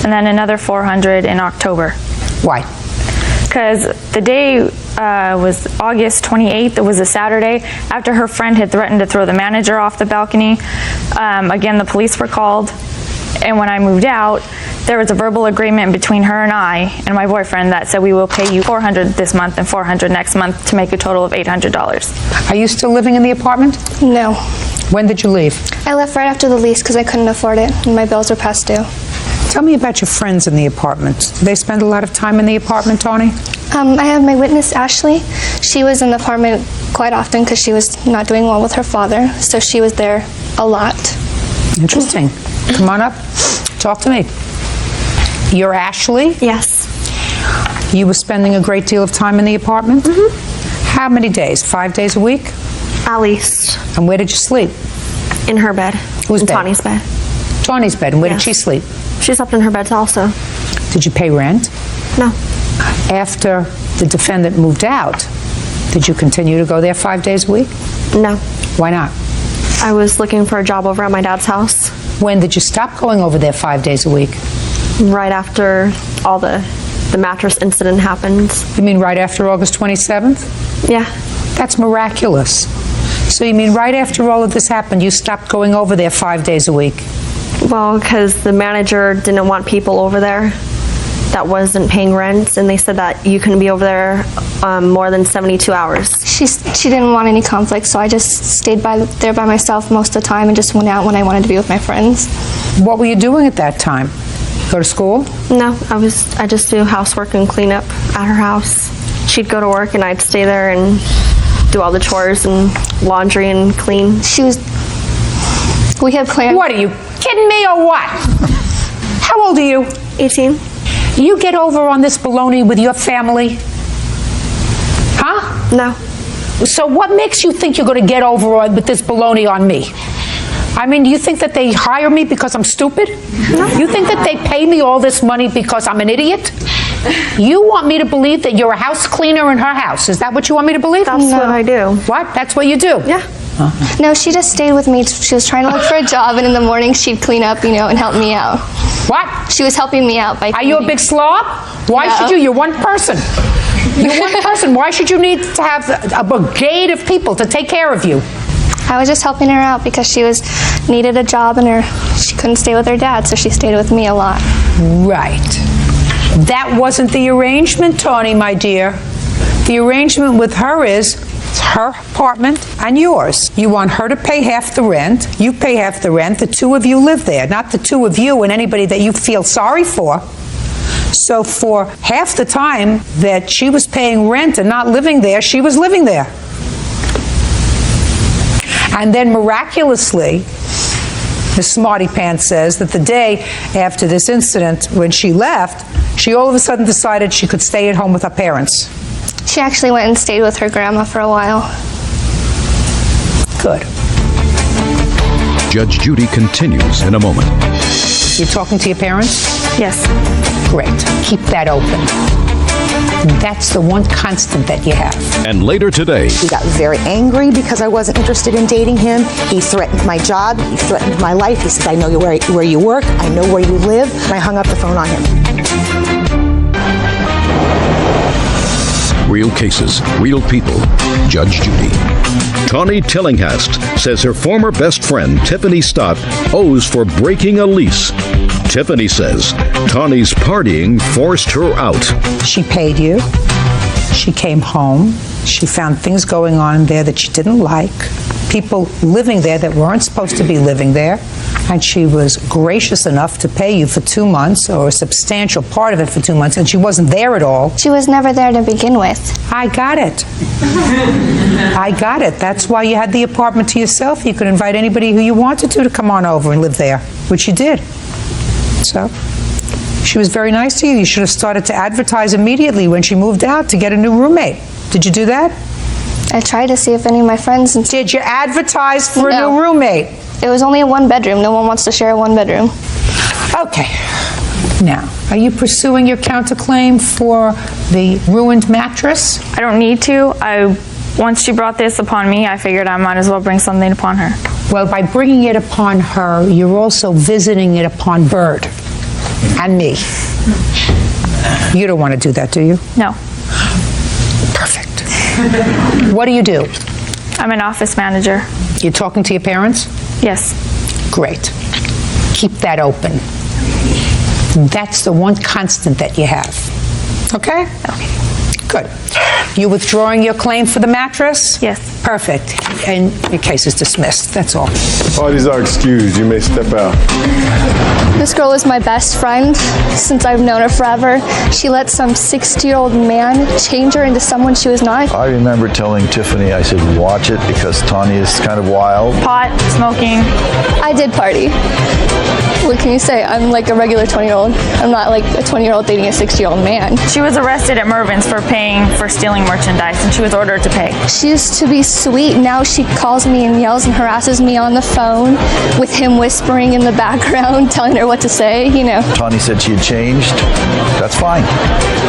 And then another $400 in October. Why? Because the day was August 28th. It was a Saturday. After her friend had threatened to throw the manager off the balcony, again, the police were called. And when I moved out, there was a verbal agreement between her and I and my boyfriend that said we will pay you $400 this month and $400 next month to make a total of $800. Are you still living in the apartment? No. When did you leave? I left right after the lease because I couldn't afford it and my bills were past due. Tell me about your friends in the apartment. Do they spend a lot of time in the apartment, Tawny? I have my witness, Ashley. She was in the apartment quite often because she was not doing well with her father, so she was there a lot. Interesting. Come on up. Talk to me. You're Ashley? Yes. You were spending a great deal of time in the apartment? Mm-hmm. How many days? 5 days a week? At least. And where did you sleep? In her bed. Whose bed? Tawny's bed. Tawny's bed. And where did she sleep? She slept in her bed also. Did you pay rent? No. After the defendant moved out, did you continue to go there 5 days a week? No. Why not? I was looking for a job over at my dad's house. When did you stop going over there 5 days a week? Right after all the mattress incident happened. You mean right after August 27th? Yeah. That's miraculous. So you mean right after all of this happened, you stopped going over there 5 days a week? Well, because the manager didn't want people over there that wasn't paying rent, and they said that you couldn't be over there more than 72 hours. She didn't want any conflict, so I just stayed there by myself most of the time and just went out when I wanted to be with my friends. What were you doing at that time? Go to school? No, I just do housework and clean up at her house. She'd go to work and I'd stay there and do all the chores and laundry and clean. We had planned. What, are you kidding me or what? How old are you? 18. You get over on this baloney with your family? Huh? No. So what makes you think you're going to get over with this baloney on me? I mean, do you think that they hire me because I'm stupid? No. You think that they pay me all this money because I'm an idiot? You want me to believe that you're a house cleaner in her house. Is that what you want me to believe? That's what I do. What? That's what you do? Yeah. No, she just stayed with me. She was trying to look for a job, and in the morning she'd clean up, and help me out. What? She was helping me out by. Are you a big slob? Why should you? You're one person. You're one person. Why should you need to have a brigade of people to take care of you? I was just helping her out because she needed a job and she couldn't stay with her dad, so she stayed with me a lot. Right. That wasn't the arrangement, Tawny, my dear. The arrangement with her is it's her apartment and yours. You want her to pay half the rent. You pay half the rent. The two of you live there, not the two of you and anybody that you feel sorry for. So for half the time that she was paying rent and not living there, she was living there. And then miraculously, the smarty pants says that the day after this incident, when she left, she all of a sudden decided she could stay at home with her parents. She actually went and stayed with her grandma for a while. Good. Judge Judy continues in a moment. You're talking to your parents? Yes. Great. Keep that open. That's the one constant that you have. And later today, He got very angry because I wasn't interested in dating him. He threatened my job. He threatened my life. He said, I know where you work. I know where you live. And I hung up the phone on him. real cases, real people. Judge Judy. Tawny Tillinghast says her former best friend, Tiffany Stott, owes for breaking a lease. Tiffany says Tawny's partying forced her out. She paid you. She came home. She found things going on in there that she didn't like. People living there that weren't supposed to be living there. And she was gracious enough to pay you for 2 months, or a substantial part of it for 2 months, and she wasn't there at all. She was never there to begin with. I got it. I got it. That's why you had the apartment to yourself. You could invite anybody who you wanted to come on over and live there, which you did. So she was very nice to you. You should have started to advertise immediately when she moved out to get a new roommate. Did you do that? I tried to see if any of my friends... Did you advertise for a new roommate? It was only a one-bedroom. No one wants to share a one-bedroom. Okay. Now, are you pursuing your counterclaim for the ruined mattress? I don't need to. Once she brought this upon me, I figured I might as well bring something upon her. Well, by bringing it upon her, you're also visiting it upon Bird and me. You don't want to do that, do you? No. Perfect. What do you do? I'm an office manager. You're talking to your parents? Yes. Great. Keep that open. That's the one constant that you have. Okay? Okay. Good. You withdrawing your claim for the mattress? Yes. Perfect. And your case is dismissed. That's all. Parties are excused. You may step out. This girl is my best friend since I've known her forever. She let some 60-year-old man change her into someone she was not. I remember telling Tiffany, I said, watch it because Tawny is kind of wild. Pot, smoking. I did party. What can you say? I'm like a regular 20-year-old. I'm not like a 20-year-old dating a 60-year-old man. She was arrested at Mervyn's for paying for stealing merchandise, and she was ordered to pay. She used to be sweet. Now she calls me and yells and harasses me on the phone with him whispering in the background, telling her what to say, you know. Tawny said she had changed. That's fine.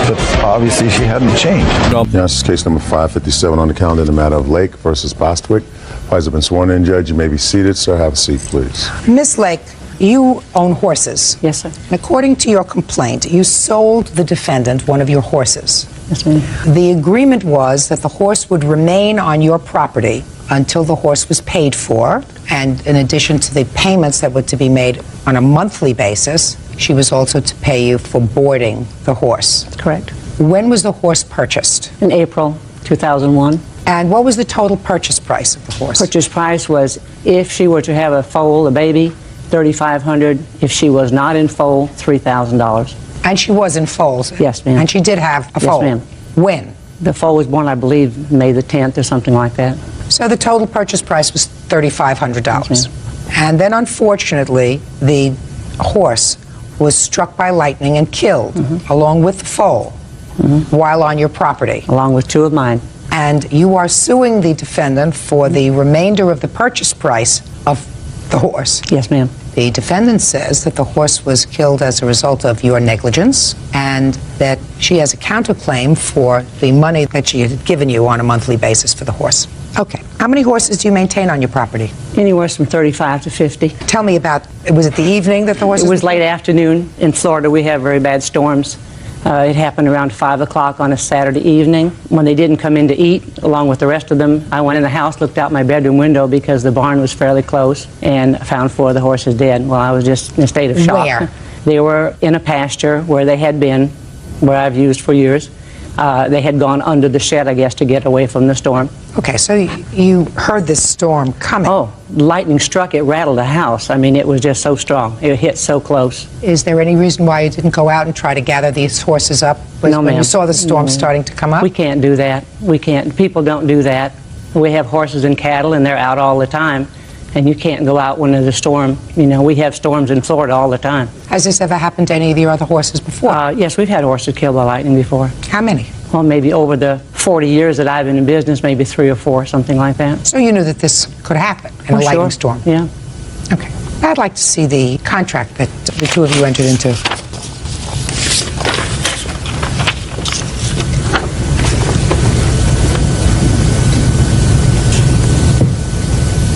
But obviously she hadn't changed. This is case number 557 on the calendar, the matter of Lake versus Bostwick. Parties have been sworn in, Judge. You may be seated. Sir, have a seat, please. Miss Lake, you own horses. Yes, sir. And according to your complaint, you sold the defendant one of your horses. Yes, ma'am. The agreement was that the horse would remain on your property until the horse was paid for, and in addition to the payments that were to be made on a monthly basis, she was also to pay you for boarding the horse. That's correct. When was the horse purchased? In April 2001. And what was the total purchase price of the horse? Purchase price was, if she were to have a foal, a baby, $3,500. If she was not in foal, $3,000. And she was in foals? Yes, ma'am. And she did have a foal? Yes, ma'am. When? The foal was born, I believe, May the 10th or something like that. So the total purchase price was $3,500. Yes, and then, unfortunately, the horse was struck by lightning and killed, along with the foal, while on your property. Along with 2 of mine. And you are suing the defendant for the remainder of the purchase price of the horse. Yes, ma'am. The defendant says that the horse was killed as a result of your negligence, and that she has a counterclaim for the money that she had given you on a monthly basis for the horse. Okay. How many horses do you maintain on your property? Anywhere from 35 to 50. Tell me about, was it the evening that the horses... It was late afternoon. In Florida, we have very bad storms. It happened around 5 o'clock on a Saturday evening. When they didn't come in to eat, along with the rest of them, I went in the house, looked out my bedroom window because the barn was fairly close, and found 4 of the horses dead. Well, I was just in a state of shock. Where? They were in a pasture where they had been, where I've used for years. They had gone under the shed, I guess, to get away from the storm. Okay, so you heard this storm coming. Oh, lightning struck, it rattled the house. I mean, it was just so strong. It hit so close. Is there any reason why you didn't go out and try to gather these horses up No, when you ma'am. saw the storm starting to come up? We can't do that. We can't. People don't do that. We have horses and cattle, and they're out all the time. And you can't go out when there's a storm. You know, we have storms in Florida all the time. Has this ever happened to any of your other horses before? Yes, we've had horses killed by lightning before. How many? Well, maybe over the 40 years that I've been in business, maybe 3 or 4, something like that. So you knew that this could happen in a lightning storm? Yeah. Okay. I'd like to see the contract that the two of you entered into.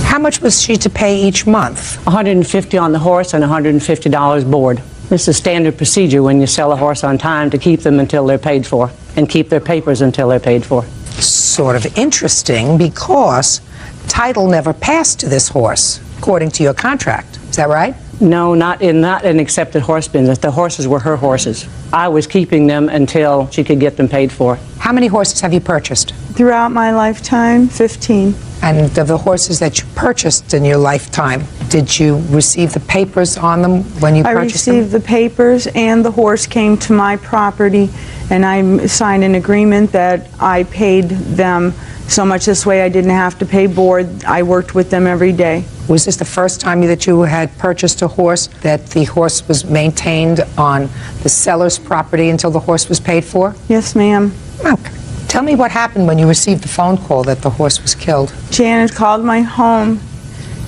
How much was she to pay each month? $150 on the horse and $150 board. This is standard procedure when you sell a horse on time, to keep them until they're paid for and keep their papers until they're paid for. Sort of interesting, because title never passed to this horse, according to your contract. Is that right? No, not in accepted horse business. The horses were her horses. I was keeping them until she could get them paid for. How many horses have you purchased? Throughout my lifetime, 15. And of the horses that you purchased in your lifetime, did you receive the papers on them when you purchased them? I received the papers, and the horse came to my property, and I signed an agreement that I paid them so much. This way I didn't have to pay board. I worked with them every day. Was this the first time that you had purchased a horse, that the horse was maintained on the seller's property until the horse was paid for? Yes, ma'am. Okay. Tell me what happened when you received the phone call that the horse was killed. Janet called my home,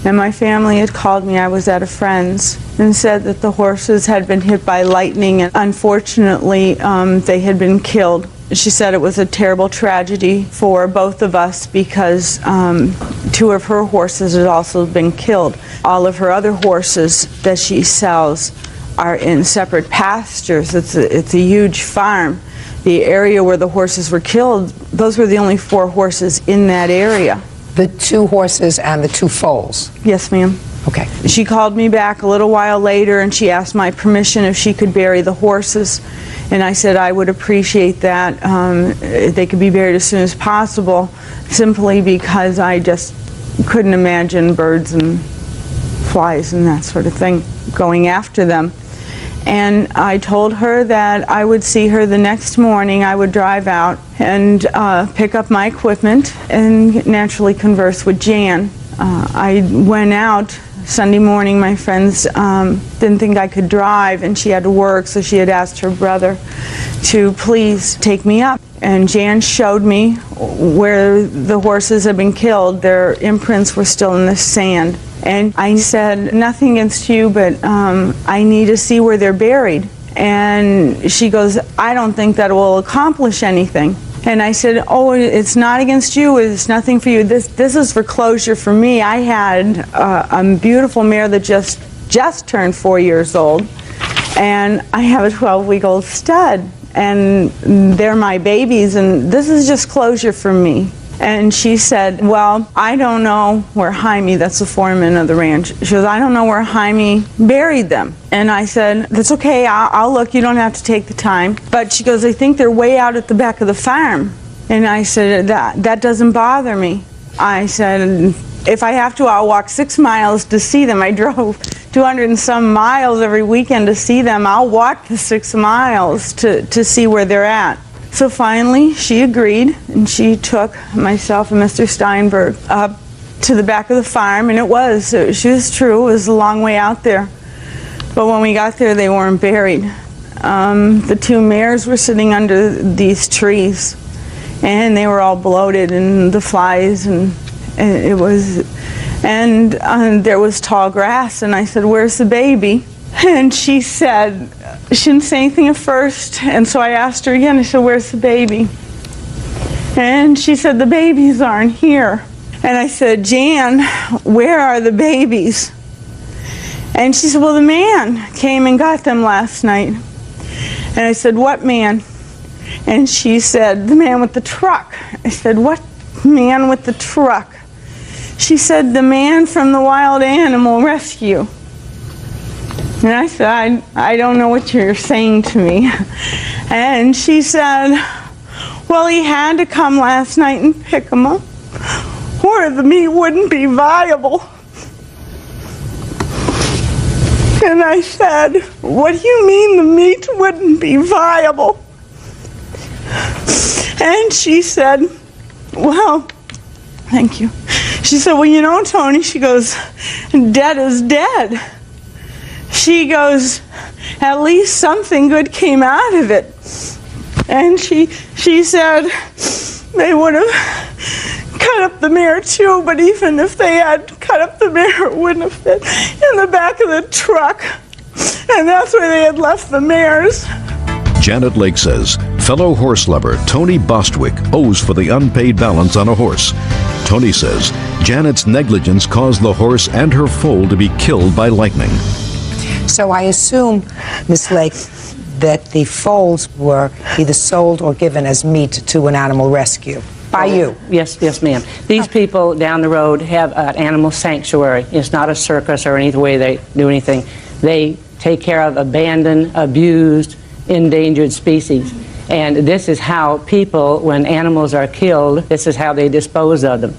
and my family had called me. I was at a friend's, and said that the horses had been hit by lightning, and unfortunately they had been killed. She said it was a terrible tragedy for both of us, because 2 of her horses had also been killed. All of her other horses that she sells are in separate pastures. It's a huge farm. The area where the horses were killed, those were the only 4 horses in that area. The 2 horses and the 2 foals? Yes, ma'am. Okay. She called me back a little while later, and she asked my permission if she could bury the horses. And I said I would appreciate that. They could be buried as soon as possible, simply because I just couldn't imagine birds and flies and that sort of thing going after them. And I told her that I would see her the next morning. I would drive out and pick up my equipment and naturally converse with Jan. I went out Sunday morning. My friends didn't think I could drive, and she had to work, so she had asked her brother to please take me up. And Jan showed me where the horses had been killed. Their imprints were still in the sand. And I said, nothing against you, but I need to see where they're buried. And she goes, I don't think that will accomplish anything. And I said, oh, it's not against you, it's nothing for you. This is for closure for me. I had a beautiful mare that just turned 4 years old, and I have a 12-week-old stud, and they're my babies, and this is just closure for me. And she said, well, I don't know where Jaime, that's the foreman of the ranch, she goes, I don't know where Jaime buried them. And I said, that's okay, I'll look, you don't have to take the time. But she goes, I think they're way out at the back of the farm. And I said, that doesn't bother me. I said, if I have to, I'll walk 6 miles to see them. I drove 200 and some miles every weekend to see them. I'll walk the 6 miles to see where they're at. So finally, she agreed, and she took myself and Mr. Steinberg up to the back of the farm, and she was true, it was a long way out there. But when we got there, they weren't buried. The 2 mares were sitting under these trees, and they were all bloated, and the flies, and there was tall grass, and I said, where's the baby? And she said, she didn't say anything at first, and so I asked her again, I said, where's the baby? And she said, the babies aren't here. And I said, Jan, where are the babies? And she said, well, the man came and got them last night. And I said, what man? And she said, the man with the truck. I said, what man with the truck? She said, the man from the wild animal rescue. And I said, I don't know what you're saying to me. And she said, Well, he had to come last night and pick them up, or the meat wouldn't be viable. And I said, what do you mean the meat wouldn't be viable? And she said, well, thank you. She said, well, you know, Tony, she goes, dead is dead. She goes, at least something good came out of it. And she said they would have cut up the mare too, but even if they had cut up the mare, it wouldn't have fit in the back of the truck. And that's where they had left the mares. Janet Lake says fellow horse lover Tony Bostwick owes for the unpaid balance on a horse. Tony says Janet's negligence caused the horse and her foal to be killed by lightning. So I assume, Miss Lake, that the foals were either sold or given as meat to an animal rescue by you. Yes, ma'am. These people down the road have an animal sanctuary. It's not a circus or any way they do anything. They take care of abandoned, abused, endangered species. And this is how people, when animals are killed, this is how they dispose of them.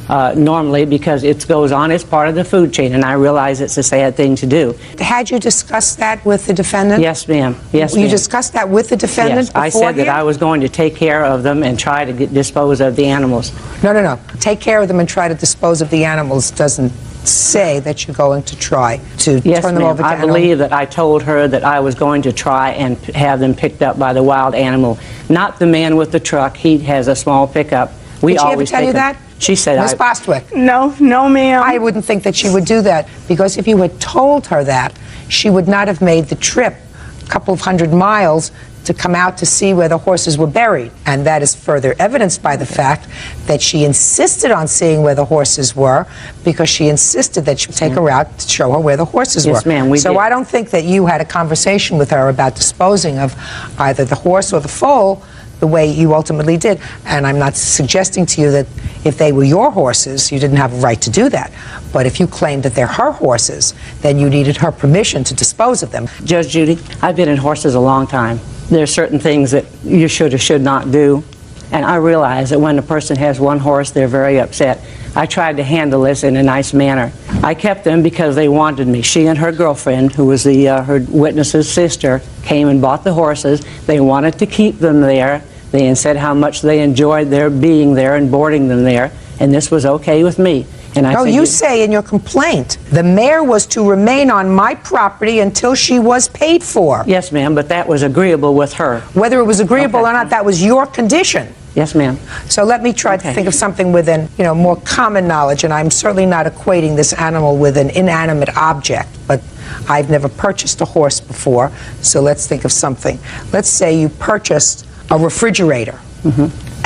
Normally, because it goes on as part of the food chain, and I realize it's a sad thing to do. Had you discussed that with the defendant? Yes, ma'am. Yes, You ma'am. discussed that with the defendant Yes, I said that I was going to take care of them and try to dispose of the animals. No. Take care of them and try to dispose of the animals doesn't say that you're going to try to turn them over to I believe that I told her that I was going to try and have them picked up by the wild animal. Not the man with the truck. He has a small pickup. Did she ever tell you that? She said Miss Bostwick? No, ma'am. I wouldn't think that she would do that, because if you had told her that, she would not have made the trip a couple of 100 miles to come out to see where the horses were buried. And that is further evidenced by the fact that she insisted on seeing where the horses were, because she insisted that she would take her out to show her where the horses were. Yes, ma'am, we so did. I don't think that you had a conversation with her about disposing of either the horse or the foal the way you ultimately did. And I'm not suggesting to you that if they were your horses, you didn't have a right to do that. But if you claimed that they're her horses, then you needed her permission to dispose of them. Judge Judy, I've been in horses a long time. There are certain things that you should or should not do. And I realize that when a person has one horse, they're very upset. I tried to handle this in a nice manner. I kept them because they wanted me. She and her girlfriend, who was her witness's sister, came and bought the horses. They wanted to keep them there. They said how much they enjoyed their being there and boarding them there, and this was okay with me. And I No, said, you say in your complaint, the mare was to remain on my property until she was paid for. Yes, ma'am, but that was agreeable with her. Whether it was agreeable or not, that was your condition. Yes, ma'am. So let me try to think of something within, more common knowledge, and I'm certainly not equating this animal with an inanimate object, but I've never purchased a horse before, so let's think of something. Let's say you purchased a refrigerator,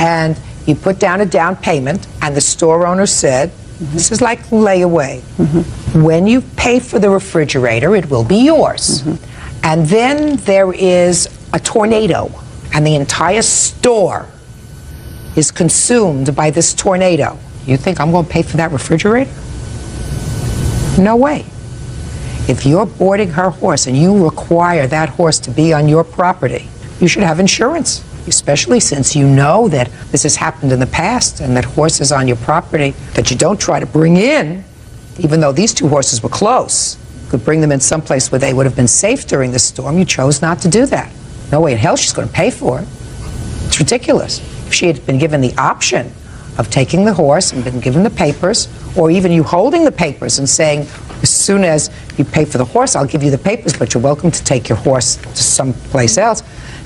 and you put down a down payment, and the store owner said, this is like layaway. When you pay for the refrigerator, it will be yours. And then there is a tornado, and the entire store is consumed by this tornado. You think I'm going to pay for that refrigerator? No way. If you're boarding her horse and you require that horse to be on your property, you should have insurance, especially since you know that this has happened in the past and that horses on your property that you don't try to bring in, even though these two horses were close, could bring them in someplace where they would have been safe during the storm. You chose not to do that. No way in hell she's going to pay for it. It's ridiculous. If she had been given the option of taking the horse and been given the papers, or even you holding the papers and saying, as soon as you pay for the horse, I'll give you the papers, but you're welcome to take your horse to someplace else,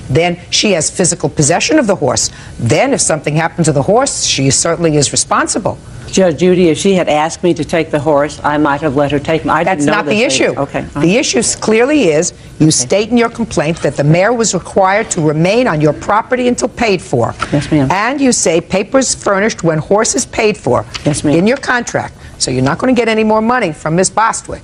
then she has physical possession of the horse. Then if something happened to the horse, she certainly is responsible. Judge Judy, if she had asked me to take the horse, I might have let her take me. That's not the issue. Okay. The issue clearly is you state in your complaint that the mare was required to remain on your property until paid for. Yes, ma'am. And you say papers furnished when horse is paid for. Yes, ma'am. In your contract. So you're not going to get any more money from Ms. Bostwick.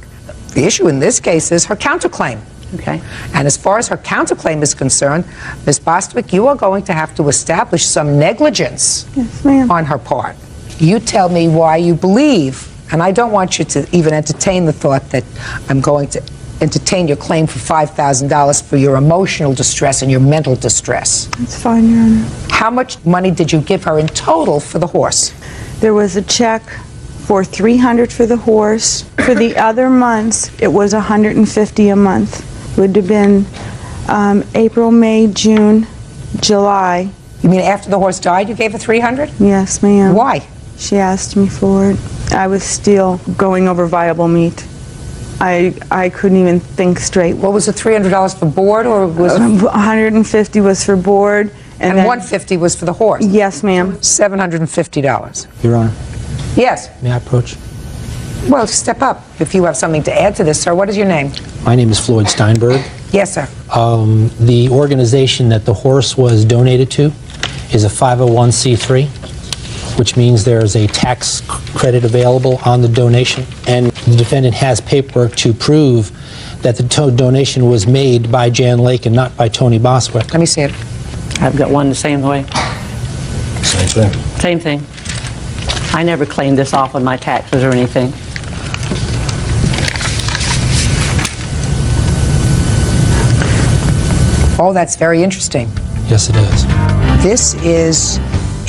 The issue in this case is her counterclaim. Okay. And as far as her counterclaim is concerned, Ms. Bostwick, you are going to have to establish some negligence on her part. You tell me why you believe, and I don't want you to even entertain the thought that I'm going to entertain your claim for $5,000 for your emotional distress and your mental distress. That's fine, Your Honor. How much money did you give her in total for the horse? There was a check for $300 for the horse. For the other months, it was $150 a month. It would have been April, May, June, July. You mean after the horse died, you gave her $300? Yes, ma'am. Why? She asked me for it. I was still going over viable meat. I couldn't even think straight. What was the $300 for board, or was $150 was for board, and then $150 was for the horse? Yes, ma'am. $750. Your Honor. Yes. May I approach? Well, step up if you have something to add to this, sir. What is your name? My name is Floyd Steinberg. Yes, sir. The organization that the horse was donated to is a 501c3, which means there is a tax credit available on the donation, and the defendant has paperwork to prove that the donation was made by Jan Lake and not by Tony Boswick. Let me see it. I've got one the same way. Same thing. Same thing. I never claimed this off on my taxes or anything. Oh, that's very interesting. Yes, it is. This is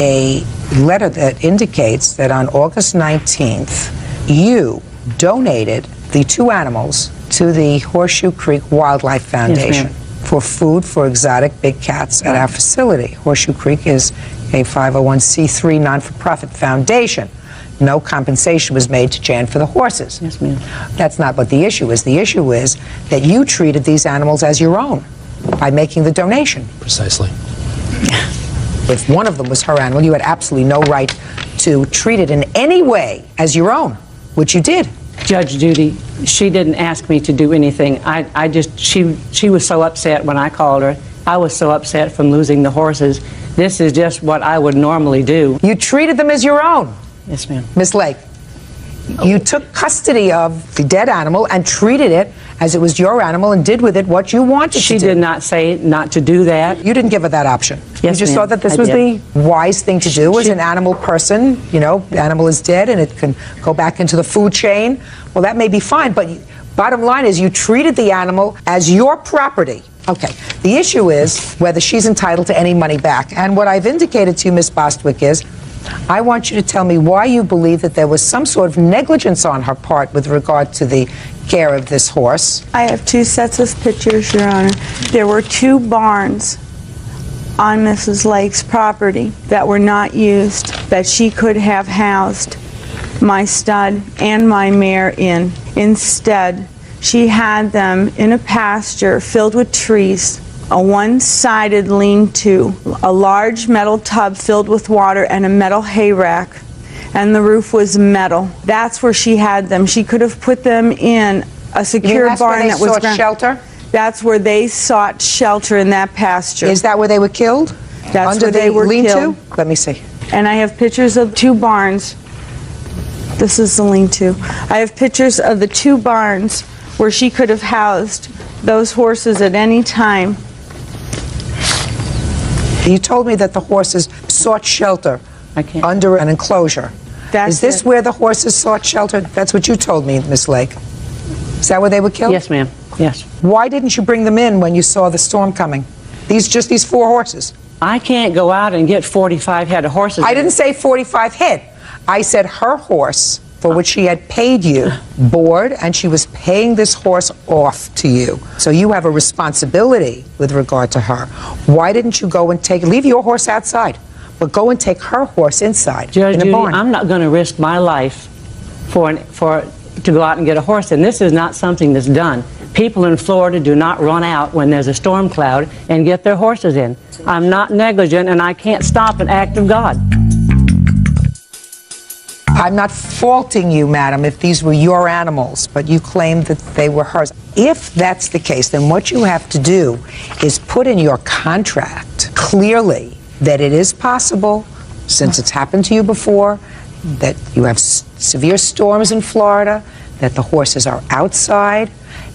a letter that indicates that on August 19th, you donated the 2 animals to the Horseshoe Creek Wildlife Foundation for food for exotic big cats at our facility. Horseshoe Creek is a 501c3 non-for-profit foundation. No compensation was made to Jan for the horses. Yes, ma'am. That's not what the issue is. The issue is that you treated these animals as your own by making the donation. Precisely. If one of them was her animal, you had absolutely no right to treat it in any way as your own, which you did. Judge Judy, she didn't ask me to do anything. She was so upset when I called her. I was so upset from losing the horses. This is just what I would normally do. You treated them as your own. Yes, ma'am. Miss Lake, you took custody of the dead animal and treated it as it was your animal and did with it what you wanted to do. She did not say not to do that. You didn't give her that option. Yes, you just ma'am, thought that this I was did. the wise thing to do as an animal person. You know, the animal is dead and it can go back into the food chain. Well, that may be fine, but bottom line is you treated the animal as your property. Okay, the issue is whether she's entitled to any money back. And what I've indicated to you, Ms. Bostwick, is I want you to tell me why you believe that there was some sort of negligence on her part with regard to the care of this horse. I have 2 sets of pictures, Your Honor. There were 2 barns on Mrs. Lake's property that were not used, that she could have housed my stud and my mare in. Instead, she had them in a pasture filled with trees, a one-sided lean-to, a large metal tub filled with water, and a metal hay rack. And the roof was metal. That's where she had them. She could have put them in a secure barn that was sought shelter? That's where they sought shelter, in that pasture. Is that where they were killed? That's Under where they the were lean-to? killed. Let me see. And I have pictures of 2 barns. This is the lean-to. I have pictures of the 2 barns where she could have housed those horses at any time. You told me that the horses sought shelter under an enclosure. Is this where the horses sought shelter? That's what you told me, Miss Lake. Is that where they were killed? Yes, ma'am. Yes. Why didn't you bring them in when you saw the storm coming? Just these 4 horses. I can't go out and get 45 head of horses. I didn't say 45 head. I said her horse, for which she had paid you board, and she was paying this horse off to you. So you have a responsibility with regard to her. Why didn't you go and leave your horse outside, but go and take her horse inside Judge in a Judy, barn? I'm not going to risk my life to go out and get a horse, and this is not something that's done. People in Florida do not run out when there's a storm cloud and get their horses in. I'm not negligent, and I can't stop an act of God. I'm not faulting you, madam, if these were your animals, but you claim that they were hers. If that's the case, then what you have to do is put in your contract clearly that it is possible, since it's happened to you before, that you have severe storms in Florida, that the horses are outside,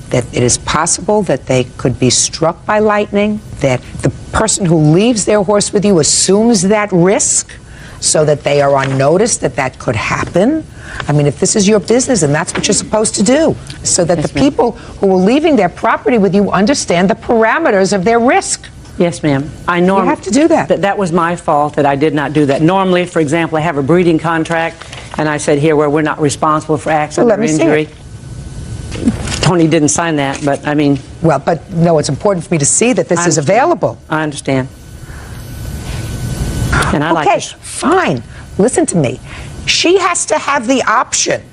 that it is possible that they could be struck by lightning, that the person who leaves their horse with you assumes that risk so that they are on notice that that could happen? I mean, if this is your business and that's what you're supposed to do, so that the people who are leaving their property with you understand the parameters of their risk. Yes, ma'am. You have to do that. That was my fault that I did not do that. Normally, for example, I have a breeding contract, and I said here where we're not responsible for accident or injury. Tony didn't sign that, but I mean... Well, but no, it's important for me to see that this is available. I understand. And I like this. Fine. Listen to me. She has to have the option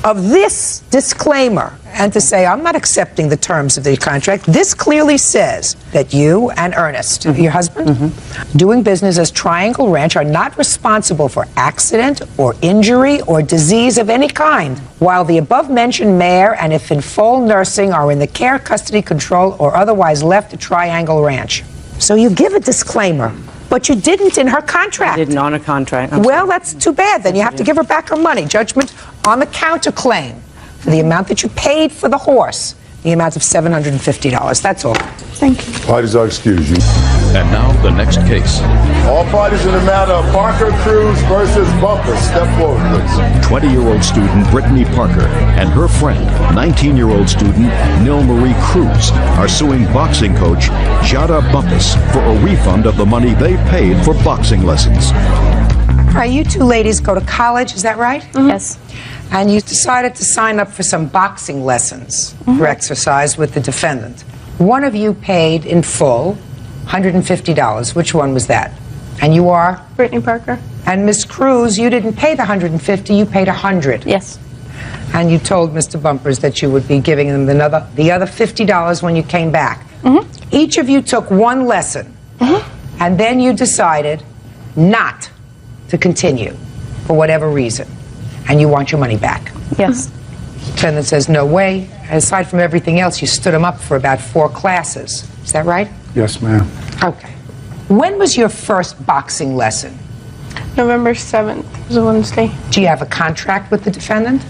of this disclaimer and to say, I'm not accepting the terms of the contract. This clearly says that you and Ernest, your husband, doing business as Triangle Ranch are not responsible for accident or injury or disease of any kind, while the above-mentioned mayor and if in full nursing are in the care, custody, control, or otherwise left to Triangle Ranch. So you give a disclaimer. But you didn't in her contract. I didn't on a contract. Well, that's too bad. Then you have to give her back her money. Judgment on the counterclaim for the amount that you paid for the horse, the amount of $750. That's all. Thank you. Parties are excused. And now the next case. All parties in the matter of Parker Cruz versus Bumper. Step forward, please. 20-year-old student Brittany Parker and her friend, 19-year-old student Nil Marie Cruz, are suing boxing coach Jada Bumpus for a refund of the money they paid for boxing lessons. All right, you two ladies go to college, is that right? Yes. And you decided to sign up for some boxing lessons for exercise with the defendant. One of you paid in full $150. Which one was that? And you are? Brittany Parker. And Miss Cruz, you didn't pay the $150, you paid $100. Yes. And you told Mr. Bumpers that you would be giving them the other $50 when you came back. Each of you took one lesson, and then you decided not to continue for whatever reason, and you want your money back. Yes. The defendant says, no way. Aside from everything else, you stood him up for about 4 classes. Is that right? Yes, ma'am. Okay. When was your first boxing lesson? November 7th. It was a Wednesday. Do you have a contract with the defendant?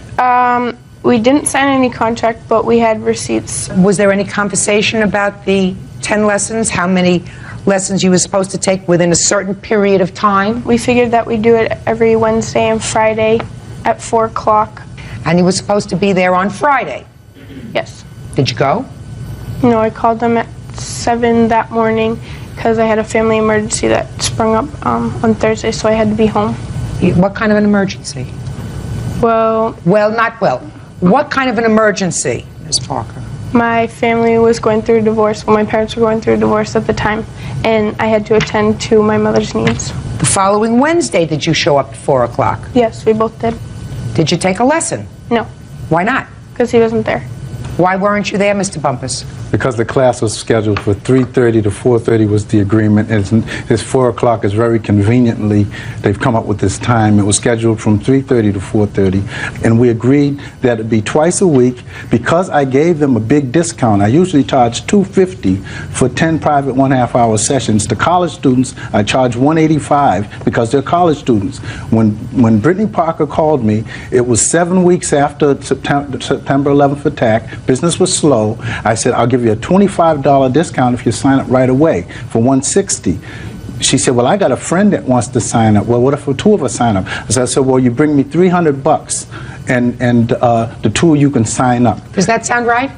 We didn't sign any contract, but we had receipts. Was there any conversation about the 10 lessons? How many lessons you were supposed to take within a certain period of time? We figured that we'd do it every Wednesday and Friday at 4 o'clock. And you were supposed to be there on Friday? Yes. Did you go? No, I called them at 7 that morning because I had a family emergency that sprung up on Thursday, so I had to be home. What kind of an emergency? Well, not well. What kind of an emergency, Ms. Parker? My family was going through a divorce. Well, my parents were going through a divorce at the time, and I had to attend to my mother's needs. The following Wednesday, did you show up at 4 o'clock? Yes, we both did. Did you take a lesson? No. Why not? Because he wasn't there. Why weren't you there, Mr. Bumpus? Because the class was scheduled for 3:30 to 4:30 was the agreement. It's 4 o'clock is very conveniently, they've come up with this time. It was scheduled from 3:30 to 4:30, and we agreed that it'd be twice a week. Because I gave them a big discount, I usually charge $250 for 10 private 1.5-hour sessions. To college students, I charge $185 because they're college students. When Brittany Parker called me, it was 7 weeks after September 11th attack. Business was slow. I said, I'll give you a $25 discount if you sign up right away for $160. She said, well, I got a friend that wants to sign up. Well, what if the 2 of us sign up? So I said, well, you bring me $300 and the 2 of you can sign up. Does that sound right?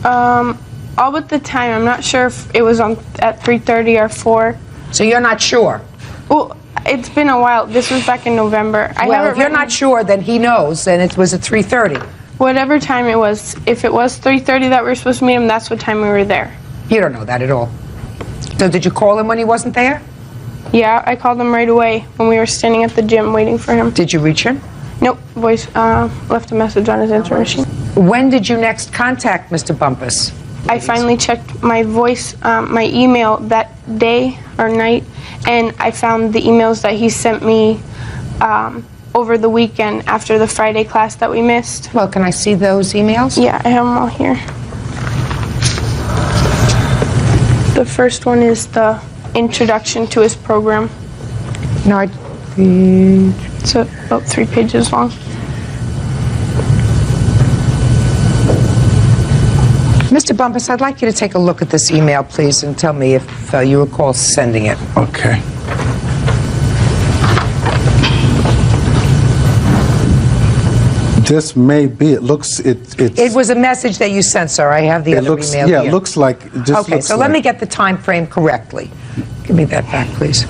All but the time. I'm not sure if it was at 3:30 or 4. So you're not sure? Well, it's been a while. This was back in November. Well, if you're not sure, then he knows, and it was at 3:30. Whatever time it was, if it was 3:30 that we were supposed to meet him, that's what time we were there. You don't know that at all. So did you call him when he wasn't there? Yeah, I called him right away when we were standing at the gym waiting for him. Did you reach him? Nope. Voice left a message on his answering machine. When did you next contact Mr. Bumpus? I finally checked my my email that day or night, and I found the emails that he sent me over the weekend after the Friday class that we missed. Well, can I see those emails? Yeah, I have them all here. The first one is the introduction to his program. No, it's about 3 pages long. Mr. Bumpus, I'd like you to take a look at this email, please, and tell me if you recall sending it. Okay. This may be. It looks. It was a message that you sent, sir. I have the other looks, email yeah, here. it looks like. Okay, so let me get the time frame correctly. Give me that back, please.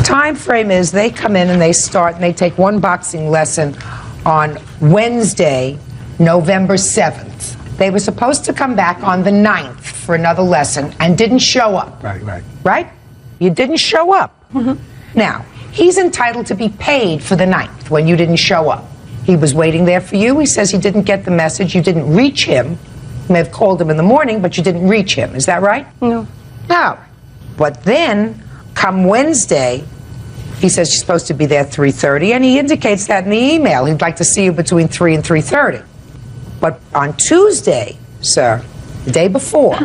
Time frame is they come in and they start and they take one boxing lesson on Wednesday, November 7th. They were supposed to come back on the 9th for another lesson and didn't show up. Right. Right? You didn't show up. Now, he's entitled to be paid for the 9th when you didn't show up. He was waiting there for you. He says he didn't get the message. You didn't reach him. You may have called him in the morning, but you didn't reach him. Is that right? No. No. But then, come Wednesday, he says you're supposed to be there at 3:30, and he indicates that in the email. He'd like to see you between 3 and 3:30. But on Tuesday, sir, the day before,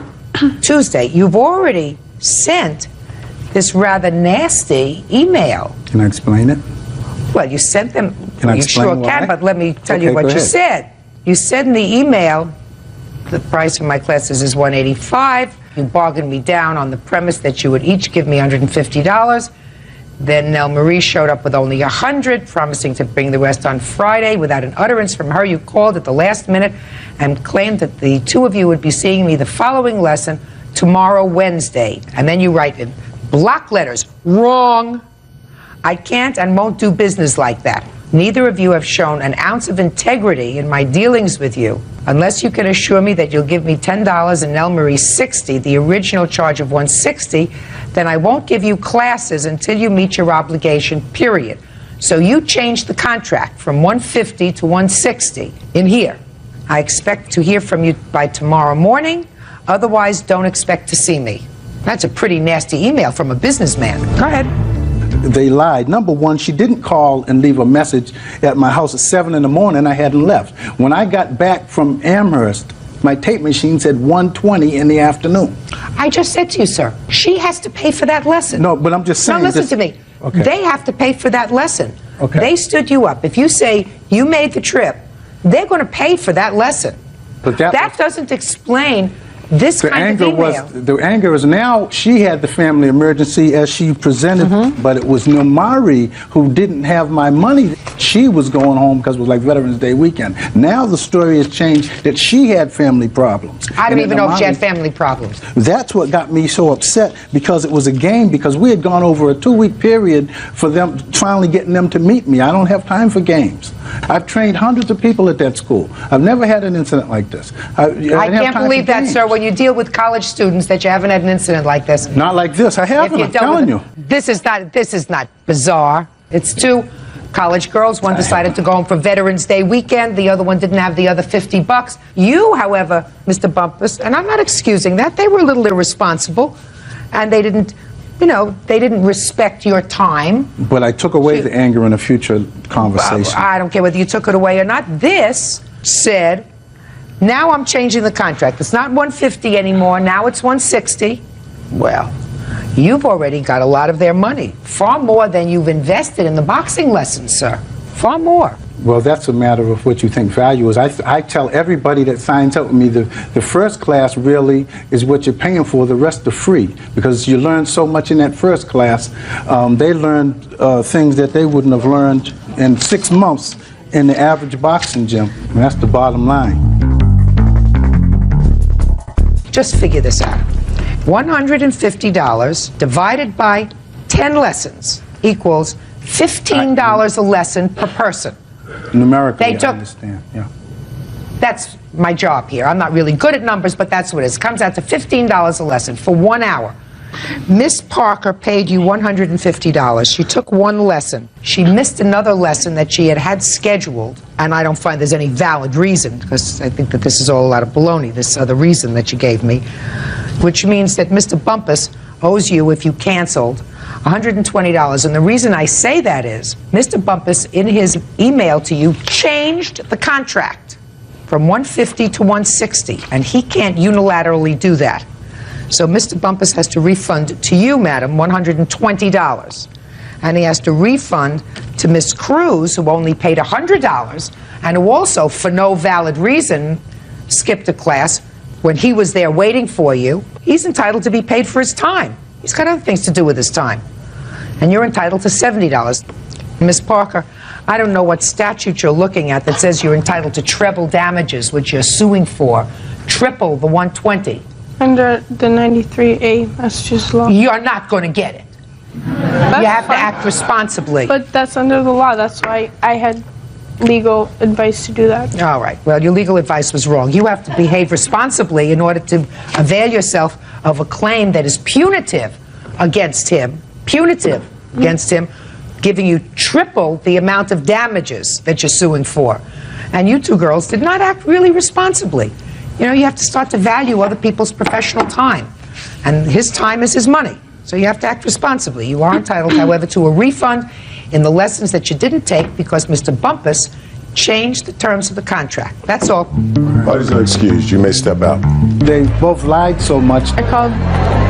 Tuesday, you've already sent this rather nasty email. Can I explain it? Well, you sent them. Can I You explain sure why? can, but let me tell you Okay, what go you ahead. said. You said in the email, the price of my classes is $185. You bargained me down on the premise that you would each give me $150. Then Nell Marie showed up with only $100, promising to bring the rest on Friday. Without an utterance from her, you called at the last minute and claimed that the two of you would be seeing me the following lesson tomorrow, Wednesday. And then you write in block letters, wrong. I can't and won't do business like that. Neither of you have shown an ounce of integrity in my dealings with you. Unless you can assure me that you'll give me $10 and Nell Marie $60, the original charge of $160, then I won't give you classes until you meet your obligation, period. So you changed the contract from $150 to $160 in here. I expect to hear from you by tomorrow morning. Otherwise, don't expect to see me. That's a pretty nasty email from a businessman. Go ahead. They lied. Number one, she didn't call and leave a message at my house at 7 in the morning. I hadn't left. When I got back from Amherst, my tape machine said 1:20 in the afternoon. I just said to you, sir, she has to pay for that lesson. No, but I'm just saying. Now listen this- to me. Okay. They have to pay for that lesson. Okay. They stood you up. If you say you made the trip, they're going to pay for that lesson. But that doesn't explain this kind of email. The anger is now she had the family emergency as she presented, but it was Nomari who didn't have my money. She was going home because it was like Veterans Day weekend. Now the story has changed that she had family problems. I don't And even know if she had Nomari- family problems. That's what got me so upset, because it was a game, because we had gone over a 2-week period for them, finally getting them to meet me. I don't have time for games. I've trained hundreds of people at that school. I've never had an incident like this. I can't believe that, sir, when you deal with college students, that you haven't had an incident like this. Not like this. I haven't, I'm telling you. This is not bizarre. It's two college girls. One decided to go home for Veterans Day weekend. The other one didn't have the other $50. You, however, Mr. Bumpus, and I'm not excusing that, they were a little irresponsible, and they didn't, they didn't respect your time. But I took away the anger in a future conversation. I don't care whether you took it away or not. This said, now I'm changing the contract. It's not $150 anymore. Now it's $160. Well, you've already got a lot of their money. Far more than you've invested in the boxing lessons, sir. Far more. Well, that's a matter of what you think value is. I tell everybody that signs up with me, the first class really is what you're paying for. The rest are free, because you learn so much in that first class. They learned things that they wouldn't have learned in 6 months in the average boxing gym. And that's the bottom line. Just figure this out. $150 divided by 10 lessons equals $15 a lesson per person. Numerically, They took- I understand. Yeah. That's my job here. I'm not really good at numbers, but that's what it is. It comes out to $15 a lesson for 1 hour. Miss Parker paid you $150. She took one lesson. She missed another lesson that she had scheduled, and I don't find there's any valid reason, because I think that this is all a lot of baloney, this other reason that you gave me, which means that Mr. Bumpus owes you, if you canceled, $120. And the reason I say that is Mr. Bumpus, in his email to you, changed the contract from $150 to $160, and he can't unilaterally do that. So Mr. Bumpus has to refund to you, madam, $120. And he has to refund to Miss Cruz, who only paid $100, and who also, for no valid reason, skipped a class when he was there waiting for you. He's entitled to be paid for his time. He's got other things to do with his time. And you're entitled to $70. Miss Parker, I don't know what statute you're looking at that says you're entitled to treble damages, which you're suing for. Triple the 120. Under the 93A Massachusetts law. You're not going to get it. You have to act responsibly. But that's under the law. That's why I had legal advice to do that. All right. Well, your legal advice was wrong. You have to behave responsibly in order to avail yourself of a claim that is punitive against him. Punitive against him, giving you triple the amount of damages that you're suing for. And you two girls did not act really responsibly. You know, you have to start to value other people's professional time. And his time is his money. So you have to act responsibly. You are entitled, however, to a refund in the lessons that you didn't take because Mr. Bumpus changed the terms of the contract. That's all. Parties are excused. You may step out. They both lied so much. I called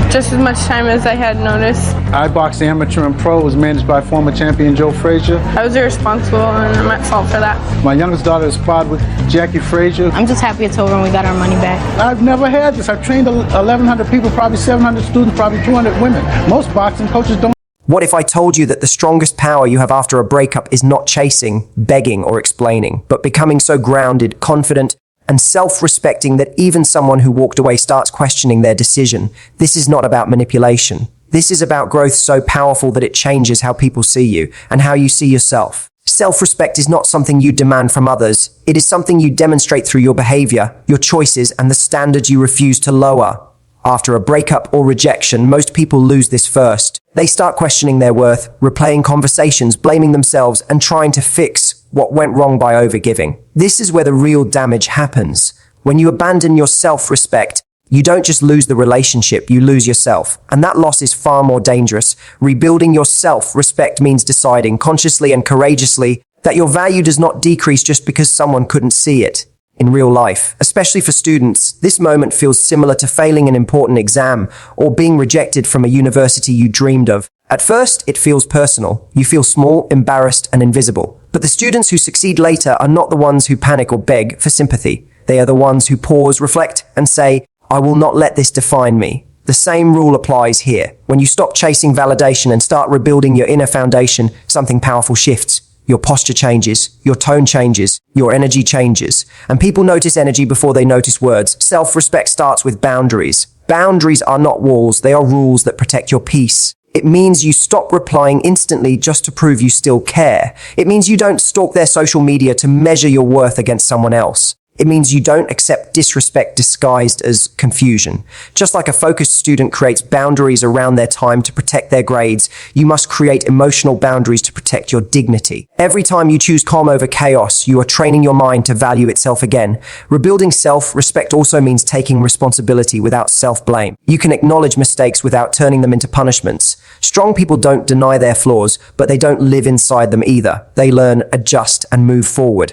just as much time as I had noticed. iBoxing Amateur and Pro was managed by former champion Joe Frazier. I was irresponsible and I'm at fault for that. My youngest daughter is sparred with Jackie Frazier. I'm just happy it's over and we got our money back. I've never had this. I've trained 1,100 people, probably 700 students, probably 200 women. Most boxing coaches don't. What if I told you that the strongest power you have after a breakup is not chasing, begging, or explaining, but becoming so grounded, confident, and self-respecting that even someone who walked away starts questioning their decision? This is not about manipulation. This is about growth so powerful that it changes how people see you and how you see yourself. Self-respect is not something you demand from others. It is something you demonstrate through your behavior, your choices, and the standards you refuse to lower. After a breakup or rejection, most people lose this first. They start questioning their worth, replaying conversations, blaming themselves, and trying to fix what went wrong by overgiving. This is where the real damage happens. When you abandon your self-respect, you don't just lose the relationship, you lose yourself. And that loss is far more dangerous. Rebuilding your self-respect means deciding consciously and courageously that your value does not decrease just because someone couldn't see it. In real life, especially for students, this moment feels similar to failing an important exam or being rejected from a university you dreamed of. At first, it feels personal. You feel small, embarrassed, and invisible. But the students who succeed later are not the ones who panic or beg for sympathy. They are the ones who pause, reflect, and say, "I will not let this define me." The same rule applies here. When you stop chasing validation and start rebuilding your inner foundation, something powerful shifts. Your posture changes, your tone changes, your energy changes. And people notice energy before they notice words. Self-respect starts with boundaries. Boundaries are not walls, they are rules that protect your peace. It means you stop replying instantly just to prove you still care. It means you don't stalk their social media to measure your worth against someone else. It means you don't accept disrespect disguised as confusion. Just like a focused student creates boundaries around their time to protect their grades, you must create emotional boundaries to protect your dignity. Every time you choose calm over chaos, you are training your mind to value itself again. Rebuilding self-respect also means taking responsibility without self-blame. You can acknowledge mistakes without turning them into punishments. Strong people don't deny their flaws, but they don't live inside them either. They learn, adjust, and move forward.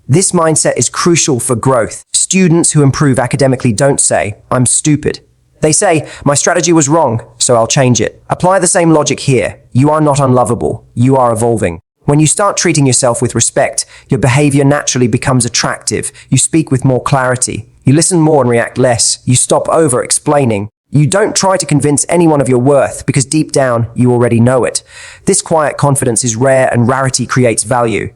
This mindset is crucial for growth. Students who improve academically don't say, "I'm stupid." They say, "My strategy was wrong, so I'll change it." Apply the same logic here. You are not unlovable. You are evolving. When you start treating yourself with respect, your behavior naturally becomes attractive. You speak with more clarity. You listen more and react less. You stop over-explaining. You don't try to convince anyone of your worth because deep down, you already know it. This quiet confidence is rare and rarity creates value.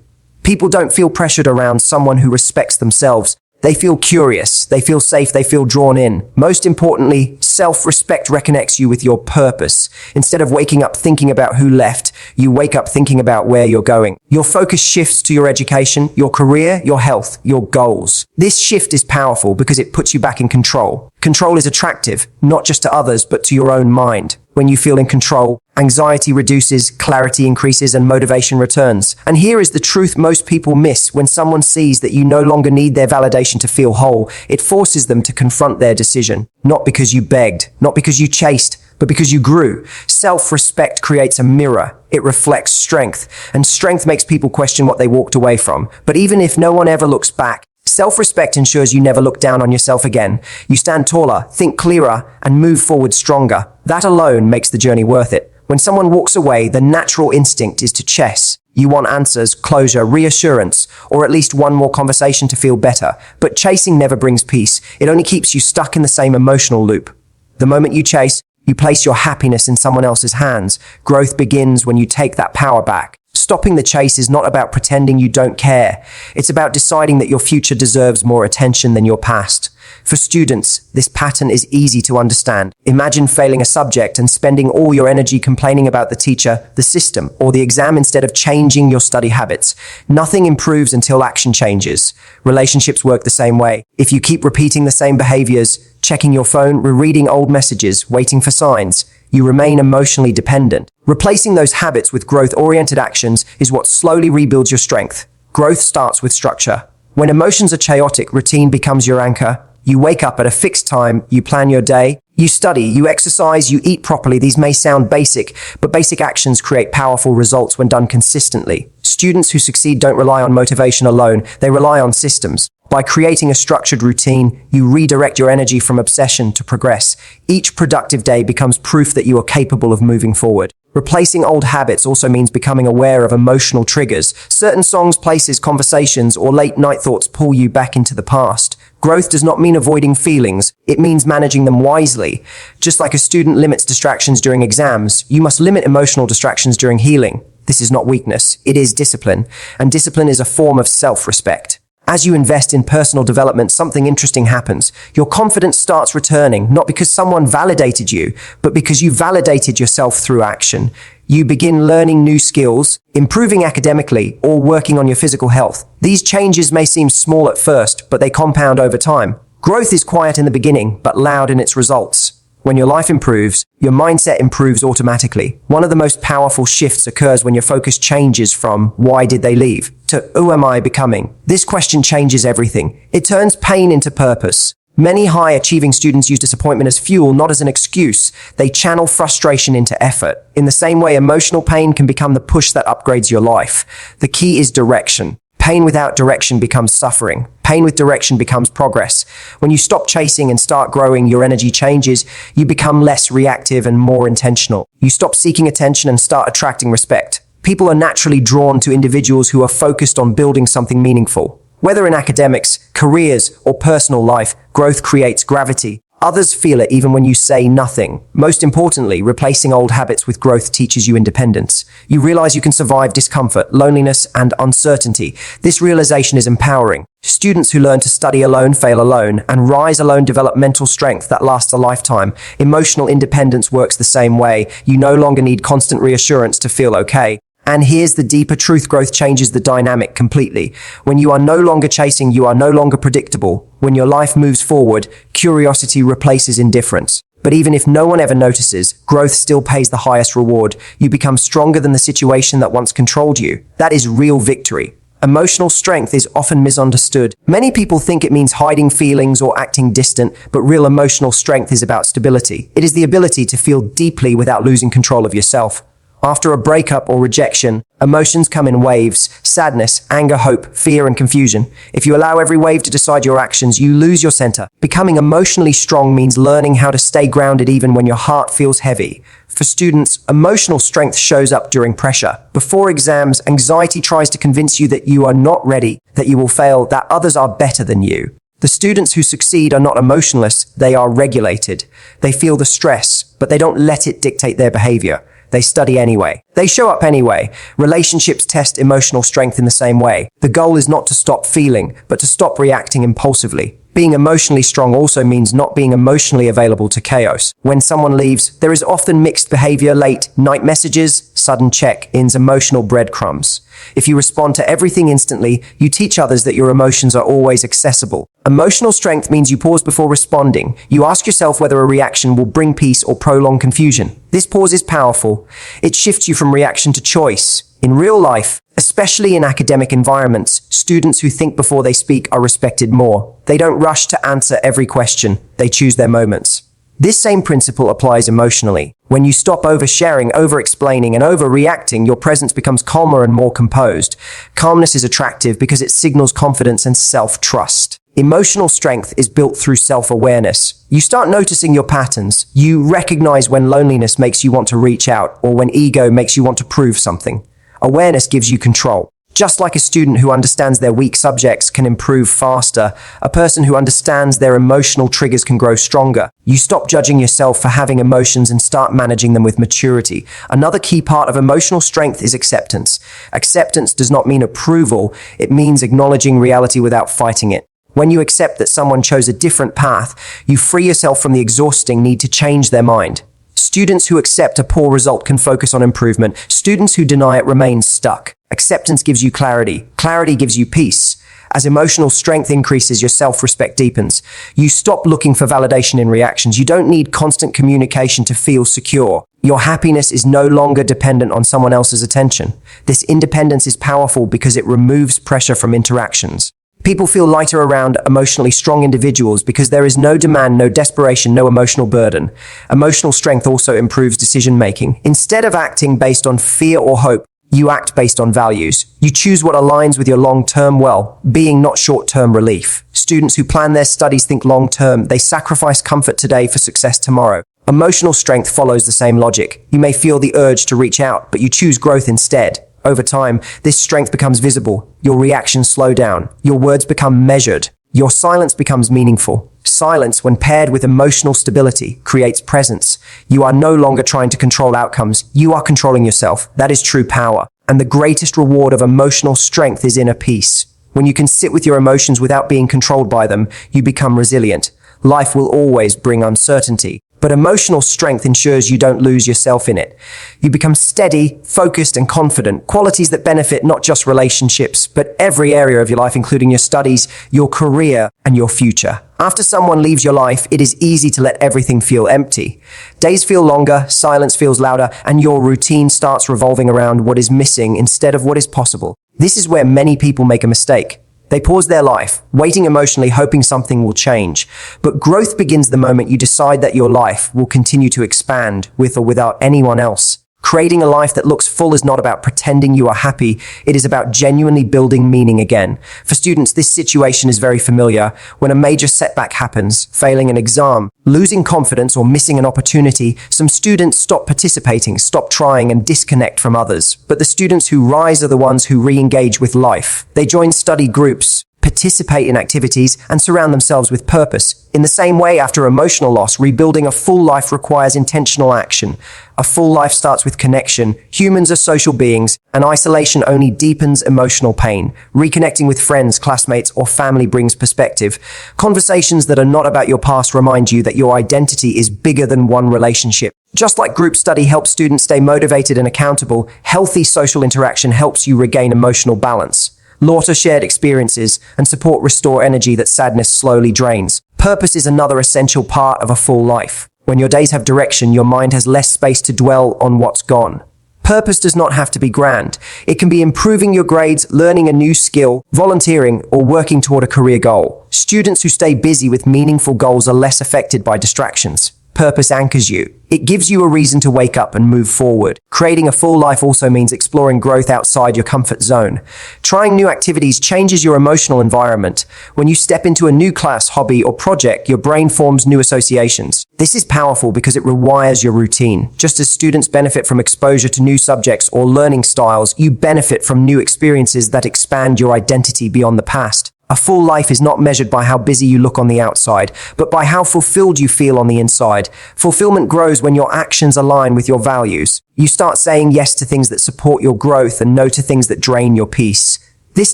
People don't feel pressured around someone who respects themselves. They feel curious, they feel safe, they feel drawn in. Most importantly, self-respect reconnects you with your purpose. Instead of waking up thinking about who left, you wake up thinking about where you're going. Your focus shifts to your education, your career, your health, your goals. This shift is powerful because it puts you back in control. Control is attractive, not just to others, but to your own mind. When you feel in control, anxiety reduces, clarity increases, and motivation returns. And here is the truth most people miss. When someone sees that you no longer need their validation to feel whole, it forces them to confront their decision. Not because you begged, not because you chased, but because you grew. Self-respect creates a mirror. It reflects strength, and strength makes people question what they walked away from. But even if no one ever looks back, self-respect ensures you never look down on yourself again. You stand taller, think clearer, and move forward stronger. That alone makes the journey worth it. When someone walks away, the natural instinct is to chase. You want answers, closure, reassurance, or at least one more conversation to feel better. But chasing never brings peace. It only keeps you stuck in the same emotional loop. The moment you chase, you place your happiness in someone else's hands. Growth begins when you take that power back. Stopping the chase is not about pretending you don't care. It's about deciding that your future deserves more attention than your past. For students, this pattern is easy to understand. Imagine failing a subject and spending all your energy complaining about the teacher, the system, or the exam instead of changing your study habits. Nothing improves until action changes. Relationships work the same way. If you keep repeating the same behaviors, checking your phone, rereading old messages, waiting for signs, you remain emotionally dependent. Replacing those habits with growth-oriented actions is what slowly rebuilds your strength. Growth starts with structure. When emotions are chaotic, routine becomes your anchor. You wake up at a fixed time, you plan your day, you study, you exercise, you eat properly. These may sound basic, but basic actions create powerful results when done consistently. Students who succeed don't rely on motivation alone, they rely on systems. By creating a structured routine, you redirect your energy from obsession to progress. Each productive day becomes proof that you are capable of moving forward. Replacing old habits also means becoming aware of emotional triggers. Certain songs, places, conversations, or late-night thoughts pull you back into the past. Growth does not mean avoiding feelings. It means managing them wisely. Just like a student limits distractions during exams, you must limit emotional distractions during healing. This is not weakness. It is discipline. And discipline is a form of self-respect. As you invest in personal development, something interesting happens. Your confidence starts returning, not because someone validated you, but because you validated yourself through action. You begin learning new skills, improving academically, or working on your physical health. These changes may seem small at first, but they compound over time. Growth is quiet in the beginning, but loud in its results. When your life improves, your mindset improves automatically. One of the most powerful shifts occurs when your focus changes from "why did they leave?" to "who am I becoming?" This question changes everything. It turns pain into purpose. Many high-achieving students use disappointment as fuel, not as an excuse. They channel frustration into effort. In the same way, emotional pain can become the push that upgrades your life. The key is direction. Pain without direction becomes suffering. Pain with direction becomes progress. When you stop chasing and start growing, your energy changes. You become less reactive and more intentional. You stop seeking attention and start attracting respect. People are naturally drawn to individuals who are focused on building something meaningful. Whether in academics, careers, or personal life, growth creates gravity. Others feel it even when you say nothing. Most importantly, replacing old habits with growth teaches you independence. You realize you can survive discomfort, loneliness, and uncertainty. This realization is empowering. Students who learn to study alone fail alone, and rise alone develop mental strength that lasts a lifetime. Emotional independence works the same way. You no longer need constant reassurance to feel okay. And here's the deeper truth: growth changes the dynamic completely. When you are no longer chasing, you are no longer predictable. When your life moves forward, curiosity replaces indifference. But even if no one ever notices, growth still pays the highest reward. You become stronger than the situation that once controlled you. That is real victory. Emotional strength is often misunderstood. Many people think it means hiding feelings or acting distant, but real emotional strength is about stability. It is the ability to feel deeply without losing control of yourself. After a breakup or rejection, emotions come in waves: sadness, anger, hope, fear, and confusion. If you allow every wave to decide your actions, you lose your center. Becoming emotionally strong means learning how to stay grounded even when your heart feels heavy. For students, emotional strength shows up during pressure. Before exams, anxiety tries to convince you that you are not ready, that you will fail, that others are better than you. The students who succeed are not emotionless, they are regulated. They feel the stress, but they don't let it dictate their behavior. They study anyway. They show up anyway. Relationships test emotional strength in the same way. The goal is not to stop feeling, but to stop reacting impulsively. Being emotionally strong also means not being emotionally available to chaos. When someone leaves, there is often mixed behavior: late night messages, sudden check-ins, emotional breadcrumbs. If you respond to everything instantly, you teach others that your emotions are always accessible. Emotional strength means you pause before responding. You ask yourself whether a reaction will bring peace or prolong confusion. This pause is powerful. It shifts you from reaction to choice. In real life, especially in academic environments, students who think before they speak are respected more. They don't rush to answer every question. They choose their moments. This same principle applies emotionally. When you stop oversharing, over-explaining, and overreacting, your presence becomes calmer and more composed. Calmness is attractive because it signals confidence and self-trust. Emotional strength is built through self-awareness. You start noticing your patterns. You recognize when loneliness makes you want to reach out, or when ego makes you want to prove something. Awareness gives you control. Just like a student who understands their weak subjects can improve faster, a person who understands their emotional triggers can grow stronger. You stop judging yourself for having emotions and start managing them with maturity. Another key part of emotional strength is acceptance. Acceptance does not mean approval, it means acknowledging reality without fighting it. When you accept that someone chose a different path, you free yourself from the exhausting need to change their mind. Students who accept a poor result can focus on improvement. Students who deny it remain stuck. Acceptance gives you clarity. Clarity gives you peace. As emotional strength increases, your self-respect deepens. You stop looking for validation in reactions. You don't need constant communication to feel secure. Your happiness is no longer dependent on someone else's attention. This independence is powerful because it removes pressure from interactions. People feel lighter around emotionally strong individuals because there is no demand, no desperation, no emotional burden. Emotional strength also improves decision-making. Instead of acting based on fear or hope, you act based on values. You choose what aligns with your long-term well-being, not short-term relief. Students who plan their studies think long-term. They sacrifice comfort today for success tomorrow. Emotional strength follows the same logic. You may feel the urge to reach out, but you choose growth instead. Over time, this strength becomes visible. Your reactions slow down. Your words become measured. Your silence becomes meaningful. Silence, when paired with emotional stability, creates presence. You are no longer trying to control outcomes. You are controlling yourself. That is true power. And the greatest reward of emotional strength is inner peace. When you can sit with your emotions without being controlled by them, you become resilient. Life will always bring uncertainty, but emotional strength ensures you don't lose yourself in it. You become steady, focused, and confident, qualities that benefit not just relationships, but every area of your life, including your studies, your career, and your future. After someone leaves your life, it is easy to let everything feel empty. Days feel longer, silence feels louder, and your routine starts revolving around what is missing instead of what is possible. This is where many people make a mistake. They pause their life, waiting emotionally, hoping something will change. But growth begins the moment you decide that your life will continue to expand with or without anyone else. Creating a life that looks full is not about pretending you are happy. It is about genuinely building meaning again. For students, this situation is very familiar. When a major setback happens, failing an exam, losing confidence, or missing an opportunity, some students stop participating, stop trying, and disconnect from others. But the students who rise are the ones who re-engage with life. They join study groups, participate in activities, and surround themselves with purpose. In the same way, after emotional loss, rebuilding a full life requires intentional action. A full life starts with connection. Humans are social beings, and isolation only deepens emotional pain. Reconnecting with friends, classmates, or family brings perspective. Conversations that are not about your past remind you that your identity is bigger than one relationship. Just like group study helps students stay motivated and accountable, healthy social interaction helps you regain emotional balance. Laughter, shared experiences, and support restore energy that sadness slowly drains. Purpose is another essential part of a full life. When your days have direction, your mind has less space to dwell on what's gone. Purpose does not have to be grand. It can be improving your grades, learning a new skill, volunteering, or working toward a career goal. Students who stay busy with meaningful goals are less affected by distractions. Purpose anchors you. It gives you a reason to wake up and move forward. Creating a full life also means exploring growth outside your comfort zone. Trying new activities changes your emotional environment. When you step into a new class, hobby, or project, your brain forms new associations. This is powerful because it rewires your routine. Just as students benefit from exposure to new subjects or learning styles, you benefit from new experiences that expand your identity beyond the past. A full life is not measured by how busy you look on the outside, but by how fulfilled you feel on the inside. Fulfillment grows when your actions align with your values. You start saying yes to things that support your growth and no to things that drain your peace. This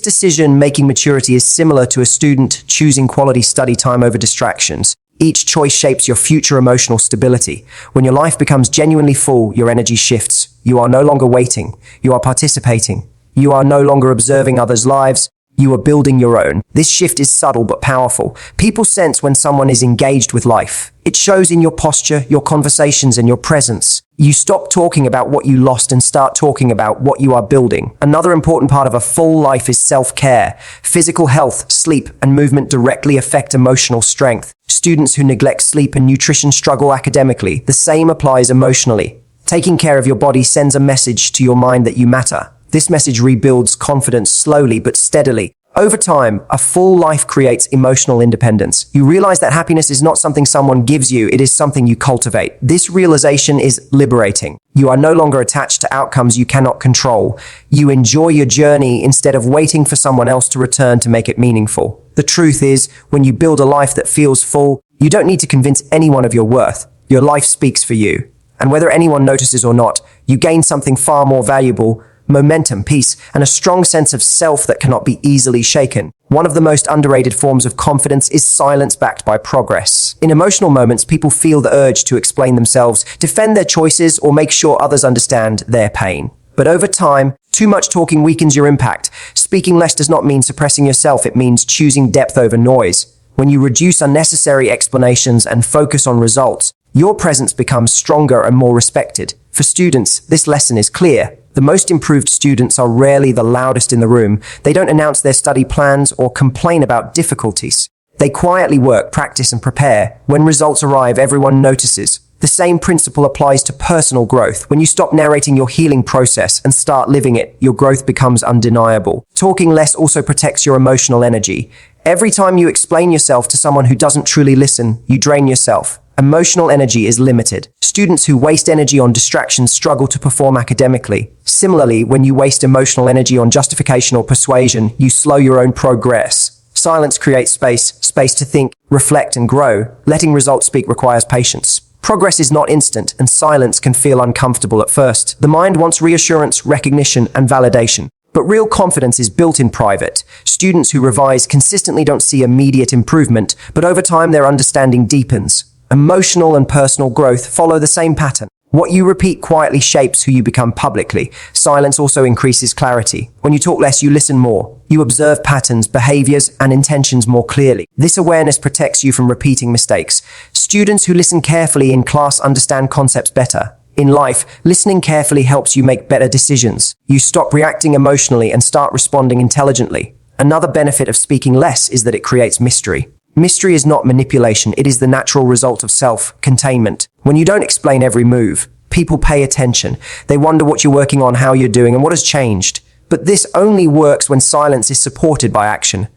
decision-making maturity is similar to a student choosing quality study time over distractions. Each choice shapes your future emotional stability. When your life becomes genuinely full, your energy shifts. You are no longer waiting. You are participating. You are no longer observing others' lives. You are building your own. This shift is subtle but powerful. People sense when someone is engaged with life. It shows in your posture, your conversations, and your presence. You stop talking about what you lost and start talking about what you are building. Another important part of a full life is self-care. Physical health, sleep, and movement directly affect emotional strength. Students who neglect sleep and nutrition struggle academically. The same applies emotionally. Taking care of your body sends a message to your mind that you matter. This message rebuilds confidence slowly but steadily. Over time, a full life creates emotional independence. You realize that happiness is not something someone gives you, it is something you cultivate. This realization is liberating. You are no longer attached to outcomes you cannot control. You enjoy your journey instead of waiting for someone else to return to make it meaningful. The truth is, when you build a life that feels full, you don't need to convince anyone of your worth. Your life speaks for you. And whether anyone notices or not, you gain something far more valuable: momentum, peace, and a strong sense of self that cannot be easily shaken. One of the most underrated forms of confidence is silence backed by progress. In emotional moments, people feel the urge to explain themselves, defend their choices, or make sure others understand their pain. But over time, too much talking weakens your impact. Speaking less does not mean suppressing yourself, it means choosing depth over noise. When you reduce unnecessary explanations and focus on results, your presence becomes stronger and more respected. For students, this lesson is clear. The most improved students are rarely the loudest in the room. They don't announce their study plans or complain about difficulties. They quietly work, practice, and prepare. When results arrive, everyone notices. The same principle applies to personal growth. When you stop narrating your healing process and start living it, your growth becomes undeniable. Talking less also protects your emotional energy. Every time you explain yourself to someone who doesn't truly listen, you drain yourself. Emotional energy is limited. Students who waste energy on distractions struggle to perform academically. Similarly, when you waste emotional energy on justification or persuasion, you slow your own progress. Silence creates space to think, reflect, and grow. Letting results speak requires patience. Progress is not instant, and silence can feel uncomfortable at first. The mind wants reassurance, recognition, and validation. But real confidence is built in private. Students who revise consistently don't see immediate improvement, but over time their understanding deepens. Emotional and personal growth follow the same pattern. What you repeat quietly shapes who you become publicly. Silence also increases clarity. When you talk less, you listen more. You observe patterns, behaviors, and intentions more clearly. This awareness protects you from repeating mistakes. Students who listen carefully in class understand concepts better. In life, listening carefully helps you make better decisions. You stop reacting emotionally and start responding intelligently. Another benefit of speaking less is that it creates mystery. Mystery is not manipulation, it is the natural result of self-containment. When you don't explain every move, people pay attention. They wonder what you're working on, how you're doing, and what has changed. But this only works when silence is supported by action.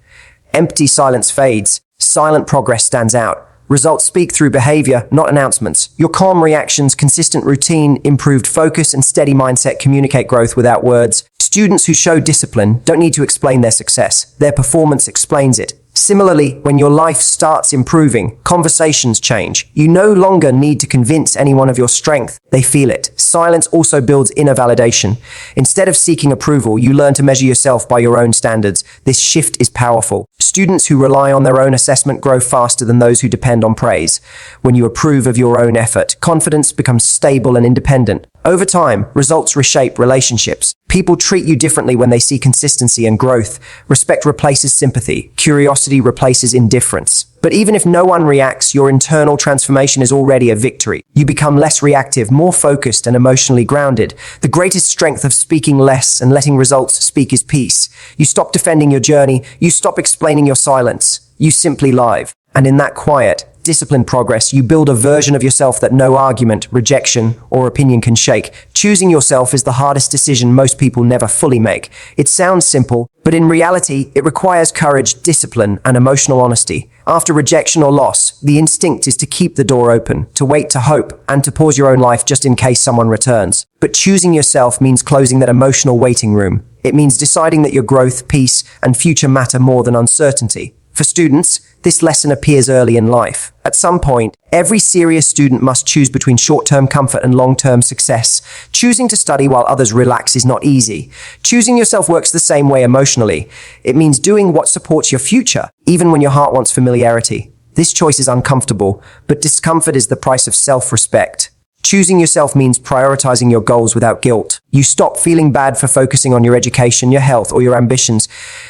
Empty silence fades. Silent progress stands out. Results speak through behavior, not announcements. Your calm reactions, consistent routine, improved focus, and steady mindset communicate growth without words. Students who show discipline don't need to explain their success. Their performance explains it. Similarly, when your life starts improving, conversations change. You no longer need to convince anyone of your strength. They feel it. Silence also builds inner validation. Instead of seeking approval, you learn to measure yourself by your own standards. This shift is powerful. Students who rely on their own assessment grow faster than those who depend on praise. When you approve of your own effort, confidence becomes stable and independent. Over time, results reshape relationships. People treat you differently when they see consistency and growth. Respect replaces sympathy. Curiosity replaces indifference. But even if no one reacts, your internal transformation is already a victory. You become less reactive, more focused, and emotionally grounded. The greatest strength of speaking less and letting results speak is peace. You stop defending your journey. You stop explaining your silence. You simply live. And in that quiet, disciplined progress, you build a version of yourself that no argument, rejection, or opinion can shake. Choosing yourself is the hardest decision most people never fully make. It sounds simple, but in reality, it requires courage, discipline, and emotional honesty. After rejection or loss, the instinct is to keep the door open, to wait, to hope, and to pause your own life just in case someone returns. But choosing yourself means closing that emotional waiting room. It means deciding that your growth, peace, and future matter more than uncertainty. For students, this lesson appears early in life. At some point, every serious student must choose between short-term comfort and long-term success. Choosing to study while others relax is not easy. Choosing yourself works the same way emotionally. It means doing what supports your future, even when your heart wants familiarity. This choice is uncomfortable, but discomfort is the price of self-respect. Choosing yourself means prioritizing your goals without guilt. You stop feeling bad for focusing on your education, your health, or your ambitions.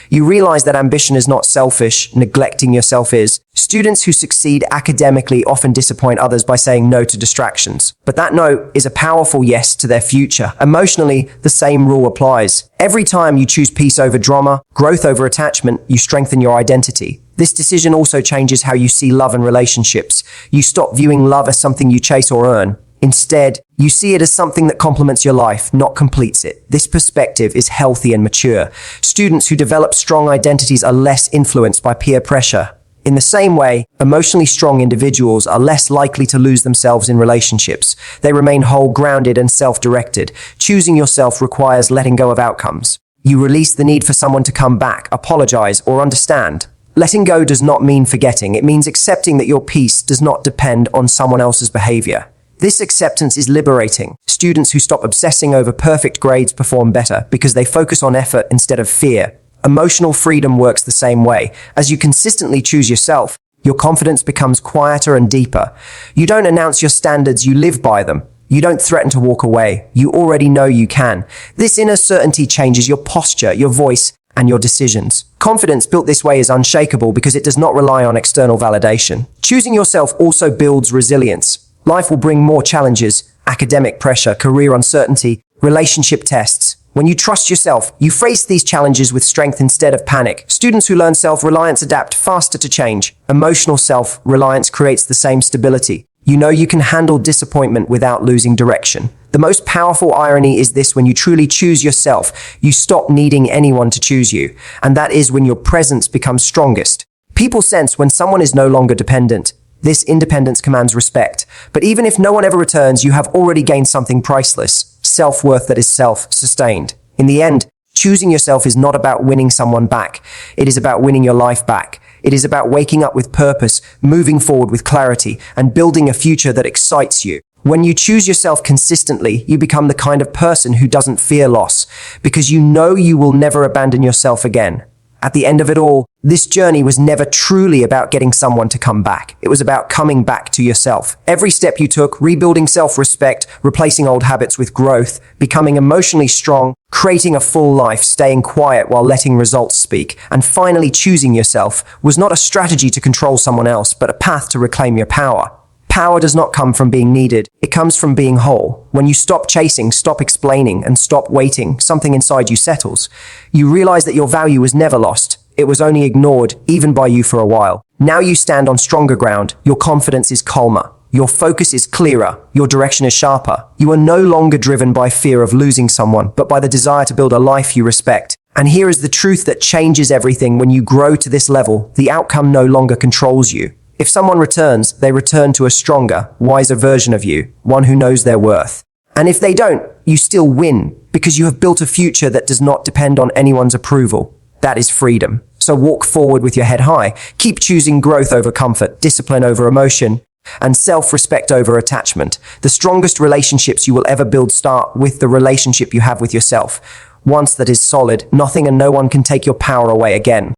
You realize that ambition is not selfish, neglecting yourself is. Students who succeed academically often disappoint others by saying no to distractions. But that no is a powerful yes to their future. Emotionally, the same rule applies. Every time you choose peace over drama, growth over attachment, you strengthen your identity. This decision also changes how you see love and relationships. You stop viewing love as something you chase or earn. Instead, you see it as something that complements your life, not completes it. This perspective is healthy and mature. Students who develop strong identities are less influenced by peer pressure. In the same way, emotionally strong individuals are less likely to lose themselves in relationships. They remain whole, grounded, and self-directed. Choosing yourself requires letting go of outcomes. You release the need for someone to come back, apologize, or understand. Letting go does not mean forgetting. It means accepting that your peace does not depend on someone else's behavior. This acceptance is liberating. Students who stop obsessing over perfect grades perform better because they focus on effort instead of fear. Emotional freedom works the same way. As you consistently choose yourself, your confidence becomes quieter and deeper. You don't announce your standards, you live by them. You don't threaten to walk away. You already know you can. This inner certainty changes your posture, your voice, and your decisions. Confidence built this way is unshakable because it does not rely on external validation. Choosing yourself also builds resilience. Life will bring more challenges, academic pressure, career uncertainty, relationship tests. When you trust yourself, you face these challenges with strength instead of panic. Students who learn self-reliance adapt faster to change. Emotional self-reliance creates the same stability. You know you can handle disappointment without losing direction. The most powerful irony is this: when you truly choose yourself, you stop needing anyone to choose you. And that is when your presence becomes strongest. People sense when someone is no longer dependent. This independence commands respect. But even if no one ever returns, you have already gained something priceless: self-worth that is self-sustained. In the end, choosing yourself is not about winning someone back. It is about winning your life back. It is about waking up with purpose, moving forward with clarity, and building a future that excites you. When you choose yourself consistently, you become the kind of person who doesn't fear loss, because you know you will never abandon yourself again. At the end of it all, this journey was never truly about getting someone to come back. It was about coming back to yourself. Every step you took, rebuilding self-respect, replacing old habits with growth, becoming emotionally strong, creating a full life, staying quiet while letting results speak, and finally choosing yourself, was not a strategy to control someone else, but a path to reclaim your power. Power does not come from being needed. It comes from being whole. When you stop chasing, stop explaining, and stop waiting, something inside you settles. You realize that your value was never lost. It was only ignored, even by you for a while. Now you stand on stronger ground. Your confidence is calmer. Your focus is clearer. Your direction is sharper. You are no longer driven by fear of losing someone, but by the desire to build a life you respect. And here is the truth that changes everything. When you grow to this level, the outcome no longer controls you. If someone returns, they return to a stronger, wiser version of you, one who knows their worth. And if they don't, you still win, because you have built a future that does not depend on anyone's approval. That is freedom. So walk forward with your head high. Keep choosing growth over comfort, discipline over emotion, and self-respect over attachment. The strongest relationships you will ever build start with the relationship you have with yourself. Once that is solid, nothing and no one can take your power away again.